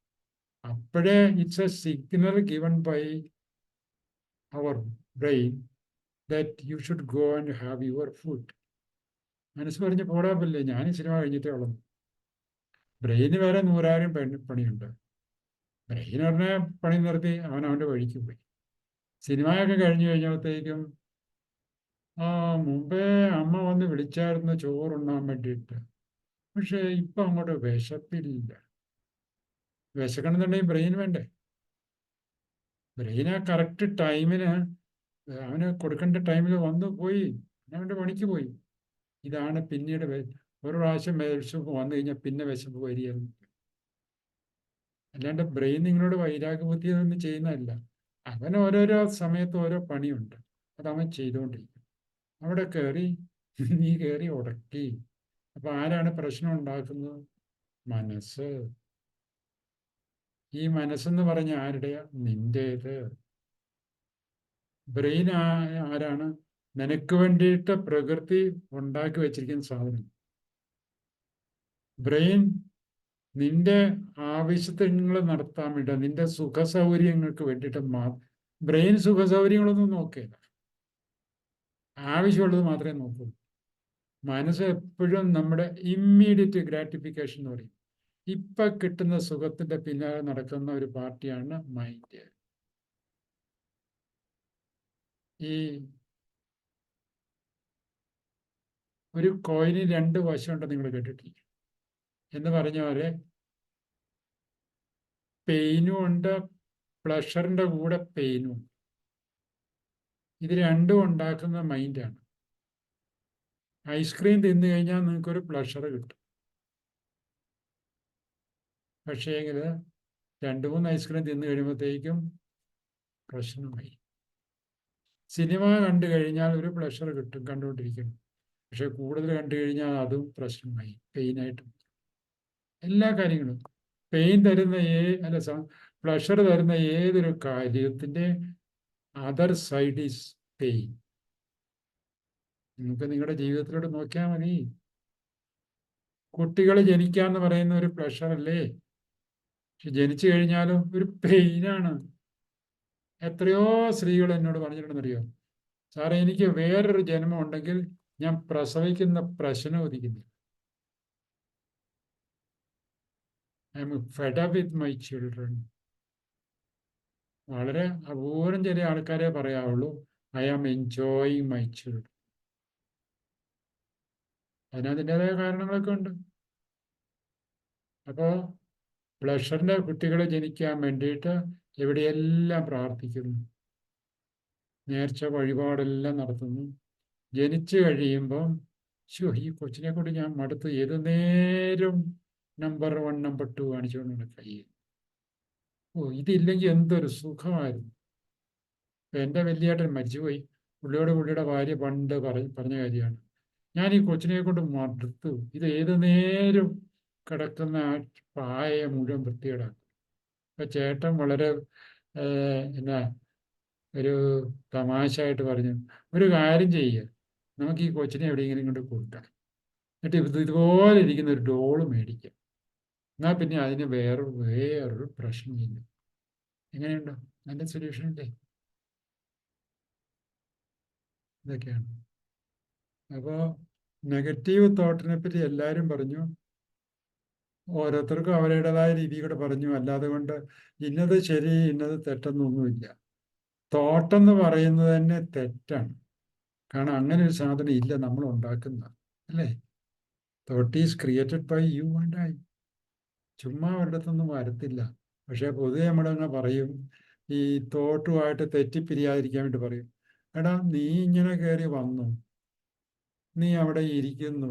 അപ്പോഴേ it's a signal given by our brain that you should go and have your food. മനസ്സ് പറഞ്ഞ് പോടാപ്പില്ലേ, ഞാൻ ഈ സിനിമ കഴിഞ്ഞിട്ടേ ഉള്ളൂ. ബ്രെയിന് വേറെ 100,000 പണിയുണ്ട്. ബ്രെയിൻ പറഞ്ഞ പണി നിർത്തി അവൻ്റെ വഴിക്ക് പോയി. സിനിമയൊക്കെ കഴിഞ്ഞു കഴിഞ്ഞപ്പോഴത്തേക്കും മുമ്പേ അമ്മ വന്ന് വിളിച്ചായിരുന്നു ചോറുണ്ണാൻ വേണ്ടിയിട്ട്, പക്ഷെ ഇപ്പം അങ്ങോട്ട് വിശപ്പില്ല. വിശക്കണമെന്നുണ്ടെങ്കിൽ ബ്രെയിൻ വേണ്ടേ? ബ്രെയിൻ ആ കറക്റ്റ് ടൈമിന് അവന് കൊടുക്കേണ്ട ടൈമിൽ വന്നു പോയി, അവൻ്റെ പണിക്ക് പോയി. ഇതാണ് പിന്നീട് ഒരു പ്രാവശ്യം വിശപ്പ് വന്നു കഴിഞ്ഞാൽ പിന്നെ വിശപ്പ് വരികയായിരുന്നു. അല്ലാണ്ട് ബ്രെയിൻ നിങ്ങളോട് വൈരാഗ്യബുദ്ധി ഒന്നും ചെയ്യുന്നതല്ല. അവൻ ഓരോരോ സമയത്ത് ഓരോ പണിയുണ്ട്, അത് അവൻ ചെയ്തുകൊണ്ടിരിക്കും. അവിടെ കയറി നീ കയറി ഉടക്കി. അപ്പൊ ആരാണ് പ്രശ്നം ഉണ്ടാക്കുന്നത്? മനസ്സ്. ഈ മനസ്സെന്ന് പറഞ്ഞ ആരുടെയാ? നിന്റേത്. ബ്രെയിൻ ആരാണ്? നിനക്ക് വേണ്ടിയിട്ട് പ്രകൃതി ഉണ്ടാക്കി വെച്ചിരിക്കുന്ന സാധനം. ബ്രെയിൻ നിന്റെ ആവശ്യങ്ങൾ നടത്താൻ വേണ്ടി, നിന്റെ സുഖസൗകര്യങ്ങൾക്ക് വേണ്ടിയിട്ട് ബ്രെയിൻ സുഖസൗകര്യങ്ങളൊന്നും നോക്കില്ല, ആവശ്യമുള്ളത് മാത്രമേ നോക്കൂ. മനസ്സ് എപ്പോഴും നമ്മുടെ ഇമ്മീഡിയറ്റ് ഗ്രാറ്റിഫിക്കേഷൻ എന്ന് പറയും. ഇപ്പൊ കിട്ടുന്ന സുഖത്തിന്റെ പിന്നാലെ നടക്കുന്ന ഒരു പാർട്ടിയാണ് മൈൻഡ്. ഈ ഒരു കോയിന് 2 വശമുണ്ടെന്ന് നിങ്ങൾ കേട്ടിട്ടില്ല എന്ന് പറഞ്ഞ പോലെ പെയിനും ഉണ്ട്, പ്ലഷറിന്റെ കൂടെ പെയിനും ഉണ്ട്. ഇത് രണ്ടും ഉണ്ടാക്കുന്ന മൈൻഡാണ്. ഐസ്ക്രീം തിന്നു കഴിഞ്ഞാൽ നിങ്ങൾക്കൊരു പ്ലഷർ കിട്ടും. പക്ഷേങ്കിൽ 2-3 ഐസ്ക്രീം തിന്നു കഴിയുമ്പോഴത്തേക്കും പ്രശ്നമായി. സിനിമ കണ്ടു കഴിഞ്ഞാൽ ഒരു പ്ലഷർ കിട്ടും കണ്ടുകൊണ്ടിരിക്കണം, പക്ഷെ കൂടുതൽ കണ്ടു കഴിഞ്ഞാൽ അതും പ്രശ്നമായി, പെയിനായിട്ട്. എല്ലാ കാര്യങ്ങളും പെയിൻ തരുന്ന പ്ലഷർ തരുന്ന ഏതൊരു കാര്യത്തിന്റെ അതർ സൈഡ് ഈസ് പെയിൻ. നിങ്ങൾക്ക് നിങ്ങളുടെ ജീവിതത്തിലോട്ട് നോക്കിയാൽ മതി. കുട്ടികൾ ജനിക്കാന്ന് പറയുന്ന ഒരു പ്ലഷർ അല്ലേ, പക്ഷെ ജനിച്ചു കഴിഞ്ഞാലും ഒരു പെയിനാണ്. എത്രയോ സ്ത്രീകൾ എന്നോട് പറഞ്ഞിട്ടുണ്ടെന്നറിയോ, സാറേ എനിക്ക് വേറൊരു ജന്മം ഉണ്ടെങ്കിൽ ഞാൻ പ്രസവിക്കുന്ന പ്രശ്നം ഒതുക്കുന്നില്ല. I am fed up with my children. വളരെ അപൂർവം ചില ആൾക്കാരെ പറയാവുള്ളൂ I am enjoying my children. അതിനതിൻ്റെതായ കാരണങ്ങളൊക്കെ ഉണ്ട്. അപ്പോൾ പ്ലഷറിന്റെ കുട്ടികളെ ജനിക്കാൻ വേണ്ടിയിട്ട് എവിടെയെല്ലാം പ്രാർത്ഥിക്കുന്നു, നേർച്ച വഴിപാടെല്ലാം നടത്തുന്നു. ജനിച്ചു കഴിയുമ്പം ഈ കൊച്ചിനെ കൊണ്ട് ഞാൻ മടുത്ത് ഏതു നേരം നമ്പർ 1 നമ്പർ 2 കാണിച്ചുകൊണ്ട് കൈ. ഇതില്ലെങ്കിൽ എന്തൊരു സുഖമായിരുന്നു. എൻ്റെ വലിയേട്ടൻ മരിച്ചുപോയി. പുള്ളിയുടെ ഭാര്യ പണ്ട് പറഞ്ഞ കാര്യമാണ്, ഞാൻ ഈ കൊച്ചിനെ കൊണ്ട് മടുത്തു, ഇത് ഏതു നേരം കിടക്കുന്ന പായ മുഴുവൻ വൃത്തികേടാക്കും. അപ്പൊ ചേട്ടൻ വളരെ ഒരു തമാശയായിട്ട് പറഞ്ഞു, ഒരു കാര്യം ചെയ്യുക, നമുക്ക് ഈ കൊച്ചിനെ എവിടെയെങ്കിലും കൊണ്ട് കൊടുക്കാം, എന്നിട്ട് ഇതുപോലെ ഇരിക്കുന്ന ഒരു ഡോള് മേടിക്കാം, എന്നാൽ പിന്നെ അതിന് വേറൊരു പ്രശ്നമില്ല. എങ്ങനെയുണ്ടോ? നല്ല സൊല്യൂഷൻ അല്ലേ? ഇതൊക്കെയാണ്. അപ്പോൾ നെഗറ്റീവ് തോട്ടിനെ പറ്റി എല്ലാവരും പറഞ്ഞു, ഓരോരുത്തർക്കും അവരുടേതായ രീതിയിൽ പറഞ്ഞു. അല്ലാതെ കൊണ്ട് ഇന്നത് ശരി ഇന്നത് തെറ്റെന്നൊന്നുമില്ല. തോട്ടെന്ന് പറയുന്നത് തന്നെ തെറ്റാണ്. കാരണം അങ്ങനെ ഒരു സാധനം ഇല്ല, നമ്മൾ ഉണ്ടാക്കുന്ന അല്ലേ. Thought is created by you and I. ചുമ്മാ ഒരിടത്തൊന്നും വരത്തില്ല. പക്ഷെ പൊതുവെ നമ്മളങ്ങനെ പറയും, ഈ തോട്ടുമായിട്ട് തെറ്റിപ്പിരിയാതിരിക്കാൻ വേണ്ടി പറയും, എടാ നീ ഇങ്ങനെ കയറി വന്നു, നീ അവിടെ ഇരിക്കുന്നു,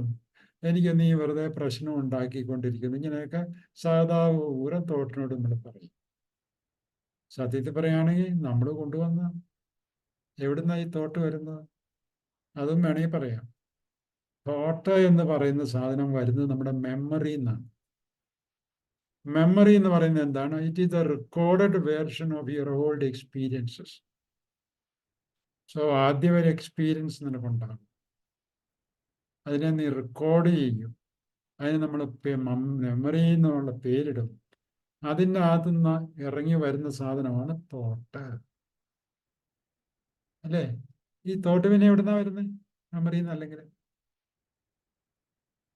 എനിക്ക് നീ വെറുതെ പ്രശ്നം ഉണ്ടാക്കിക്കൊണ്ടിരിക്കുന്നു. ഇങ്ങനെയൊക്കെ സാധാ ഊരം തോട്ടിനോട് നമ്മൾ പറയും. സത്യത്തിൽ പറയുകയാണെങ്കിൽ നമ്മൾ കൊണ്ടുവന്ന എവിടുന്നാ ഈ തോട്ട് വരുന്നത്? അതും വേണമെങ്കിൽ പറയാം. തോട്ട് എന്ന് പറയുന്ന സാധനം വരുന്നത് നമ്മുടെ മെമ്മറിയിൽ നിന്നാണ്. മെമ്മറി എന്ന് പറയുന്നത് എന്താണ്? It is the recorded version of your old experiences. So ആദ്യം ഒരു എക്സ്പീരിയൻസ് നിനക്കുണ്ടാകും, അതിനെ നീ റെക്കോർഡ് ചെയ്യും, അതിന് നമ്മൾ മെമ്മറി എന്നുള്ള പേരിടും. അതിൻ്റെ അകത്തുനിന്ന് ഇറങ്ങി വരുന്ന സാധനമാണ് തോട്ട്, അല്ലേ? ഈ തോട്ട് പിന്നെ എവിടുന്നാ വരുന്നത്? മെമ്മറിയിൽ നിന്ന്. അല്ലെങ്കിൽ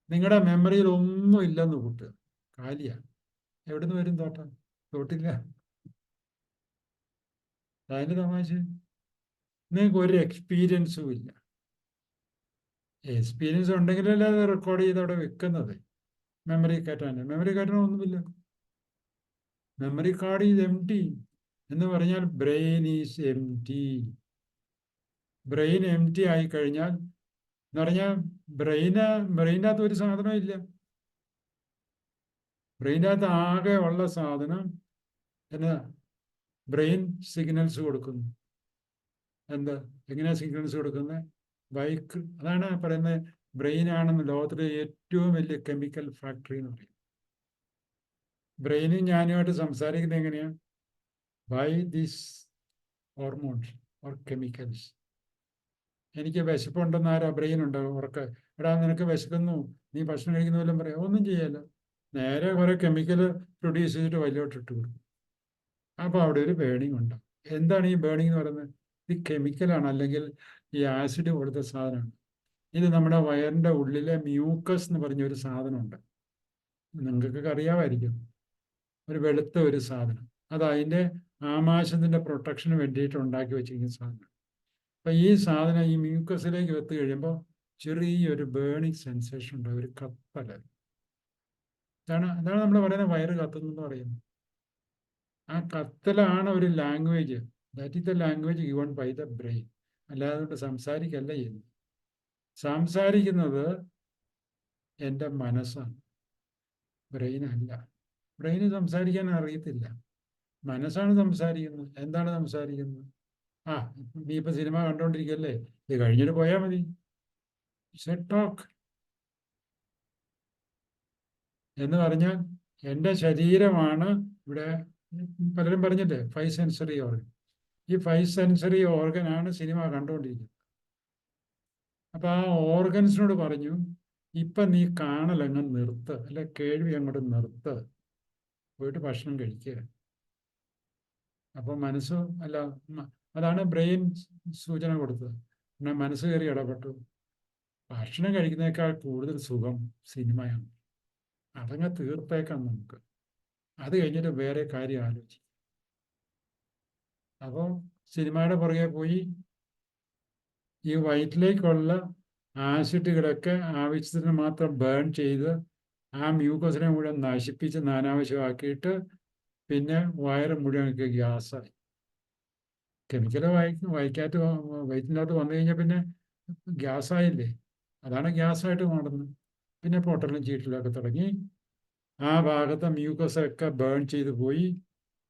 നിങ്ങളുടെ മെമ്മറിയിൽ ഒന്നും ഇല്ലെന്ന് കൂട്ടുക, കാലിയാണ്. എവിടുന്ന് വരും തോട്ടം? തോട്ടില്ല. അതിൻ്റെ തമാശ, നിങ്ങൾക്ക് ഒരു എക്സ്പീരിയൻസും ഇല്ല. എക്സ്പീരിയൻസ് ഉണ്ടെങ്കിലല്ലേ അത് റെക്കോർഡ് ചെയ്ത് അവിടെ വെക്കുന്നത്. മെമ്മറി കയറ്റാനൊന്നുമില്ല. മെമ്മറി കാർഡ് ഈസ് എംപ്റ്റി എന്ന് പറഞ്ഞാൽ brain is empty. Brain empty ആയി കഴിഞ്ഞാൽ എന്ന് പറഞ്ഞാൽ ബ്രെയിൻ്റെ അകത്ത് ഒരു സാധനം ഇല്ല. ബ്രെയിൻ്റെ അകത്ത് ആകെ ഉള്ള സാധനം എന്നാ? ബ്രെയിൻ സിഗ്നൽസ് കൊടുക്കുന്നു. എന്താ, എങ്ങനെയാ സിഗ്നൽസ് കൊടുക്കുന്നത്? ബൈക്ക്. അതാണ് പറയുന്നത് ബ്രെയിനാണെന്ന് ലോകത്തിലെ ഏറ്റവും വലിയ കെമിക്കൽ ഫാക്ടറി എന്ന് പറയും. ബ്രെയിനും ഞാനുമായിട്ട് സംസാരിക്കുന്നത് എങ്ങനെയാ? By these hormones or chemicals. എനിക്ക് വിശപ്പുണ്ടെന്ന് ആരാ? ബ്രെയിൻ ഉണ്ടാവും. ഉറക്കെ എടാ നിനക്ക് വിശക്കുന്നു, നീ ഭക്ഷണം കഴിക്കുന്ന പോലും പറയാം. ഒന്നും ചെയ്യാല്ല, നേരെ കുറെ കെമിക്കൽ പ്രൊഡ്യൂസ് ചെയ്തിട്ട് വലിയോട്ട് ഇട്ട് കൊടുക്കും. അപ്പോൾ അവിടെ ഒരു ബേണിംഗ് ഉണ്ടാവും. എന്താണ് ഈ ബേണിംഗ് എന്ന് പറയുന്നത്? ഇത് കെമിക്കലാണ്, അല്ലെങ്കിൽ ഈ ആസിഡ് പോലത്തെ സാധനമാണ്. ഇത് നമ്മുടെ വയറിൻ്റെ ഉള്ളിലെ മ്യൂക്കസ് എന്ന് പറഞ്ഞ ഒരു സാധനമുണ്ട്. നിങ്ങൾക്കൊക്കെ അറിയാമായിരിക്കും. ഒരു വെളുത്ത ഒരു സാധനം, അത് അതിൻ്റെ ആമാശയത്തിൻ്റെ പ്രൊട്ടക്ഷന് വേണ്ടിയിട്ട് ഉണ്ടാക്കി വെച്ചിരിക്കുന്ന സാധനം. അപ്പം ഈ സാധനം ഈ മ്യൂക്കസിലേക്ക് വെത്ത് കഴിയുമ്പോൾ ചെറിയൊരു ബേണിംഗ് സെൻസേഷൻ ഉണ്ട്, ഒരു കത്തൽ. അതാണ് നമ്മൾ പറയുന്നത് വയറ് കത്തുന്നെന്ന് പറയുന്നത്. ആ കത്തലാണ് ഒരു language. That is the language given by the brain. അല്ലാതെ സംസാരിക്കല്ല ചെയ്യുന്നത്. സംസാരിക്കുന്നത് എൻ്റെ മനസ്സാണ്, ബ്രെയിനല്ല. ബ്രെയിന് സംസാരിക്കാൻ അറിയത്തില്ല, മനസ്സാണ് സംസാരിക്കുന്നത്. എന്താണ് സംസാരിക്കുന്നത്? നീ ഇപ്പം സിനിമ കണ്ടുകൊണ്ടിരിക്കുകയല്ലേ, ഇത് കഴിഞ്ഞിട്ട് പോയാൽ മതി. ടോക്ക് എന്ന് പറഞ്ഞാൽ എൻ്റെ ശരീരമാണ് ഇവിടെ. പലരും പറഞ്ഞില്ലേ 5 സെൻസറി ഓർഗൻ. ഈ 5 സെൻസറി ഓർഗനാണ് സിനിമ കണ്ടുകൊണ്ടിരിക്കുന്നത്. അപ്പം ആ ഓർഗൻസിനോട് പറഞ്ഞു, ഇപ്പം നീ കാണലങ്ങ് നിർത്ത്, അല്ലെ കേൾവി അങ്ങോട്ട് നിർത്ത്, പോയിട്ട് ഭക്ഷണം കഴിക്കുക. അപ്പം മനസ്സ് അല്ല, അതാണ് ബ്രെയിൻ സൂചന കൊടുത്തത്. പിന്നെ മനസ്സ് കയറി ഇടപെട്ടു. ഭക്ഷണം കഴിക്കുന്നതിനേക്കാൾ കൂടുതൽ സുഖം സിനിമയാണ്, അതങ്ങ് തീർത്തേക്കാം നമുക്ക്. അത് കഴിഞ്ഞിട്ട് വേറെ കാര്യം ആലോചിക്കും. അപ്പോൾ സിനിമയുടെ പുറകെ പോയി ഈ വയറ്റിലേക്കുള്ള ആസിഡുകളൊക്കെ ആവശ്യത്തിന് മാത്രം ബേൺ ചെയ്ത് ആ മ്യൂക്കസിനെ മുഴുവൻ നശിപ്പിച്ച് നാനാവശ്യമാക്കിയിട്ട് പിന്നെ വയറ് മുഴുവൻ ഗ്യാസായി. കെമിക്കൽ വയറ്റിനകത്ത് വന്നു കഴിഞ്ഞാൽ പിന്നെ ഗ്യാസായില്ലേ? അതാണ് ഗ്യാസായിട്ട് മാറുന്നത്. പിന്നെ പൊട്ടലും ചീറ്റലും ഒക്കെ തുടങ്ങി ആ ഭാഗത്തെ മ്യൂക്കസൊക്കെ ബേൺ ചെയ്ത് പോയി.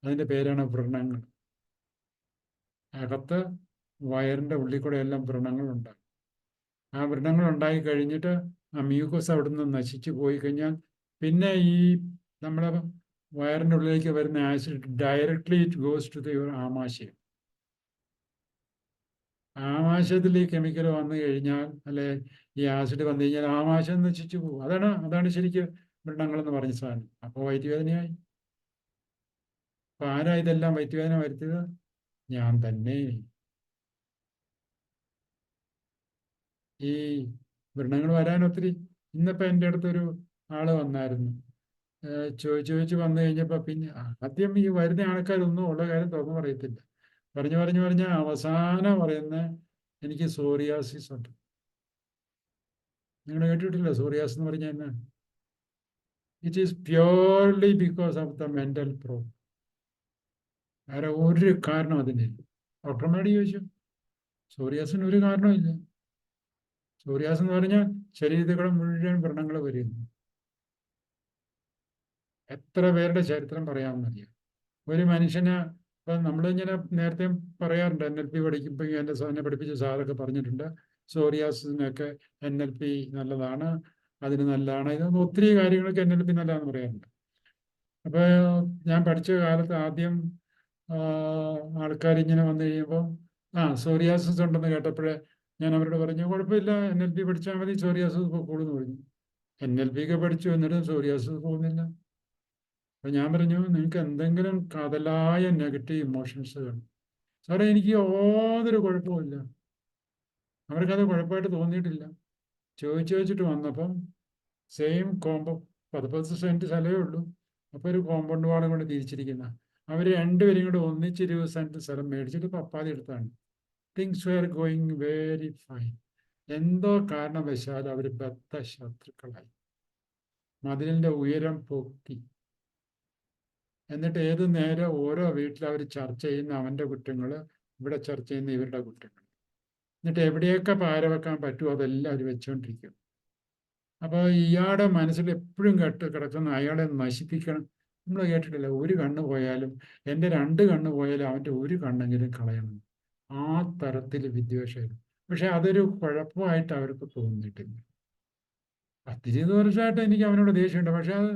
അതിൻ്റെ പേരാണ് വ്രണങ്ങൾ. അകത്ത് വയറിൻ്റെ ഉള്ളിൽ കൂടെ എല്ലാം വ്രണങ്ങളുണ്ടാകും. ആ വ്രണങ്ങൾ ഉണ്ടായി കഴിഞ്ഞിട്ട് ആ മ്യൂക്കസ് അവിടെ നിന്ന് നശിച്ചു പോയി കഴിഞ്ഞാൽ പിന്നെ ഈ നമ്മുടെ വയറിൻ്റെ ഉള്ളിലേക്ക് വരുന്ന acid directly it goes to the ആമാശയം. ആമാശയത്തിൽ ഈ കെമിക്കൽ വന്നു കഴിഞ്ഞാൽ, അല്ലെ ഈ ആസിഡ് വന്നു കഴിഞ്ഞാൽ ആമാശയം നശിച്ചു പോകും. അതാണ് ശരിക്കും വ്രണങ്ങളെന്ന് പറഞ്ഞ സാധനം. അപ്പോൾ വയറ്റുവേദനയായി. അപ്പം ആരാ ഇതെല്ലാം വയറ്റുവേദന വരുത്തിയത്? ഞാൻ തന്നെ. ഈ വ്രണങ്ങൾ വരാൻ ഒത്തിരി. ഇന്നിപ്പോൾ എൻ്റെ അടുത്തൊരു ആള് വന്നായിരുന്നു. ചോദിച്ച് വന്നു കഴിഞ്ഞപ്പോൾ പിന്നെ ആദ്യം ഈ വരുന്ന ആൾക്കാരൊന്നും ഉള്ള കാര്യം തുറന്നു പറയത്തില്ല. പറഞ്ഞ് അവസാനം പറയുന്ന എനിക്ക് സോറിയാസിസ് ഉണ്ട്. നിങ്ങൾ കേട്ടിട്ടില്ല സോറിയാസിസ് എന്ന് പറഞ്ഞാൽ എന്നാ? It is purely because of the mental problem. വേറെ ഒരു കാരണം അതിനില്ല. ഡോക്ടർമാരോട് ചോദിച്ചു, സോറിയാസിന് ഒരു കാരണമില്ല. സോറിയാസ് എന്ന് പറഞ്ഞാൽ ശരീരത്തിൽ കൂടെ മുഴുവൻ വ്രണങ്ങൾ വരുന്നു. എത്ര പേരുടെ ചരിത്രം പറയാമെന്നറിയാം. ഒരു മനുഷ്യന് ഇപ്പം നമ്മളിങ്ങനെ നേരത്തെ പറയാറുണ്ട്, NLP പഠിക്കുമ്പോൾ എന്നെ പഠിപ്പിച്ച സാറൊക്കെ പറഞ്ഞിട്ടുണ്ട് സോറിയാസിനൊക്കെ NLP നല്ലതാണ്, അതിന് നല്ലതാണ്, ഇതൊന്നും ഒത്തിരി കാര്യങ്ങളൊക്കെ NLP നല്ലതാണെന്ന് പറയാറുണ്ട്. അപ്പോൾ ഞാൻ പഠിച്ച കാലത്ത് ആദ്യം ആൾക്കാർ ഇങ്ങനെ വന്നു കഴിയുമ്പോൾ സോറിയാസിസ് ഉണ്ടെന്ന് കേട്ടപ്പോഴേ ഞാൻ അവരോട് പറഞ്ഞു കുഴപ്പമില്ല, NLP പഠിച്ചാൽ മതി, സോറിയാസിസ് പോകുമെന്ന് പറഞ്ഞു. NLP ഒക്കെ പഠിച്ചു എന്നിട്ടും സോറിയാസിസ് പോകുന്നില്ല. അപ്പം ഞാൻ പറഞ്ഞു നിങ്ങൾക്ക് എന്തെങ്കിലും കാതലായ നെഗറ്റീവ് ഇമോഷൻസ് കാണും. സാറേ എനിക്ക് യാതൊരു കുഴപ്പമില്ല. അവർക്കത് കുഴപ്പമായിട്ട് തോന്നിയിട്ടില്ല. ചോദിച്ചിട്ട് വന്നപ്പം സെയിം 10 സെൻറ്റ് സ്ഥലമേ ഉള്ളൂ. അപ്പോൾ ഒരു കോമ്പൗണ്ട് വാളും കൊണ്ട് തിരിച്ചിരിക്കുന്ന അവർ രണ്ടുപേരും കൂടെ ഒന്നിച്ച് 20 സെൻറ്റ് സ്ഥലം മേടിച്ചിട്ട് പപ്പാതി എടുത്താണ്. Things wear going very fine. എന്തോ കാരണവശാൽ അവർ ബദ്ധ ശത്രുക്കളായി. മതിലിൻ്റെ ഉയരം പൊക്കി. എന്നിട്ട് ഏത് നേരം ഓരോ വീട്ടിൽ അവർ ചർച്ച ചെയ്യുന്ന അവൻ്റെ കുറ്റങ്ങൾ, ഇവിടെ ചർച്ച ചെയ്യുന്ന ഇവരുടെ കുറ്റങ്ങൾ. എന്നിട്ട് എവിടെയൊക്കെ പാര വെക്കാൻ പറ്റുമോ അതെല്ലാം അവർ വെച്ചുകൊണ്ടിരിക്കും. അപ്പോൾ ഇയാളുടെ മനസ്സിൽ എപ്പോഴും കിടക്കുന്ന അയാളെ നശിപ്പിക്കണം. നമ്മൾ കേട്ടിട്ടില്ല, ഒരു കണ്ണ് പോയാലും എൻ്റെ 2 കണ്ണ് പോയാലും അവൻ്റെ ഒരു കണ്ണെങ്കിലും കളയണം. ആ തരത്തിൽ വിദ്വേഷമായിരുന്നു. പക്ഷെ അതൊരു കുഴപ്പമായിട്ട് അവർക്ക് തോന്നിയിട്ടില്ല. 10-20 വർഷമായിട്ട് എനിക്ക് അവനോട് ദേഷ്യമുണ്ട്. പക്ഷെ അത്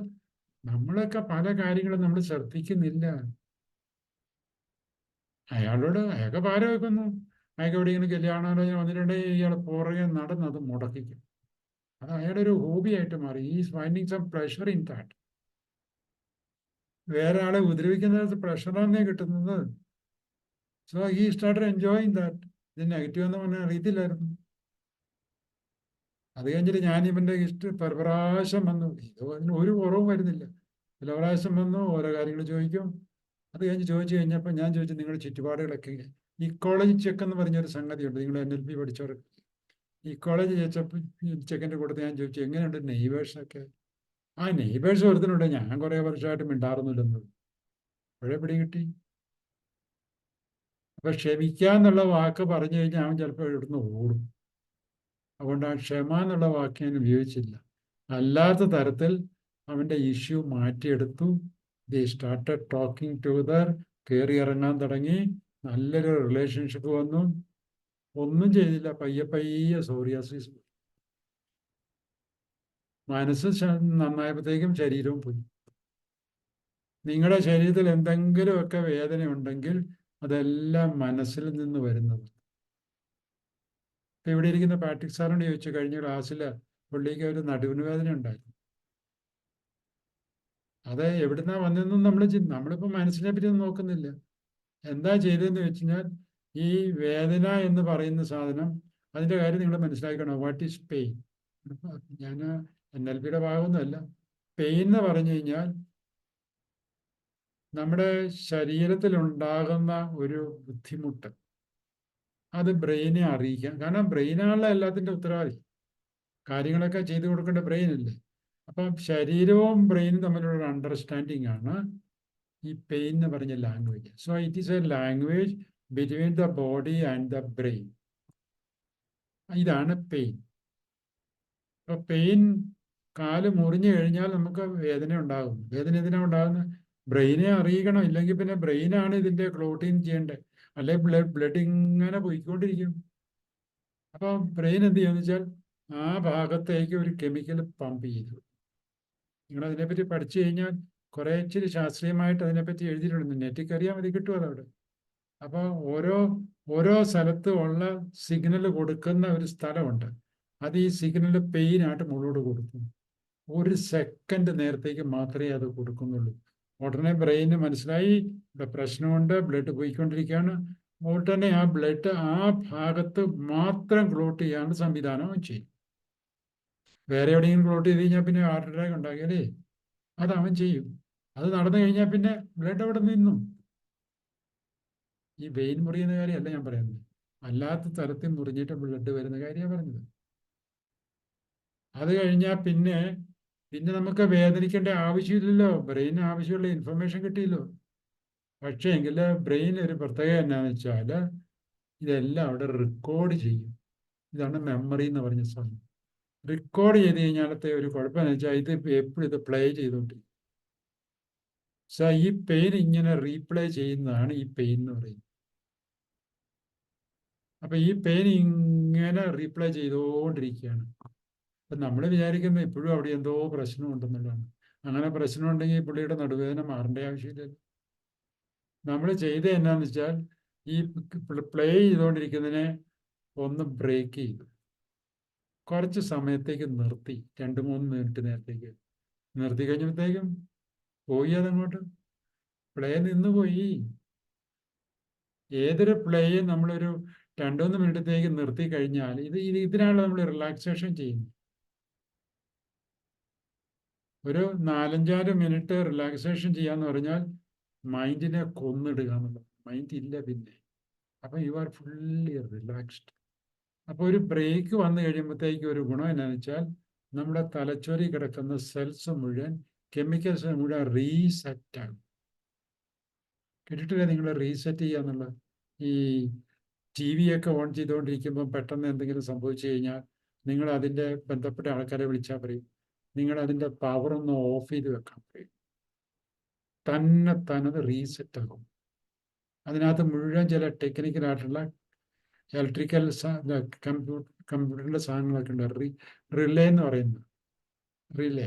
നമ്മളൊക്കെ പല കാര്യങ്ങളും നമ്മൾ ശ്രദ്ധിക്കുന്നില്ല. അയാൾക്ക് പാര വെക്കുന്നു, അയാൾക്ക് എവിടെയെങ്കിലും കല്യാണാലോചന വന്നിട്ടുണ്ടെങ്കിൽ ഇയാൾ പുറകെ നടന്നത് മുടക്കിക്കും. അത് അയാളുടെ ഒരു ഹോബിയായിട്ട് മാറി. Is finding some pleasure in that. വേറെ ആളെ ഉപദ്രവിക്കുന്നത് പ്ലഷറാന്നേ കിട്ടുന്നത്. So he started enjoying that. ഇത് നെഗറ്റീവ് എന്ന് പറഞ്ഞാൽ അറിയത്തില്ലായിരുന്നു. അത് കഴിഞ്ഞിട്ട് ഞാൻ ഇവൻ്റെ പ്രാവശ്യം വന്നു, അതിന് ഒരു കുറവും വരുന്നില്ല. പല പ്രാവശ്യം വന്നു, ഓരോ കാര്യങ്ങൾ ചോദിക്കും. അത് ചോദിച്ചു കഴിഞ്ഞപ്പോൾ ഞാൻ ചോദിച്ചു നിങ്ങളുടെ ചുറ്റുപാടുകളൊക്കെ. ഇക്കോളജി ചെക്ക് എന്ന് പറഞ്ഞൊരു സംഗതിയുണ്ട്, നിങ്ങൾ NLP പഠിച്ചവർക്ക്. ഇക്കോളജി ചെക്കിൻ്റെ കൂട്ടത്തിൽ ഞാൻ ചോദിച്ചു എങ്ങനെയുണ്ട് നെയ്ബേഴ്സൊക്കെ. നെയ്ബേഴ്സ് ഒരുത്തനുണ്ട്, ഞാൻ കുറേ വർഷമായിട്ട് മിണ്ടാറുന്നില്ലെന്നത്. അപ്പോഴേ പിടി കിട്ടി. അപ്പൊ ക്ഷമിക്കുക എന്നുള്ള വാക്ക് പറഞ്ഞു കഴിഞ്ഞാൽ അവൻ ചിലപ്പോൾ ഇവിടുന്ന് ഓടും. അതുകൊണ്ട് ആ ക്ഷമ എന്നുള്ള വാക്ക് ഞാൻ ഉപയോഗിച്ചില്ല. അല്ലാത്ത തരത്തിൽ അവൻ്റെ ഇഷ്യൂ മാറ്റിയെടുത്തു. They started talking together. കയറി ഇറങ്ങാൻ തുടങ്ങി. നല്ലൊരു റിലേഷൻഷിപ്പ് വന്നു. ഒന്നും ചെയ്തില്ല, പയ്യെ സോറിയാസിസ്. മനസ്സ് നന്നായപ്പോഴത്തേക്കും ശരീരവും പോയി. നിങ്ങളുടെ ശരീരത്തിൽ എന്തെങ്കിലുമൊക്കെ വേദന ഉണ്ടെങ്കിൽ അതെല്ലാം മനസ്സിൽ നിന്ന് വരുന്നത്. ഇപ്പം ഇവിടെ ഇരിക്കുന്ന പാട്രിക് സാറിനോട് ചോദിച്ചു, കഴിഞ്ഞ ക്ലാസ്സിൽ പുള്ളിക്ക് ഒരു നടുവിന് വേദന ഉണ്ടായിരുന്നു. അത് എവിടുന്നാ വന്നതെന്നും നമ്മളിപ്പോൾ മനസ്സിനെ പറ്റി ഒന്നും നോക്കുന്നില്ല. എന്താ ചെയ്തതെന്ന് വെച്ച് കഴിഞ്ഞാൽ ഈ വേദന എന്ന് പറയുന്ന സാധനം, അതിൻ്റെ കാര്യം നിങ്ങൾ മനസ്സിലാക്കണം. What is pain? ഞാൻ NLPയുടെ ഭാഗമൊന്നുമല്ല. പെയിൻ എന്ന് പറഞ്ഞു കഴിഞ്ഞാൽ നമ്മുടെ ശരീരത്തിലുണ്ടാകുന്ന ഒരു ബുദ്ധിമുട്ട്, അത് ബ്രെയിനെ അറിയിക്കാം. കാരണം ബ്രെയിനാണല്ലോ എല്ലാത്തിൻ്റെ ഉത്തരവാദി. കാര്യങ്ങളൊക്കെ ചെയ്തു കൊടുക്കേണ്ട ബ്രെയിനല്ലേ. അപ്പം ശരീരവും ബ്രെയിനും തമ്മിലുള്ള അണ്ടർസ്റ്റാൻഡിങ് ആണ് ഈ പെയിൻ എന്ന് പറഞ്ഞ language. So it is A language between the body and the brain. ഇതാണ് പെയിൻ. അപ്പോൾ പെയിൻ, കാല് മുറിഞ്ഞു കഴിഞ്ഞാൽ നമുക്ക് വേദന ഉണ്ടാകും. വേദന എന്തിനാണ് ഉണ്ടാകുന്നത്? ബ്രെയിനെ അറിയിക്കണം. ഇല്ലെങ്കിൽ പിന്നെ ബ്രെയിനാണ് ഇതിൻ്റെ ക്ലോട്ടിൻ ചെയ്യേണ്ടത്. അല്ലെങ്കിൽ ബ്ലഡ് ഇങ്ങനെ പോയിക്കൊണ്ടിരിക്കും. അപ്പോൾ ബ്രെയിൻ എന്ത് ചെയ്യുമെന്ന് വെച്ചാൽ ആ ഭാഗത്തേക്ക് ഒരു കെമിക്കൽ പമ്പ് ചെയ്തു. നിങ്ങളതിനെപ്പറ്റി പഠിച്ചു കഴിഞ്ഞാൽ കുറേ ഇച്ചിരി ശാസ്ത്രീയമായിട്ട് അതിനെപ്പറ്റി എഴുതിയിട്ടുണ്ട്. നെറ്റിൽ കയറിയാൽ മതി, കിട്ടും അതവിടെ. അപ്പോൾ ഓരോ സ്ഥലത്തും ഉള്ള സിഗ്നൽ കൊടുക്കുന്ന ഒരു സ്ഥലമുണ്ട്. അത് ഈ സിഗ്നൽ പെയിനായിട്ട് മുകളോട് കൊടുക്കും. 1 സെക്കൻഡ് നേരത്തേക്ക് മാത്രമേ അത് കൊടുക്കുന്നുള്ളൂ. ഉടനെ ബ്രെയിന് മനസ്സിലായി ഇവിടെ പ്രശ്നമുണ്ട്, ബ്ലഡ് പോയിക്കൊണ്ടിരിക്കുകയാണ്. ഉടനെ ആ ബ്ലഡ് ആ ഭാഗത്ത് മാത്രം ക്ലോട്ട് ചെയ്യാനുള്ള സംവിധാനം ചെയ്യും. വേറെ എവിടെയെങ്കിലും ക്ലോട്ട് ചെയ്ത് കഴിഞ്ഞാൽ പിന്നെ ഹാർട്ട് അറ്റാക്ക് ഉണ്ടാകില്ലേ, അത് അവൻ ചെയ്യും. അത് നടന്നു കഴിഞ്ഞാൽ പിന്നെ ബ്ലഡ് അവിടെ നിന്നും. ഈ വെയിൻ മുറിയുന്ന കാര്യമല്ല ഞാൻ പറയുന്നത്, അല്ലാത്ത തരത്തിൽ മുറിഞ്ഞിട്ട് ബ്ലഡ് വരുന്ന കാര്യമാണ് പറഞ്ഞത്. അത് കഴിഞ്ഞാൽ പിന്നെ നമുക്ക് വേദനിക്കേണ്ട ആവശ്യമില്ലല്ലോ. ബ്രെയിന് ആവശ്യമുള്ള ഇൻഫർമേഷൻ കിട്ടിയല്ലോ. പക്ഷേ എങ്കിൽ ബ്രെയിൻ ഒരു പ്രത്യേകത എന്നാന്ന് വെച്ചാൽ ഇതെല്ലാം അവിടെ റെക്കോർഡ് ചെയ്യും. ഇതാണ് മെമ്മറി എന്ന് പറഞ്ഞ സാധനം. റെക്കോർഡ് ചെയ്ത് കഴിഞ്ഞാലത്തെ ഒരു കുഴപ്പമെന്ന് വെച്ചാൽ ഇത് എപ്പോഴും ഇത് പ്ലേ ചെയ്തുകൊണ്ടിരിക്കും. ഈ പെയിൻ ഇങ്ങനെ റീപ്ലേ ചെയ്യുന്നതാണ് ഈ പെയിൻ എന്ന് പറയുന്നത്. അപ്പൊ ഈ പെയിൻ ഇങ്ങനെ റീപ്ലേ ചെയ്തുകൊണ്ടിരിക്കുകയാണ്. അപ്പൊ നമ്മൾ വിചാരിക്കുന്നത് ഇപ്പോഴും അവിടെ എന്തോ പ്രശ്നമുണ്ടെന്നുള്ളതാണ്. അങ്ങനെ പ്രശ്നമുണ്ടെങ്കിൽ പുള്ളിയുടെ നടുവേദന മാറേണ്ട ആവശ്യമില്ല. നമ്മൾ ചെയ്ത് എന്നാന്ന് വെച്ചാൽ ഈ പ്ലേ ചെയ്തുകൊണ്ടിരിക്കുന്നതിനെ ഒന്ന് ബ്രേക്ക് ചെയ്തു, കുറച്ച് സമയത്തേക്ക് നിർത്തി, 2-3 മിനിറ്റ് നേരത്തേക്ക് നിർത്തി കഴിഞ്ഞപ്പോഴത്തേക്കും പോയി അതങ്ങോട്ട് പ്ലേ നിന്ന് പോയി. ഏതൊരു പ്ലേയും നമ്മളൊരു 2-3 മിനിറ്റത്തേക്ക് നിർത്തി കഴിഞ്ഞാൽ ഇതിനാണ് നമ്മൾ റിലാക്സേഷൻ ചെയ്യുന്നത്. ഒരു 4-5 മിനിറ്റ് റിലാക്സേഷൻ ചെയ്യാന്ന് പറഞ്ഞാൽ മൈൻഡിനെ കൊന്നിടുക എന്നുള്ളത്. മൈൻഡ് ഇല്ല പിന്നെ. അപ്പം യു ആർ ഫുള്ളി റിലാക്സ്ഡ്. അപ്പോൾ ഒരു ബ്രേക്ക് വന്നു കഴിയുമ്പോഴത്തേക്ക് ഒരു ഗുണം എന്താണെന്ന് വെച്ചാൽ നമ്മുടെ തലച്ചോറി കിടക്കുന്ന സെൽസ് മുഴുവൻ, കെമിക്കൽസ് മുഴുവൻ റീസെറ്റ് ആകും. കേട്ടിട്ടില്ല നിങ്ങൾ റീസെറ്റ് ചെയ്യുക എന്നുള്ളത്? ഈ TV ഒക്കെ ഓൺ ചെയ്തുകൊണ്ടിരിക്കുമ്പോൾ പെട്ടെന്ന് എന്തെങ്കിലും സംഭവിച്ചു കഴിഞ്ഞാൽ നിങ്ങൾ അതിൻ്റെ ബന്ധപ്പെട്ട ആൾക്കാരെ വിളിച്ചാൽ പറയും, നിങ്ങൾ അതിൻ്റെ പവർ ഒന്ന് ഓഫ് ചെയ്ത് വെക്കാൻ പറയും. തന്നത് റീസെറ്റ് ആകും. അതിനകത്ത് മുഴുവൻ ചില ടെക്നിക്കലായിട്ടുള്ള ഇലക്ട്രിക്കൽ കമ്പ്യൂട്ടറിൻ്റെ സാധനങ്ങളൊക്കെ ഉണ്ട്. റിലേ എന്ന് പറയുന്നത്, റിലേ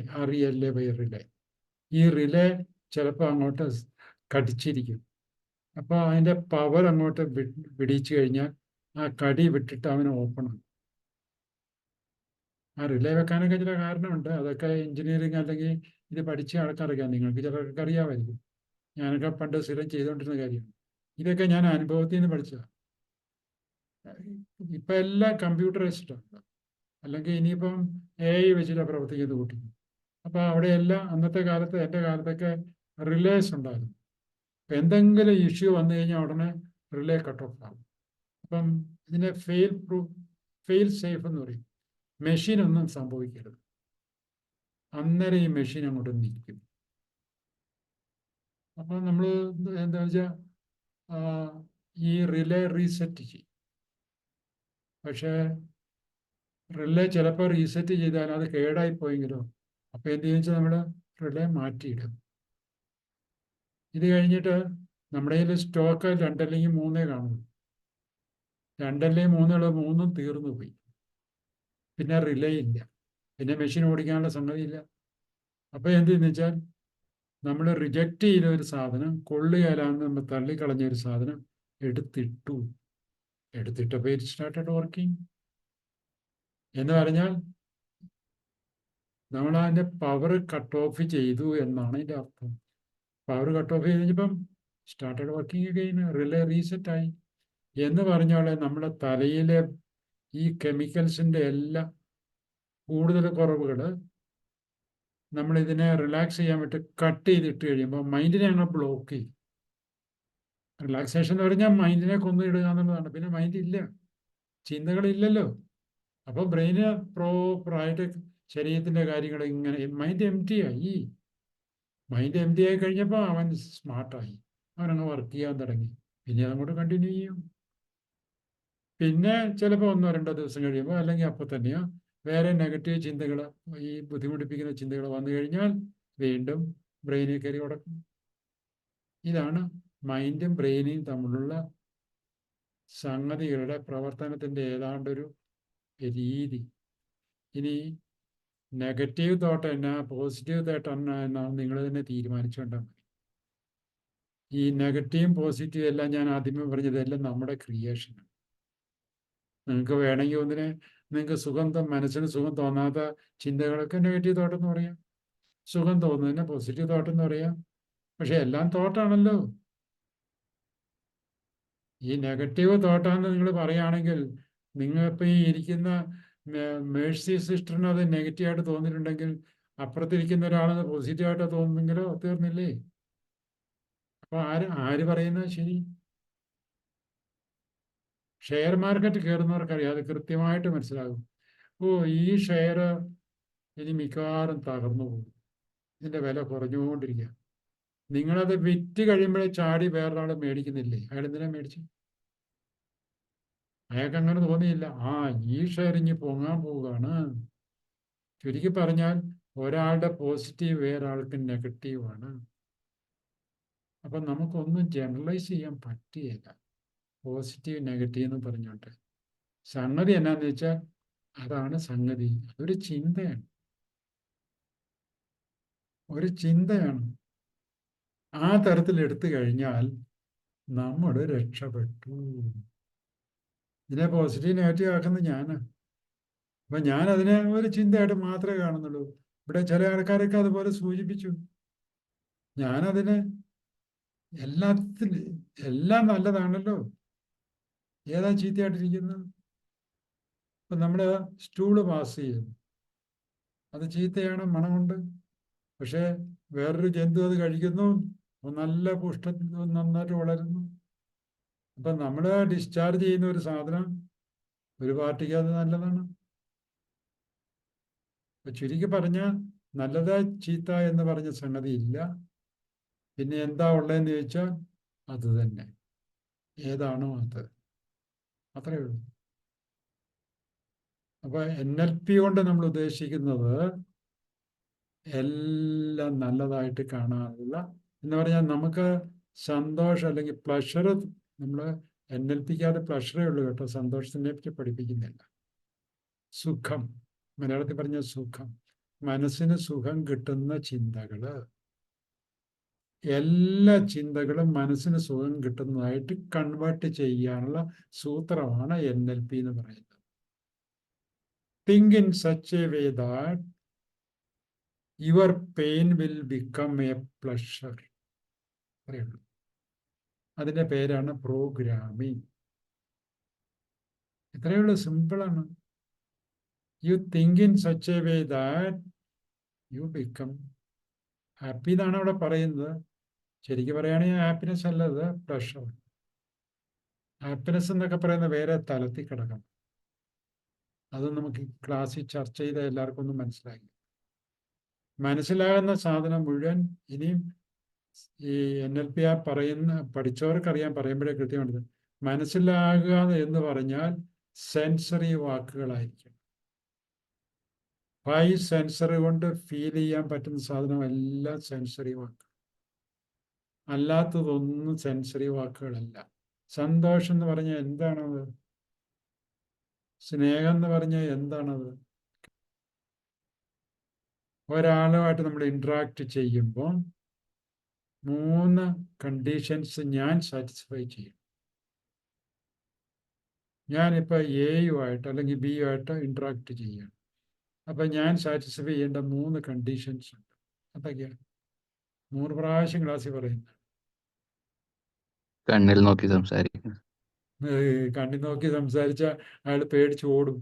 റിലേ. ഈ റിലേ ചിലപ്പോൾ അങ്ങോട്ട് കടിച്ചിരിക്കും. അപ്പോൾ അതിൻ്റെ പവർ അങ്ങോട്ട് പിടിച്ചു കഴിഞ്ഞാൽ ആ കടി വിട്ടിട്ട് അവന് ഓപ്പൺ ആകും. ആ റിലേ വെക്കാനൊക്കെ ചില കാരണമുണ്ട്. അതൊക്കെ എഞ്ചിനീയറിങ് അല്ലെങ്കിൽ ഇത് പഠിച്ച ആൾക്കാരൊക്കെയാണ്. നിങ്ങൾക്ക് ചിലർക്ക് അറിയാമായിരിക്കും. ഞാനൊക്കെ പണ്ട് സ്ഥിരം ചെയ്തുകൊണ്ടിരുന്ന കാര്യമാണ്. ഇതൊക്കെ ഞാൻ അനുഭവത്തിൽ നിന്ന് പഠിച്ചതാണ്. ഇപ്പം എല്ലാം കമ്പ്യൂട്ടറൈസ്ഡാണ്. അല്ലെങ്കിൽ ഇനിയിപ്പം AI വെച്ചിട്ട് പ്രവർത്തിക്കുന്നത് കൂട്ടി. അപ്പോൾ അവിടെയെല്ലാം അന്നത്തെ കാലത്ത്, എൻ്റെ കാലത്തൊക്കെ റിലേസ് ഉണ്ടായിരുന്നു. അപ്പം എന്തെങ്കിലും ഇഷ്യൂ വന്നു കഴിഞ്ഞാൽ ഉടനെ റിലേ കട്ട് ഓഫ് ആകും. അപ്പം ഇതിനെ ഫെയിൽ സേഫ് എന്ന് പറയും. മെഷീനൊന്നും സംഭവിക്കരുത്. അന്നേരം ഈ മെഷീൻ അങ്ങോട്ട് നിൽക്കും. അപ്പം നമ്മൾ എന്താ വെച്ചാൽ ഈ റിലേ റീസെറ്റ് ചെയ്യും. പക്ഷേ റിലേ ചിലപ്പോൾ റീസെറ്റ് ചെയ്താൽ അത് കേടായി പോയെങ്കിലോ, അപ്പോൾ എന്ത് ചെയ്യുക വെച്ചാൽ നമ്മൾ റിലേ മാറ്റിയിടും. ഇത് കഴിഞ്ഞിട്ട് നമ്മുടെ കയ്യിൽ സ്റ്റോക്ക് 2 അല്ലെങ്കിൽ 3 കാണുള്ളൂ. 2 അല്ലെങ്കിൽ 3 തീർന്നു പോയി. പിന്നെ റിലേ ഇല്ല, പിന്നെ മെഷീൻ ഓടിക്കാനുള്ള സംഗതിയില്ല. അപ്പോൾ എന്ത് ചെയ്യുന്ന വെച്ചാൽ നമ്മൾ റിജക്റ്റ് ചെയ്ത ഒരു സാധനം, കൊള്ളുകയിലാന്ന് നമ്മൾ തള്ളിക്കളഞ്ഞ ഒരു സാധനം എടുത്തിട്ടപ്പോൾ ഇറ്റ് സ്റ്റാർട്ടഡ് വർക്കിംഗ്. എന്ന് പറഞ്ഞാൽ നമ്മൾ അതിൻ്റെ പവർ കട്ട് ഓഫ് ചെയ്തു എന്നാണ് അതിൻ്റെ അർത്ഥം. പവർ കട്ട് ഓഫ് ചെയ്ത് കഴിഞ്ഞപ്പം സ്റ്റാർട്ടഡ് വർക്കിംഗ് അഗെയിൻ, റിലേ റീസെറ്റായി. എന്ന് പറഞ്ഞാൽ നമ്മുടെ തലയിലെ ഈ കെമിക്കൽസിൻ്റെ എല്ലാ കൂടുതൽ കുറവുകൾ നമ്മളിതിനെ റിലാക്സ് ചെയ്യാൻ വേണ്ടി കട്ട് ചെയ്തിട്ട് കഴിയുമ്പോൾ മൈൻഡിനെ അങ്ങ് ബ്ലോക്ക് ചെയ്യും. റിലാക്സേഷൻ എന്ന് പറഞ്ഞാൽ മൈൻഡിനെ കൊന്നിടുക എന്നുള്ളതാണ്. പിന്നെ മൈൻഡ് ഇല്ല, ചിന്തകളില്ലല്ലോ. അപ്പോൾ ബ്രെയിന് പ്രോപ്പറായിട്ട് ശരീരത്തിൻ്റെ കാര്യങ്ങൾ ഇങ്ങനെ, മൈൻഡ് എം ടി ആയി. മൈൻഡ് എം ടി ആയി കഴിഞ്ഞപ്പോൾ അവൻ സ്മാർട്ടായി, അവനങ്ങ് വർക്ക് ചെയ്യാൻ തുടങ്ങി. പിന്നെ അതങ്ങോട്ട് കണ്ടിന്യൂ ചെയ്യും. പിന്നെ ചിലപ്പോൾ 1-2 ദിവസം കഴിയുമ്പോൾ അല്ലെങ്കിൽ അപ്പോൾ തന്നെയോ വേറെ നെഗറ്റീവ് ചിന്തകൾ, ഈ ബുദ്ധിമുട്ടിപ്പിക്കുന്ന ചിന്തകൾ വന്നു കഴിഞ്ഞാൽ വീണ്ടും ബ്രെയിനിൽ കയറി ഉടക്കും. ഇതാണ് മൈൻഡും ബ്രെയിനും തമ്മിലുള്ള സംഗതികളുടെ പ്രവർത്തനത്തിൻ്റെ ഏതാണ്ടൊരു രീതി. ഇനി നെഗറ്റീവ് തോട്ട് എന്നാ പോസിറ്റീവ് തോട്ട് എന്നാ നിങ്ങൾ തന്നെ തീരുമാനിച്ചുകൊണ്ടാൽ മതി. ഈ നെഗറ്റീവും പോസിറ്റീവും എല്ലാം ഞാൻ ആദ്യമേ പറഞ്ഞതെല്ലാം നമ്മുടെ ക്രിയേഷനാണ്. നിങ്ങൾക്ക് വേണമെങ്കിൽ നിങ്ങൾക്ക് മനസ്സിന് സുഖം തോന്നാത്ത ചിന്തകളൊക്കെ നെഗറ്റീവ് തോട്ടെന്ന് പറയാം. സുഖം തോന്നുന്നതിനെ പോസിറ്റീവ് തോട്ടെന്ന് പറയാം. പക്ഷെ എല്ലാം തോട്ടാണല്ലോ. ഈ നെഗറ്റീവ് തോട്ടാന്ന് നിങ്ങൾ പറയുകയാണെങ്കിൽ, നിങ്ങളിപ്പോൾ ഈ ഇരിക്കുന്ന മേഴ്സി സിസ്റ്ററിന് അത് നെഗറ്റീവായിട്ട് തോന്നിയിട്ടുണ്ടെങ്കിൽ അപ്പുറത്തിരിക്കുന്ന ഒരാളത് പോസിറ്റീവായിട്ട് തോന്നുന്നെങ്കിലോ തീർന്നില്ലേ? അപ്പോൾ ആര് പറയുന്നത് ശരി? ഷെയർ മാർക്കറ്റ് കയറുന്നവർക്കറിയാം, അത് കൃത്യമായിട്ട് മനസ്സിലാകും. ഈ ഷെയർ ഇനി മിക്കവാറും തകർന്നു പോകും, ഇതിൻ്റെ വില കുറഞ്ഞുകൊണ്ടിരിക്കുക. നിങ്ങളത് വിറ്റ് കഴിയുമ്പോഴേ ചാടി വേറൊരാൾ മേടിക്കുന്നില്ലേ? അയാൾ എന്തിനാ മേടിച്ചു? അയാൾക്ക് അങ്ങനെ തോന്നിയില്ല. ഈ ഷെയറിങ് പൊങ്ങാൻ പോവുകയാണ്. ചുരുക്കി പറഞ്ഞാൽ ഒരാളുടെ പോസിറ്റീവ് വേറൊരാൾക്ക് നെഗറ്റീവാണ്. അപ്പം നമുക്കൊന്നും ജനറലൈസ് ചെയ്യാൻ പറ്റുകയില്ല, പോസിറ്റീവ് നെഗറ്റീവ് എന്ന് പറഞ്ഞോട്ടെ. സംഗതി എന്നാന്ന് വെച്ചാൽ അതാണ് സംഗതി. അതൊരു ചിന്തയാണ്, ഒരു ചിന്തയാണ്. ആ തരത്തിൽ എടുത്തു കഴിഞ്ഞാൽ നമ്മൾ രക്ഷപ്പെട്ടു. ഇതിനെ പോസിറ്റീവ് നെഗറ്റീവ് ആക്കുന്നത് ഞാനാണ്. അപ്പം ഞാൻ അതിനെ ഒരു ചിന്തയായിട്ട് മാത്രമേ കാണുന്നുള്ളൂ. ഇവിടെ ചില ആൾക്കാരൊക്കെ അതുപോലെ സൂചിപ്പിച്ചു. ഞാനതിന് എല്ലാം നല്ലതാണല്ലോ, ഏതാ ചീത്തയായിട്ടിരിക്കുന്നത്? ഇപ്പം നമ്മുടെ സ്റ്റൂള് പാസ് ചെയ്യുന്നു, അത് ചീത്തയാണ്, മണമുണ്ട്. പക്ഷേ വേറൊരു ജന്തു അത് കഴിക്കുന്നു, നല്ല നന്നായിട്ട് വളരുന്നു. അപ്പം നമ്മൾ ഡിസ്ചാർജ് ചെയ്യുന്ന ഒരു സാധനം ഒരു പാർട്ടിക്ക് അത് നല്ലതാണ്. ചുരുക്കി പറഞ്ഞാൽ നല്ലതാ ചീത്ത എന്ന് പറഞ്ഞ സംഗതി ഇല്ല. പിന്നെ എന്താ ഉള്ളതെന്ന് ചോദിച്ചാൽ അത് തന്നെ, ഏതാണോ അത്, അത്രയേ ഉള്ളൂ. അപ്പൊ NLP കൊണ്ട് നമ്മൾ ഉദ്ദേശിക്കുന്നത് എല്ലാം നല്ലതായിട്ട് കാണാനുള്ള എന്ന് പറഞ്ഞാൽ നമുക്ക് സന്തോഷം അല്ലെങ്കിൽ പ്ലഷർ, നമ്മൾ NLPക്കകത്ത് പ്ലഷറേ ഉള്ളൂ കേട്ടോ, സന്തോഷത്തിനെ പറ്റി പഠിപ്പിക്കുന്നില്ല. സുഖം, മലയാളത്തിൽ പറഞ്ഞ സുഖം, മനസ്സിന് സുഖം കിട്ടുന്ന ചിന്തകള്, എല്ലാ ചിന്തകളും മനസ്സിന് സുഖം കിട്ടുന്നതായിട്ട് കൺവേർട്ട് ചെയ്യാനുള്ള സൂത്രമാണ് NLP എന്ന് പറയുന്നത്. Think in such a way that your pain will become a pleasure. പറയുള്ളൂ. അതിൻ്റെ പേരാണ് പ്രോഗ്രാമിംഗ്. ഇത്രയുള്ള സിമ്പിളാണ്. You think in such a way that you become happy എന്നാണ് അവിടെ പറയുന്നത്. ശരിക്കും പറയുകയാണെങ്കിൽ ഹാപ്പിനെസ് അല്ലത്, പ്ലഷർ. ഹാപ്പിനെസ് എന്നൊക്കെ പറയുന്ന വേറെ തലത്തിൽ കിടക്കണം. അത് നമുക്ക് ക്ലാസ്സിൽ ചർച്ച ചെയ്ത എല്ലാവർക്കും ഒന്നും മനസ്സിലായി. മനസ്സിലാകുന്ന സാധനം മുഴുവൻ ഇനിയും ഈ NLP പഠിച്ചവർക്കറിയാൻ, പറയുമ്പോഴേ കൃത്യമാണിത്. മനസ്സിലാകുക എന്ന് പറഞ്ഞാൽ സെൻസറി വാക്കുകളായിരിക്കും. 5 സെൻസറി കൊണ്ട് ഫീൽ ചെയ്യാൻ പറ്റുന്ന സാധനം എല്ലാം സെൻസറി വാക്ക്, അല്ലാത്തതൊന്നും സെൻസറി വാക്കുകളല്ല. സന്തോഷം എന്ന് പറഞ്ഞാൽ എന്താണത്? സ്നേഹം എന്ന് പറഞ്ഞാൽ എന്താണത്? ഒരാളുമായിട്ട് നമ്മൾ ഇന്ററാക്ട് ചെയ്യുമ്പോൾ 3 കണ്ടീഷൻസ് ഞാൻ സാറ്റിസ്ഫൈ ചെയ്യും. ഞാനിപ്പോൾ എയുമായിട്ട് അല്ലെങ്കിൽ ബിയുമായിട്ട് ഇന്ററാക്ട് ചെയ്യണം. അപ്പം ഞാൻ സാറ്റിസ്ഫൈ ചെയ്യേണ്ട 3 കണ്ടീഷൻസ് ഉണ്ട്. അതൊക്കെയാണ് 3 പ്രാവശ്യം ക്ലാസ്സിൽ പറയുന്നത്. കണ്ണിൽ നോക്കി സംസാരിക്കണം. കണ്ണിൽ നോക്കി സംസാരിച്ച അയാൾ പേടിച്ച് ഓടും.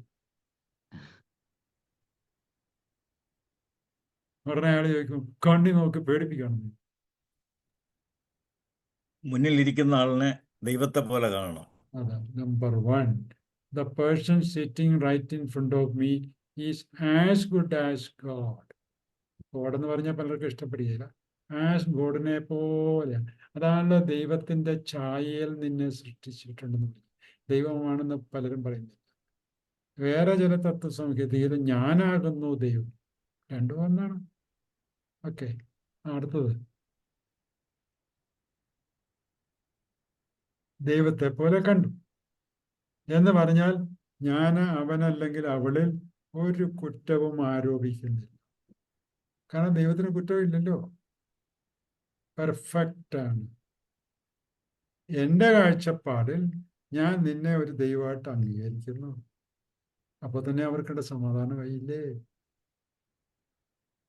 ഉടനെ അയാൾ ചോദിക്കും, കണ്ണി നോക്കി പേടിപ്പിക്കണം. മുന്നിലിരിക്കുന്ന ആളിനെ ദൈവത്തെ പോലെ കാണണം. അതാ number 1. The person sitting right in front of me is as good as God. God എന്ന് പറഞ്ഞാൽ പലർക്കും ഇഷ്ടപ്പെടുകയില്ല. ആസ് ഗോഡിനെ പോലെ, അതാണല്ലോ ദൈവത്തിന്റെ ഛായയിൽ നിന്നെ സൃഷ്ടിച്ചിട്ടുണ്ടെന്ന് പറയും. ദൈവമാണെന്ന് പലരും പറയുന്നില്ല. വേറെ ചില തത്വസംഹിതയിൽ ഞാനാകുന്നു ദൈവം, രണ്ടും ഒന്നാണ്. ഓക്കെ, അടുത്തത് ദൈവത്തെ പോലെ കണ്ടു എന്ന് പറഞ്ഞാൽ ഞാൻ അവനല്ലെങ്കിൽ അവളിൽ ഒരു കുറ്റവും ആരോപിക്കുന്നില്ല. കാരണം ദൈവത്തിന് കുറ്റമില്ലല്ലോ, പെർഫെക്റ്റ് ആണ്. എൻ്റെ കാഴ്ചപ്പാടിൽ ഞാൻ നിന്നെ ഒരു ദൈവമായിട്ട് അംഗീകരിക്കുന്നു. അപ്പോൾ തന്നെ അവർക്കുടെ സമാധാനമായില്ലേ?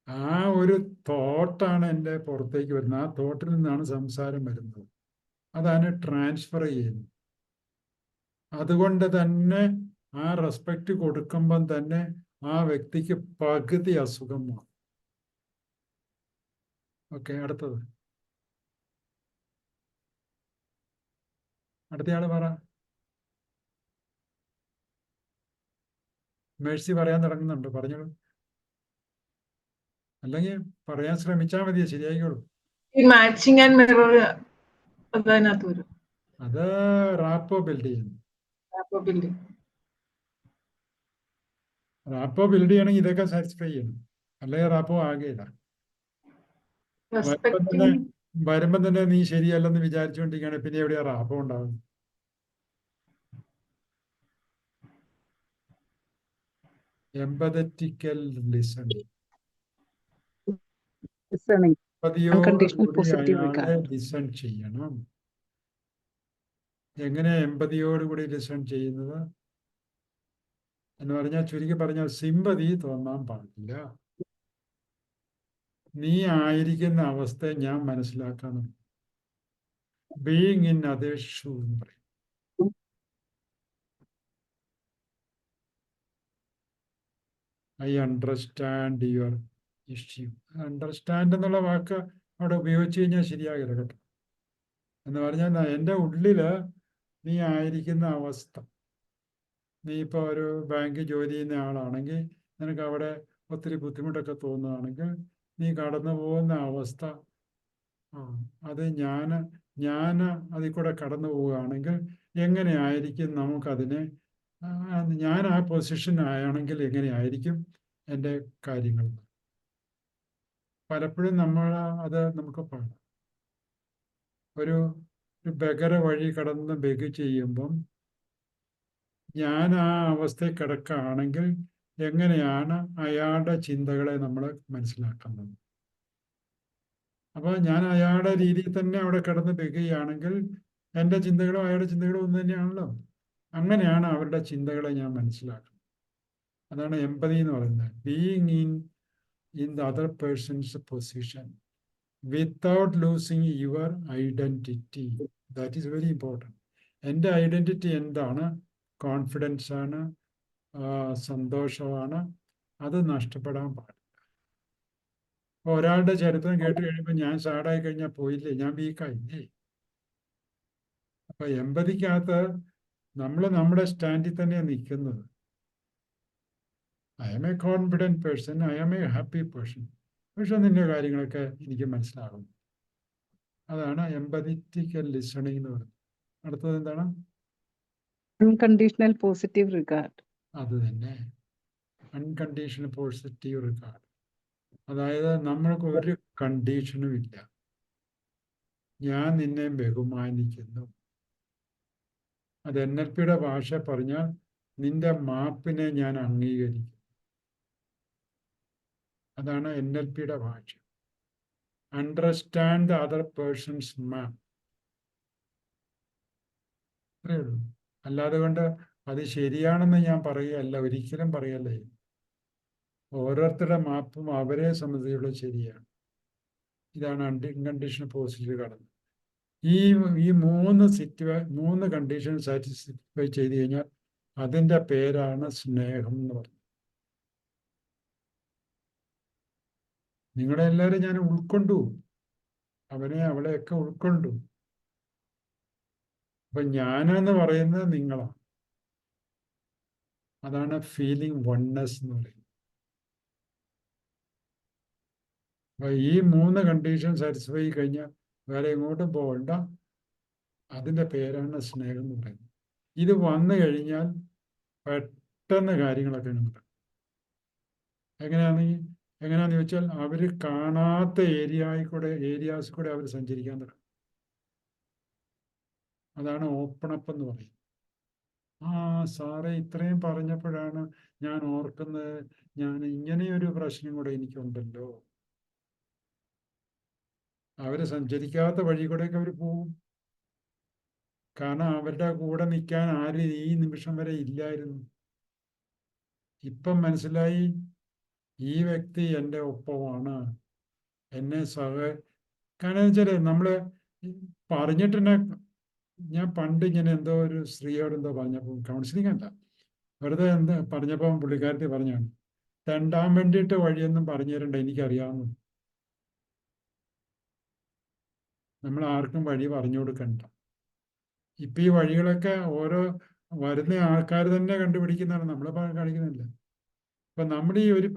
ആ ഒരു തോട്ടാണ് എൻ്റെ പുറത്തേക്ക് വരുന്നത്. ആ തോട്ടിൽ നിന്നാണ് സംസാരം വരുന്നത്. അതാണ് ട്രാൻസ്ഫർ ചെയ്യുന്നത്. അതുകൊണ്ട് തന്നെ ആ റെസ്പെക്റ്റ് കൊടുക്കുമ്പം തന്നെ ആ വ്യക്തിക്ക് പകുതി അസുഖം മാറും. ഓക്കെ, അടുത്തയാള് പറ. മേഴ്സി പറയാൻ തുടങ്ങുന്നുണ്ട്, പറഞ്ഞോളൂ. അല്ലെങ്കിൽ പറയാൻ ശ്രമിച്ചാൽ മതിയോ, ശരിയായിക്കോളൂ. ഈ മാച്ചിങ് ആൻഡ് മിറർ അതിനകത്ത് വരും. അത് റാപ്പോ ബിൽഡ് ചെയ്യുന്നു. Rapport building. റാപ്പോ ബിൽഡ് ചെയ്യണമെങ്കിൽ ഇതൊക്കെ സാറ്റിസ്ഫൈ ചെയ്യണം, അല്ലെങ്കിൽ റാപ്പോ ആകെയില്ല. റെസ്പെക്ടിങ് വരുമ്പം തന്നെ നീ ശരിയല്ലെന്ന് വിചാരിച്ചുകൊണ്ടിരിക്കുകയാണെങ്കിൽ പിന്നെ എവിടെയാ റാപ്പോ ഉണ്ടാകുന്നത്? എമ്പതറ്റിക്കൽ ലിസണിങ്, അൺകണ്ടീഷണൽ എമ്പതിയോടുകൂടി പോസിറ്റീവ് അയാളെ റിഗാർഡ്. ലിസൺ ചെയ്യണം. എങ്ങനെയാ എമ്പതിയോടുകൂടി ലിസൺ ചെയ്യുന്നത് എന്ന് പറഞ്ഞാൽ, ചുരുക്കി പറഞ്ഞാൽ സിമ്പതി തോന്നാൻ പാടില്ല. നീ ആയിരിക്കുന്ന അവസ്ഥയെ ഞാൻ മനസ്സിലാക്കണം. ബീയിങ് ഇൻ അതേഴ്സ് ഷൂ എന്ന് പറയും. I understand your issue. Understand എന്നുള്ള വാക്ക് അവിടെ ഉപയോഗിച്ച് കഴിഞ്ഞാൽ ശരിയാകില്ല കേട്ടോ. എന്ന് പറഞ്ഞാൽ എൻ്റെ ഉള്ളില് നീ ആയിരിക്കുന്ന അവസ്ഥ, നീ ഇപ്പോൾ ഒരു ബാങ്കിൽ ജോലി ചെയ്യുന്ന ആളാണെങ്കിൽ നിനക്ക് അവിടെ ഒത്തിരി ബുദ്ധിമുട്ടൊക്കെ തോന്നുകയാണെങ്കിൽ നീ കടന്നു പോകുന്ന അവസ്ഥ, അത് ഞാൻ അതിൽ കൂടെ കടന്നു പോവുകയാണെങ്കിൽ എങ്ങനെയായിരിക്കും നമുക്കതിനെ, ഞാൻ ആ പൊസിഷൻ ആണെങ്കിൽ എങ്ങനെയായിരിക്കും എൻ്റെ കാര്യങ്ങൾ. പലപ്പോഴും അത് നമുക്ക് പാടാം. ഒരു ബഗര വഴി കടന്ന് ബെഗ് ചെയ്യുമ്പം ഞാൻ ആ അവസ്ഥയിൽ കിടക്കുകയാണെങ്കിൽ എങ്ങനെയാണ് അയാളുടെ ചിന്തകളെ നമ്മൾ മനസ്സിലാക്കുന്നത്. അപ്പോൾ ഞാൻ അയാളുടെ രീതിയിൽ തന്നെ അവിടെ കിടന്ന് ബെഗുകയാണെങ്കിൽ എൻ്റെ ചിന്തകളും അയാളുടെ ചിന്തകളും ഒന്ന് തന്നെയാണല്ലോ. അങ്ങനെയാണ് അവരുടെ ചിന്തകളെ ഞാൻ മനസ്സിലാക്കുന്നത്. അതാണ് എമ്പതി എന്ന് പറയുന്നത്. Being in the other person's position without losing your identity. That is very important. എൻ്റെ ഐഡൻറ്റിറ്റി എന്താണ്? കോൺഫിഡൻസ് ആണ്, സന്തോഷമാണ്. അത് നഷ്ടപ്പെടാൻ പാടില്ല. അപ്പോൾ ഒരാളുടെ ചരിത്രം കേട്ട് കഴിയുമ്പോൾ ഞാൻ സാഡായി കഴിഞ്ഞാൽ പോയില്ലേ, ഞാൻ വീക്കായില്ലേ. അപ്പൊ എമ്പതിക്കകത്ത് നമ്മൾ നമ്മുടെ സ്റ്റാൻഡിൽ തന്നെയാണ് നിൽക്കുന്നത്. I M A confident person, I M A happy person, പക്ഷെ നിന്റെ കാര്യങ്ങളൊക്കെ എനിക്ക് മനസ്സിലാകും. അതാണ് എമ്പതിറ്റിക്കൽ ലിസണിങ് എന്ന് പറയുന്നത്. അടുത്തത് എന്താണ്? Unconditional positive regard. അത് തന്നെ, അൺകണ്ടീഷണൽ പോസിറ്റീവ് റിഗാർഡ്. അതായത് നമ്മൾക്ക് ഒരു കണ്ടീഷനും ഇല്ല. ഞാൻ നിന്നെ ബഹുമാനിക്കുന്നു. അത് NLPയുടെ ഭാഷ പറഞ്ഞാൽ നിന്റെ മാപ്പിനെ ഞാൻ അംഗീകരിക്കും. അതാണ് NLPയുടെ ഭാഷ. അണ്ടർസ്റ്റാൻഡ് ദ അതർ പേഴ്സൺസ് മാപ്പ്. അത്രയേ ഉള്ളൂ. അല്ലാതെ കൊണ്ട് അത് ശരിയാണെന്ന് ഞാൻ പറയുകയല്ല, ഒരിക്കലും പറയല്ലേ. ഓരോരുത്തരുടെ മാപ്പും അവരെ സംബന്ധിച്ചുള്ള ശരിയാണ്. ഇതാണ് അൺകണ്ടീഷണൽ പോസിറ്റീവ് കടന്നത്. ഈ മൂന്ന് കണ്ടീഷൻ സാറ്റിസ്ഫൈ ചെയ്ത് കഴിഞ്ഞാൽ അതിൻ്റെ പേരാണ് സ്നേഹം എന്ന് പറയുന്നത്. നിങ്ങളെ എല്ലാവരും ഞാൻ ഉൾക്കൊണ്ടു, അവനെ അവളെയൊക്കെ ഉൾക്കൊണ്ടു. അപ്പൊ ഞാനെന്ന് പറയുന്നത് നിങ്ങളാണ്. അതാണ് ഫീലിംഗ് വൺനെസ് എന്ന് പറയുന്നത്. അപ്പൊ ഈ മൂന്ന് കണ്ടീഷൻ സാറ്റിസ്ഫൈ കഴിഞ്ഞാൽ വേറെ എങ്ങോട്ടും പോകണ്ട. അതിൻ്റെ പേരാണ് സ്നേഹം എന്ന് പറയുന്നത്. ഇത് വന്നു കഴിഞ്ഞാൽ പെട്ടെന്ന് കാര്യങ്ങളൊക്കെ നടക്കും. എങ്ങനെയാന്ന് ചോദിച്ചാൽ അവർ കാണാത്ത ഏരിയാസ് കൂടെ അവർ സഞ്ചരിക്കാൻ തുടങ്ങും. അതാണ് ഓപ്പൺ അപ്പ് എന്ന് പറയുന്നത്. സാറേ ഇത്രയും പറഞ്ഞപ്പോഴാണ് ഞാൻ ഓർക്കുന്നത്, ഞാൻ ഇങ്ങനെയൊരു പ്രശ്നം കൂടെ എനിക്കുണ്ടല്ലോ. അവർ സഞ്ചരിക്കാത്ത വഴി കൂടെയൊക്കെ അവർ പോവും. കാരണം അവരുടെ കൂടെ നിൽക്കാൻ ആരും ഈ നിമിഷം വരെ ഇല്ലായിരുന്നു. ഇപ്പം മനസ്സിലായി, ഈ വ്യക്തി എൻ്റെ ഒപ്പമാണ്, എന്നെ കാരണം വെച്ചാൽ നമ്മള് പറഞ്ഞിട്ടെന്നെ. ഞാൻ പണ്ട് ഇങ്ങനെ എന്തോ ഒരു സ്ത്രീയോട് എന്തോ പറഞ്ഞപ്പോൾ, കൗൺസിലിംഗ് അല്ല, വെറുതെ പറഞ്ഞപ്പോൾ പുള്ളിക്കാരത്തി പറഞ്ഞാണ്, തെണ്ടാൻ വേണ്ടിയിട്ട് വഴിയൊന്നും പറഞ്ഞു തരണ്ട, എനിക്കറിയാവുന്നു. നമ്മൾ ആർക്കും വഴി പറഞ്ഞു കൊടുക്കണ്ട. ഇപ്പം ഈ വഴികളൊക്കെ ഓരോ വരുന്ന ആൾക്കാർ തന്നെ കണ്ടുപിടിക്കുന്നതാണ്, നമ്മൾ കാണിക്കുന്നില്ല. ഇപ്പം നമ്മുടെ ഈ ഒരു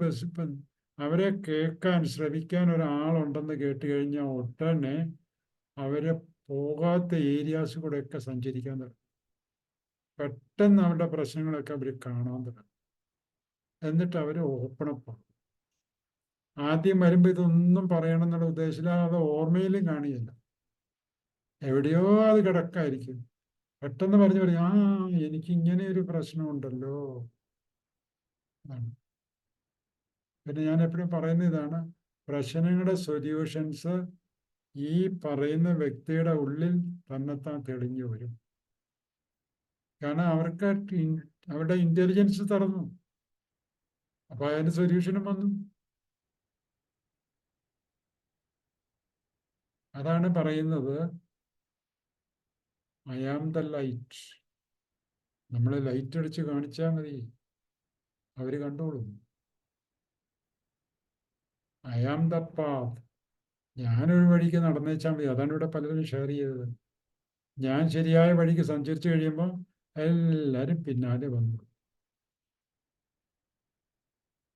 അവരെ കേൾക്കാൻ ശ്രവിക്കാൻ ഒരാളുണ്ടെന്ന് കേട്ട് കഴിഞ്ഞാൽ ഉടനെ അവരെ പോകാത്ത ഏരിയാസ് കൂടെയൊക്കെ സഞ്ചരിക്കാൻ തുടങ്ങും. പെട്ടെന്ന് അവരുടെ പ്രശ്നങ്ങളൊക്കെ അവർ കാണാൻ തുടങ്ങും. എന്നിട്ട് അവർ ഓപ്പണപ്പ്. ആദ്യം വരുമ്പോൾ ഇതൊന്നും പറയണം എന്നുള്ള ഉദ്ദേശത്തിൽ അത് ഓർമ്മയിലും കാണില്ല, എവിടെയോ അത് കിടക്കായിരിക്കും. പെട്ടെന്ന് പറഞ്ഞു പറയും, ആ എനിക്ക് ഇങ്ങനെ ഒരു പ്രശ്നമുണ്ടല്ലോ. പിന്നെ ഞാൻ എപ്പോഴും പറയുന്ന ഇതാണ്, പ്രശ്നങ്ങളുടെ സൊല്യൂഷൻസ് ഈ പറയുന്ന വ്യക്തിയുടെ ഉള്ളിൽ തന്നെത്താൻ തെളിഞ്ഞു വരും. കാരണം അവർക്ക് അവരുടെ ഇന്റലിജൻസ് തുറന്നു, അപ്പൊ അതിന് സൊല്യൂഷനും വന്നു. അതാണ് പറയുന്നത്, ഐ ആം ദ ലൈറ്റ്. നമ്മൾ ലൈറ്റ് അടിച്ച് കാണിച്ചാൽ മതി, അവര് കണ്ടോളും. I am the path. ഞാനൊരു വഴിക്ക് നടന്നേച്ചാൽ മതി. അതാണ് ഇവിടെ പലരും ഷെയർ ചെയ്തത്. ഞാൻ ശരിയായ വഴിക്ക് സഞ്ചരിച്ചു കഴിയുമ്പോൾ എല്ലാവരും പിന്നാലെ വന്നു.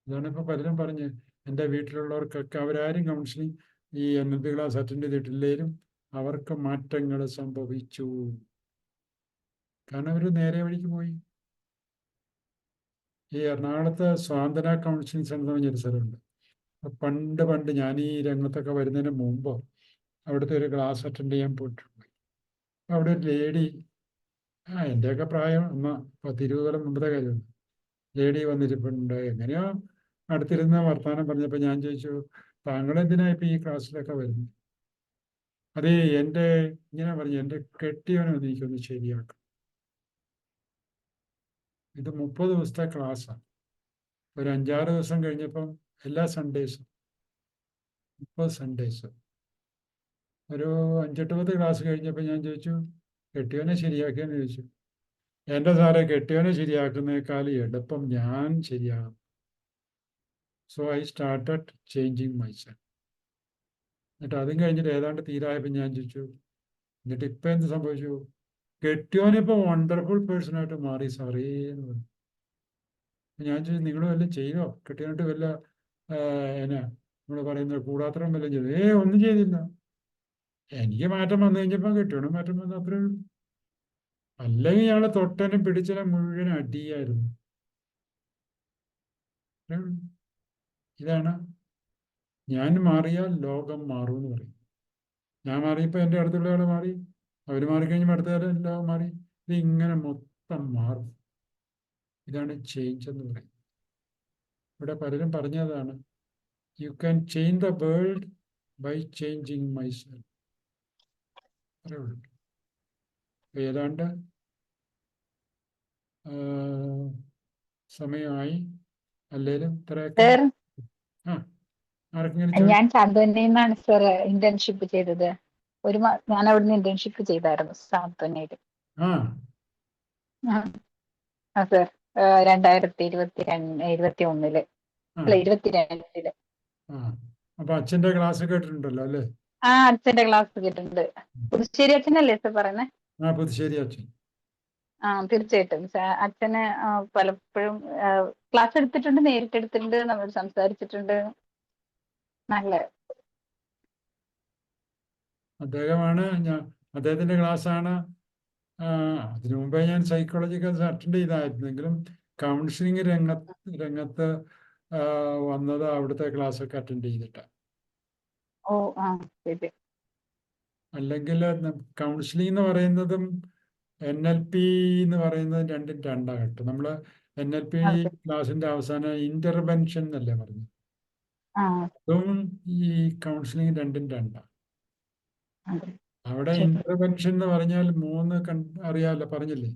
ഇതാണ് ഇപ്പൊ പലരും പറഞ്ഞ്, എൻ്റെ വീട്ടിലുള്ളവർക്കൊക്കെ അവരാരും കൗൺസിലിംഗ് ഈ NLP ക്ലാസ് അറ്റൻഡ് ചെയ്തിട്ടില്ലേലും അവർക്ക് മാറ്റങ്ങൾ സംഭവിച്ചു. കാരണം അവർ നേരെ വഴിക്ക് പോയി. ഈ എറണാകുളത്ത് സ്വാന്തന കൗൺസിലിംഗ് സെന്റർ എന്ന് പറഞ്ഞൊരു സ്ഥലമുണ്ട്. പണ്ട് ഞാൻ ഈ രംഗത്തൊക്കെ വരുന്നതിന് മുമ്പ് അവിടുത്തെ ഒരു ക്ലാസ് അറ്റൻഡ് ചെയ്യാൻ പോയിട്ടുണ്ട്. അവിടെ ഒരു ലേഡി, എൻ്റെയൊക്കെ പ്രായം 10-20 കൊല്ലം മുമ്പത്തെ കാര്യമാണ്, ലേഡി വന്നിരിപ്പുണ്ട്. എങ്ങനെയോ അടുത്തിരുന്ന വർത്തമാനം പറഞ്ഞപ്പോൾ ഞാൻ ചോദിച്ചു, താങ്കൾ എന്തിനാ ഇപ്പം ഈ ക്ലാസ്സിലൊക്കെ വരുന്നത്? അതേ ഇങ്ങനെ പറഞ്ഞു, എൻ്റെ കെട്ടിയവനെ എനിക്കൊന്ന് ശരിയാക്കും. ഇത് 30 ദിവസത്തെ ക്ലാസ്സാണ്. ഒരു 5-6 ദിവസം കഴിഞ്ഞപ്പം എല്ലാ സൺഡേസും 30 സൺഡേസ് ഒരു 5-8 ക്ലാസ് കഴിഞ്ഞപ്പോൾ ഞാൻ ചോദിച്ചു, കെട്ടിയവനെ ശരിയാക്കിയെന്ന് ചോദിച്ചു. എൻ്റെ സാറെ, കെട്ടിയവനെ ശരിയാക്കുന്നേക്കാൾ എളുപ്പം ഞാൻ ശരിയാകും. So I started changing myself. എന്നിട്ട് അതും കഴിഞ്ഞിട്ട് ഏതാണ്ട് തീരായപ്പോൾ ഞാൻ ചോദിച്ചു, എന്നിട്ട് ഇപ്പം എന്ത് സംഭവിച്ചു? കെട്ടിയവനിപ്പോൾ വണ്ടർഫുൾ പേഴ്സണായിട്ട് മാറി സാറേ എന്ന് പറഞ്ഞു. ഞാൻ ചോദിച്ചു, നിങ്ങൾ വല്ലതും ചെയ്തോ? കെട്ടിയവനായിട്ട് വല്ല എന്നാ നമ്മൾ പറയുന്നത് കൂടാത്രം വല്ലതും ചെയ്തു? ഒന്നും ചെയ്തില്ല. എനിക്ക് മാറ്റം വന്നു കഴിഞ്ഞപ്പോൾ കെട്ടിയവനും മാറ്റം വന്നു, അത്രേ ഉള്ളൂ. അല്ലെങ്കിൽ ഞങ്ങളെ തൊട്ടനും പിടിച്ചനും മുഴുവൻ അടിയായിരുന്നു. ഇതാണ് ഞാൻ മാറിയാൽ ലോകം മാറും എന്ന് പറയും. ഞാൻ മാറിയപ്പോൾ എൻ്റെ അടുത്തുള്ള ആൾ മാറി, അവർ മാറിക്കഴിഞ്ഞപ്പോൾ അടുത്ത ലോകം മാറി. ഇത് ഇങ്ങനെ മൊത്തം മാറും. ഇതാണ് ചേഞ്ച് എന്ന് പറയുന്നത്. ഇവിടെ പലരും പറഞ്ഞതാണ്, you can change the world by changing myself. അത്രേ ഉള്ളൂ. ഏതാണ്ട് സമയമായി, അല്ലേലും ഇത്രയൊക്കെ. ആർക്കെങ്കിലും ഞാൻ സാന്ത്വനയിലാണ് സർ ഇന്റേൺഷിപ്പ് ചെയ്തത്. ഞാൻ അവിടുന്ന് ഇന്റേൺഷിപ്പ് ചെയ്തായിരുന്നു സാന്ത്വനയില്. സർ 2021 അല്ല 22 അപ്പൊ അച്ഛന്റെ ക്ലാസ് കേട്ടിട്ടുണ്ടല്ലോ അല്ലേ? അച്ഛന്റെ ക്ലാസ് കേട്ടിട്ടുണ്ട്. പുതുശ്ശേരി അച്ഛനല്ലേ സർ പറയുന്നത്? പുതുശ്ശേരി അച്ഛൻ. തീർച്ചയായിട്ടും അച്ഛന് പലപ്പോഴും ക്ലാസ് എടുത്തിട്ടുണ്ട്, നേരിട്ട് എടുത്തിട്ടുണ്ട്, നമ്മൾ സംസാരിച്ചിട്ടുണ്ട്. നല്ല അദ്ദേഹത്തിന്റെ ക്ലാസ്സാണ്. അതിനു മുമ്പേ ഞാൻ സൈക്കോളജിക്കൽ അറ്റൻഡ് ചെയ്തായിരുന്നെങ്കിലും കൗൺസിലിംഗ് രംഗത്ത് വന്നത് അവിടുത്തെ ക്ലാസ്സൊക്കെ അറ്റൻഡ് ചെയ്തിട്ടാണ്. അല്ലെങ്കിൽ കൗൺസിലിംഗ് എന്ന് പറയുന്നതും NLP എന്ന് പറയുന്നത് രണ്ടും രണ്ടാകട്ടെ. നമ്മൾ NLP ക്ലാസിന്റെ അവസാനം ഇന്റർവെൻഷൻ എന്നല്ലേ പറഞ്ഞു. അതും ഈ കൗൺസിലിംഗ് രണ്ടും രണ്ടാണ്. അവിടെ ഇന്റർവെൻഷൻ എന്ന് പറഞ്ഞാൽ 3 അറിയാമല്ലോ, പറഞ്ഞില്ലേ?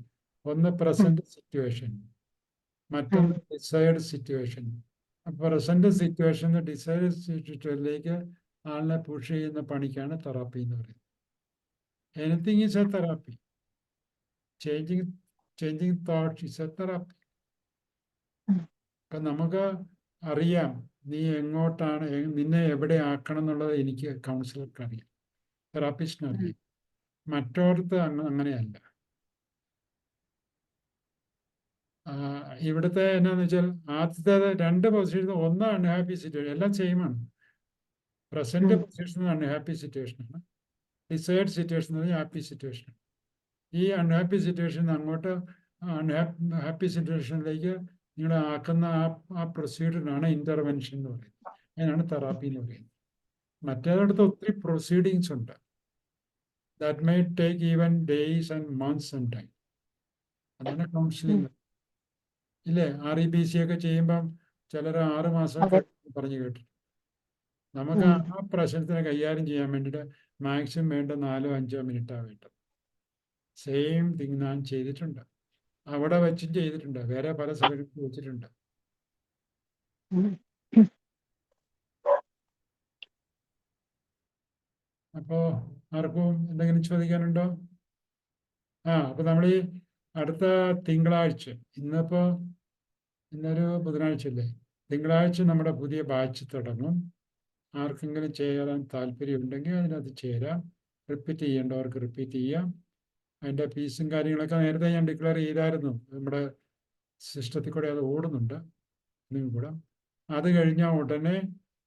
ഒന്ന് പ്രസന്റ് സിറ്റുവേഷൻ, മറ്റൊന്ന് desired situation. Present situation desired സിറ്റുവേഷനിലേക്ക് ആളിനെ പുഷ് ചെയ്യുന്ന പണിക്കാണ് തെറാപ്പി എന്ന് പറയുന്നത്. Anything is a therapy. Changing thoughts is a therapy. അപ്പം നമുക്ക് അറിയാം നീ എങ്ങോട്ടാണ്, നിന്നെ എവിടെ ആക്കണം എന്നുള്ളത് എനിക്ക് കൗൺസിലർക്ക് അറിയാം, തെറാപ്പിസ്റ്റിന് അറിയാം. മറ്റോടത്ത് അങ്ങനെയല്ല. ഇവിടുത്തെ എന്നാന്ന് വെച്ചാൽ ആദ്യത്തേത് 2 പൊസിഷൻ, ഒന്ന് അൺഹാപ്പി സിറ്റുവേഷൻ, എല്ലാം സെയിമാണ്. പ്രസന്റ് പൊസിഷൻ അൺഹാപ്പി സിറ്റുവേഷനാണ്, ഡിസൈർഡ് സിറ്റുവേഷൻ ഹാപ്പി സിറ്റുവേഷൻ. ഈ അൺഹാപ്പി സിറ്റുവേഷൻ അങ്ങോട്ട് ഹാപ്പി സിറ്റുവേഷനിലേക്ക് നിങ്ങളെ ആക്കുന്ന ആ പ്രൊസീഡിയറിനാണ് ഇന്റർവെൻഷൻ എന്ന് പറയുന്നത്. അതിനാണ് തെറാപ്പി എന്ന് പറയുന്നത്. മറ്റേതടുത്ത് ഒത്തിരി പ്രൊസീഡിങ്സ് ഉണ്ട്. That may take even days and months and time. അതാണ് കൗൺസിലിംഗ്. ഇല്ലേ, REBC ഒക്കെ ചെയ്യുമ്പം ചിലർ 6 മാസമൊക്കെ പറഞ്ഞു കേട്ടു. നമുക്ക് ആ പ്രശ്നത്തിനെ കൈകാര്യം ചെയ്യാൻ വേണ്ടിയിട്ട് മാക്സിമം വേണ്ട 4-5 മിനിറ്റാണ് വേണ്ടത്. സെയിം തിങ് ഞാൻ ചെയ്തിട്ടുണ്ട്, അവിടെ വെച്ചും ചെയ്തിട്ടുണ്ട്, വേറെ പല സ്ഥലങ്ങളിൽ വെച്ചിട്ടുണ്ട്. അപ്പോ ആർക്കും എന്തെങ്കിലും ചോദിക്കാനുണ്ടോ? അപ്പൊ നമ്മൾ ഈ അടുത്ത തിങ്കളാഴ്ച, ഇന്നൊരു ബുധനാഴ്ച അല്ലേ, തിങ്കളാഴ്ച നമ്മുടെ പുതിയ ബാച്ച് തുടങ്ങും. ആർക്കെങ്കിലും ചേരാൻ താല്പര്യമുണ്ടെങ്കിൽ അതിനകത്ത് ചേരാം. റിപ്പീറ്റ് ചെയ്യേണ്ടവർക്ക് റിപ്പീറ്റ് ചെയ്യാം. അതിൻ്റെ ഫീസും കാര്യങ്ങളൊക്കെ നേരത്തെ ഞാൻ ഡിക്ലെയർ ചെയ്തായിരുന്നു. നമ്മുടെ സിസ്റ്റത്തിൽ കൂടെ അത് ഓടുന്നുണ്ട്. ഇതും കൂടെ അത് കഴിഞ്ഞാൽ ഉടനെ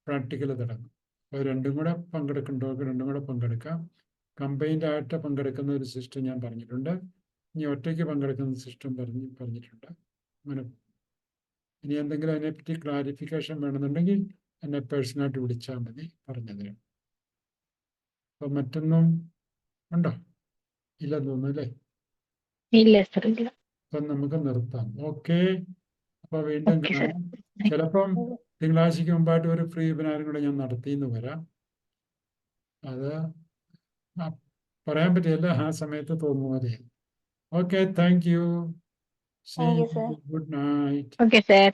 പ്രാക്ടിക്കൽ തുടങ്ങും. അപ്പോൾ രണ്ടും കൂടെ പങ്കെടുക്കേണ്ടവർക്ക് രണ്ടും കൂടെ പങ്കെടുക്കാം. കമ്പൈൻഡ് ആയിട്ട് പങ്കെടുക്കുന്ന ഒരു സിസ്റ്റം ഞാൻ പറഞ്ഞിട്ടുണ്ട്. ഇനി ഒറ്റയ്ക്ക് പങ്കെടുക്കുന്ന സിസ്റ്റം പറഞ്ഞിട്ടുണ്ട്. അങ്ങനെ ഇനി എന്തെങ്കിലും അതിനെപ്പറ്റി ക്ലാരിഫിക്കേഷൻ വേണമെന്നുണ്ടെങ്കിൽ എന്നെ പേഴ്സണായിട്ട് വിളിച്ചാൽ മതി, പറഞ്ഞുതരാം. അപ്പൊ മറ്റൊന്നും ഉണ്ടോ? ഇല്ലെന്ന് തോന്നുന്നു അല്ലേ? ഇല്ല സർ, ഇല്ല. അപ്പൊ നമുക്ക് നിർത്താം. ഓക്കെ, അപ്പൊ വീണ്ടും കാണാം. ചിലപ്പം തിങ്കളാഴ്ചക്ക് മുമ്പായിട്ട് ഒരു ഫ്രീ വെബിനാറും കൂടെ ഞാൻ നടത്തിയെന്ന് വരാം. അത് പറയാൻ പറ്റില്ല, ആ സമയത്ത് തോന്നുന്ന പോലെ. Okay, thank U. Thank you, sir. Good night. Okay, sir.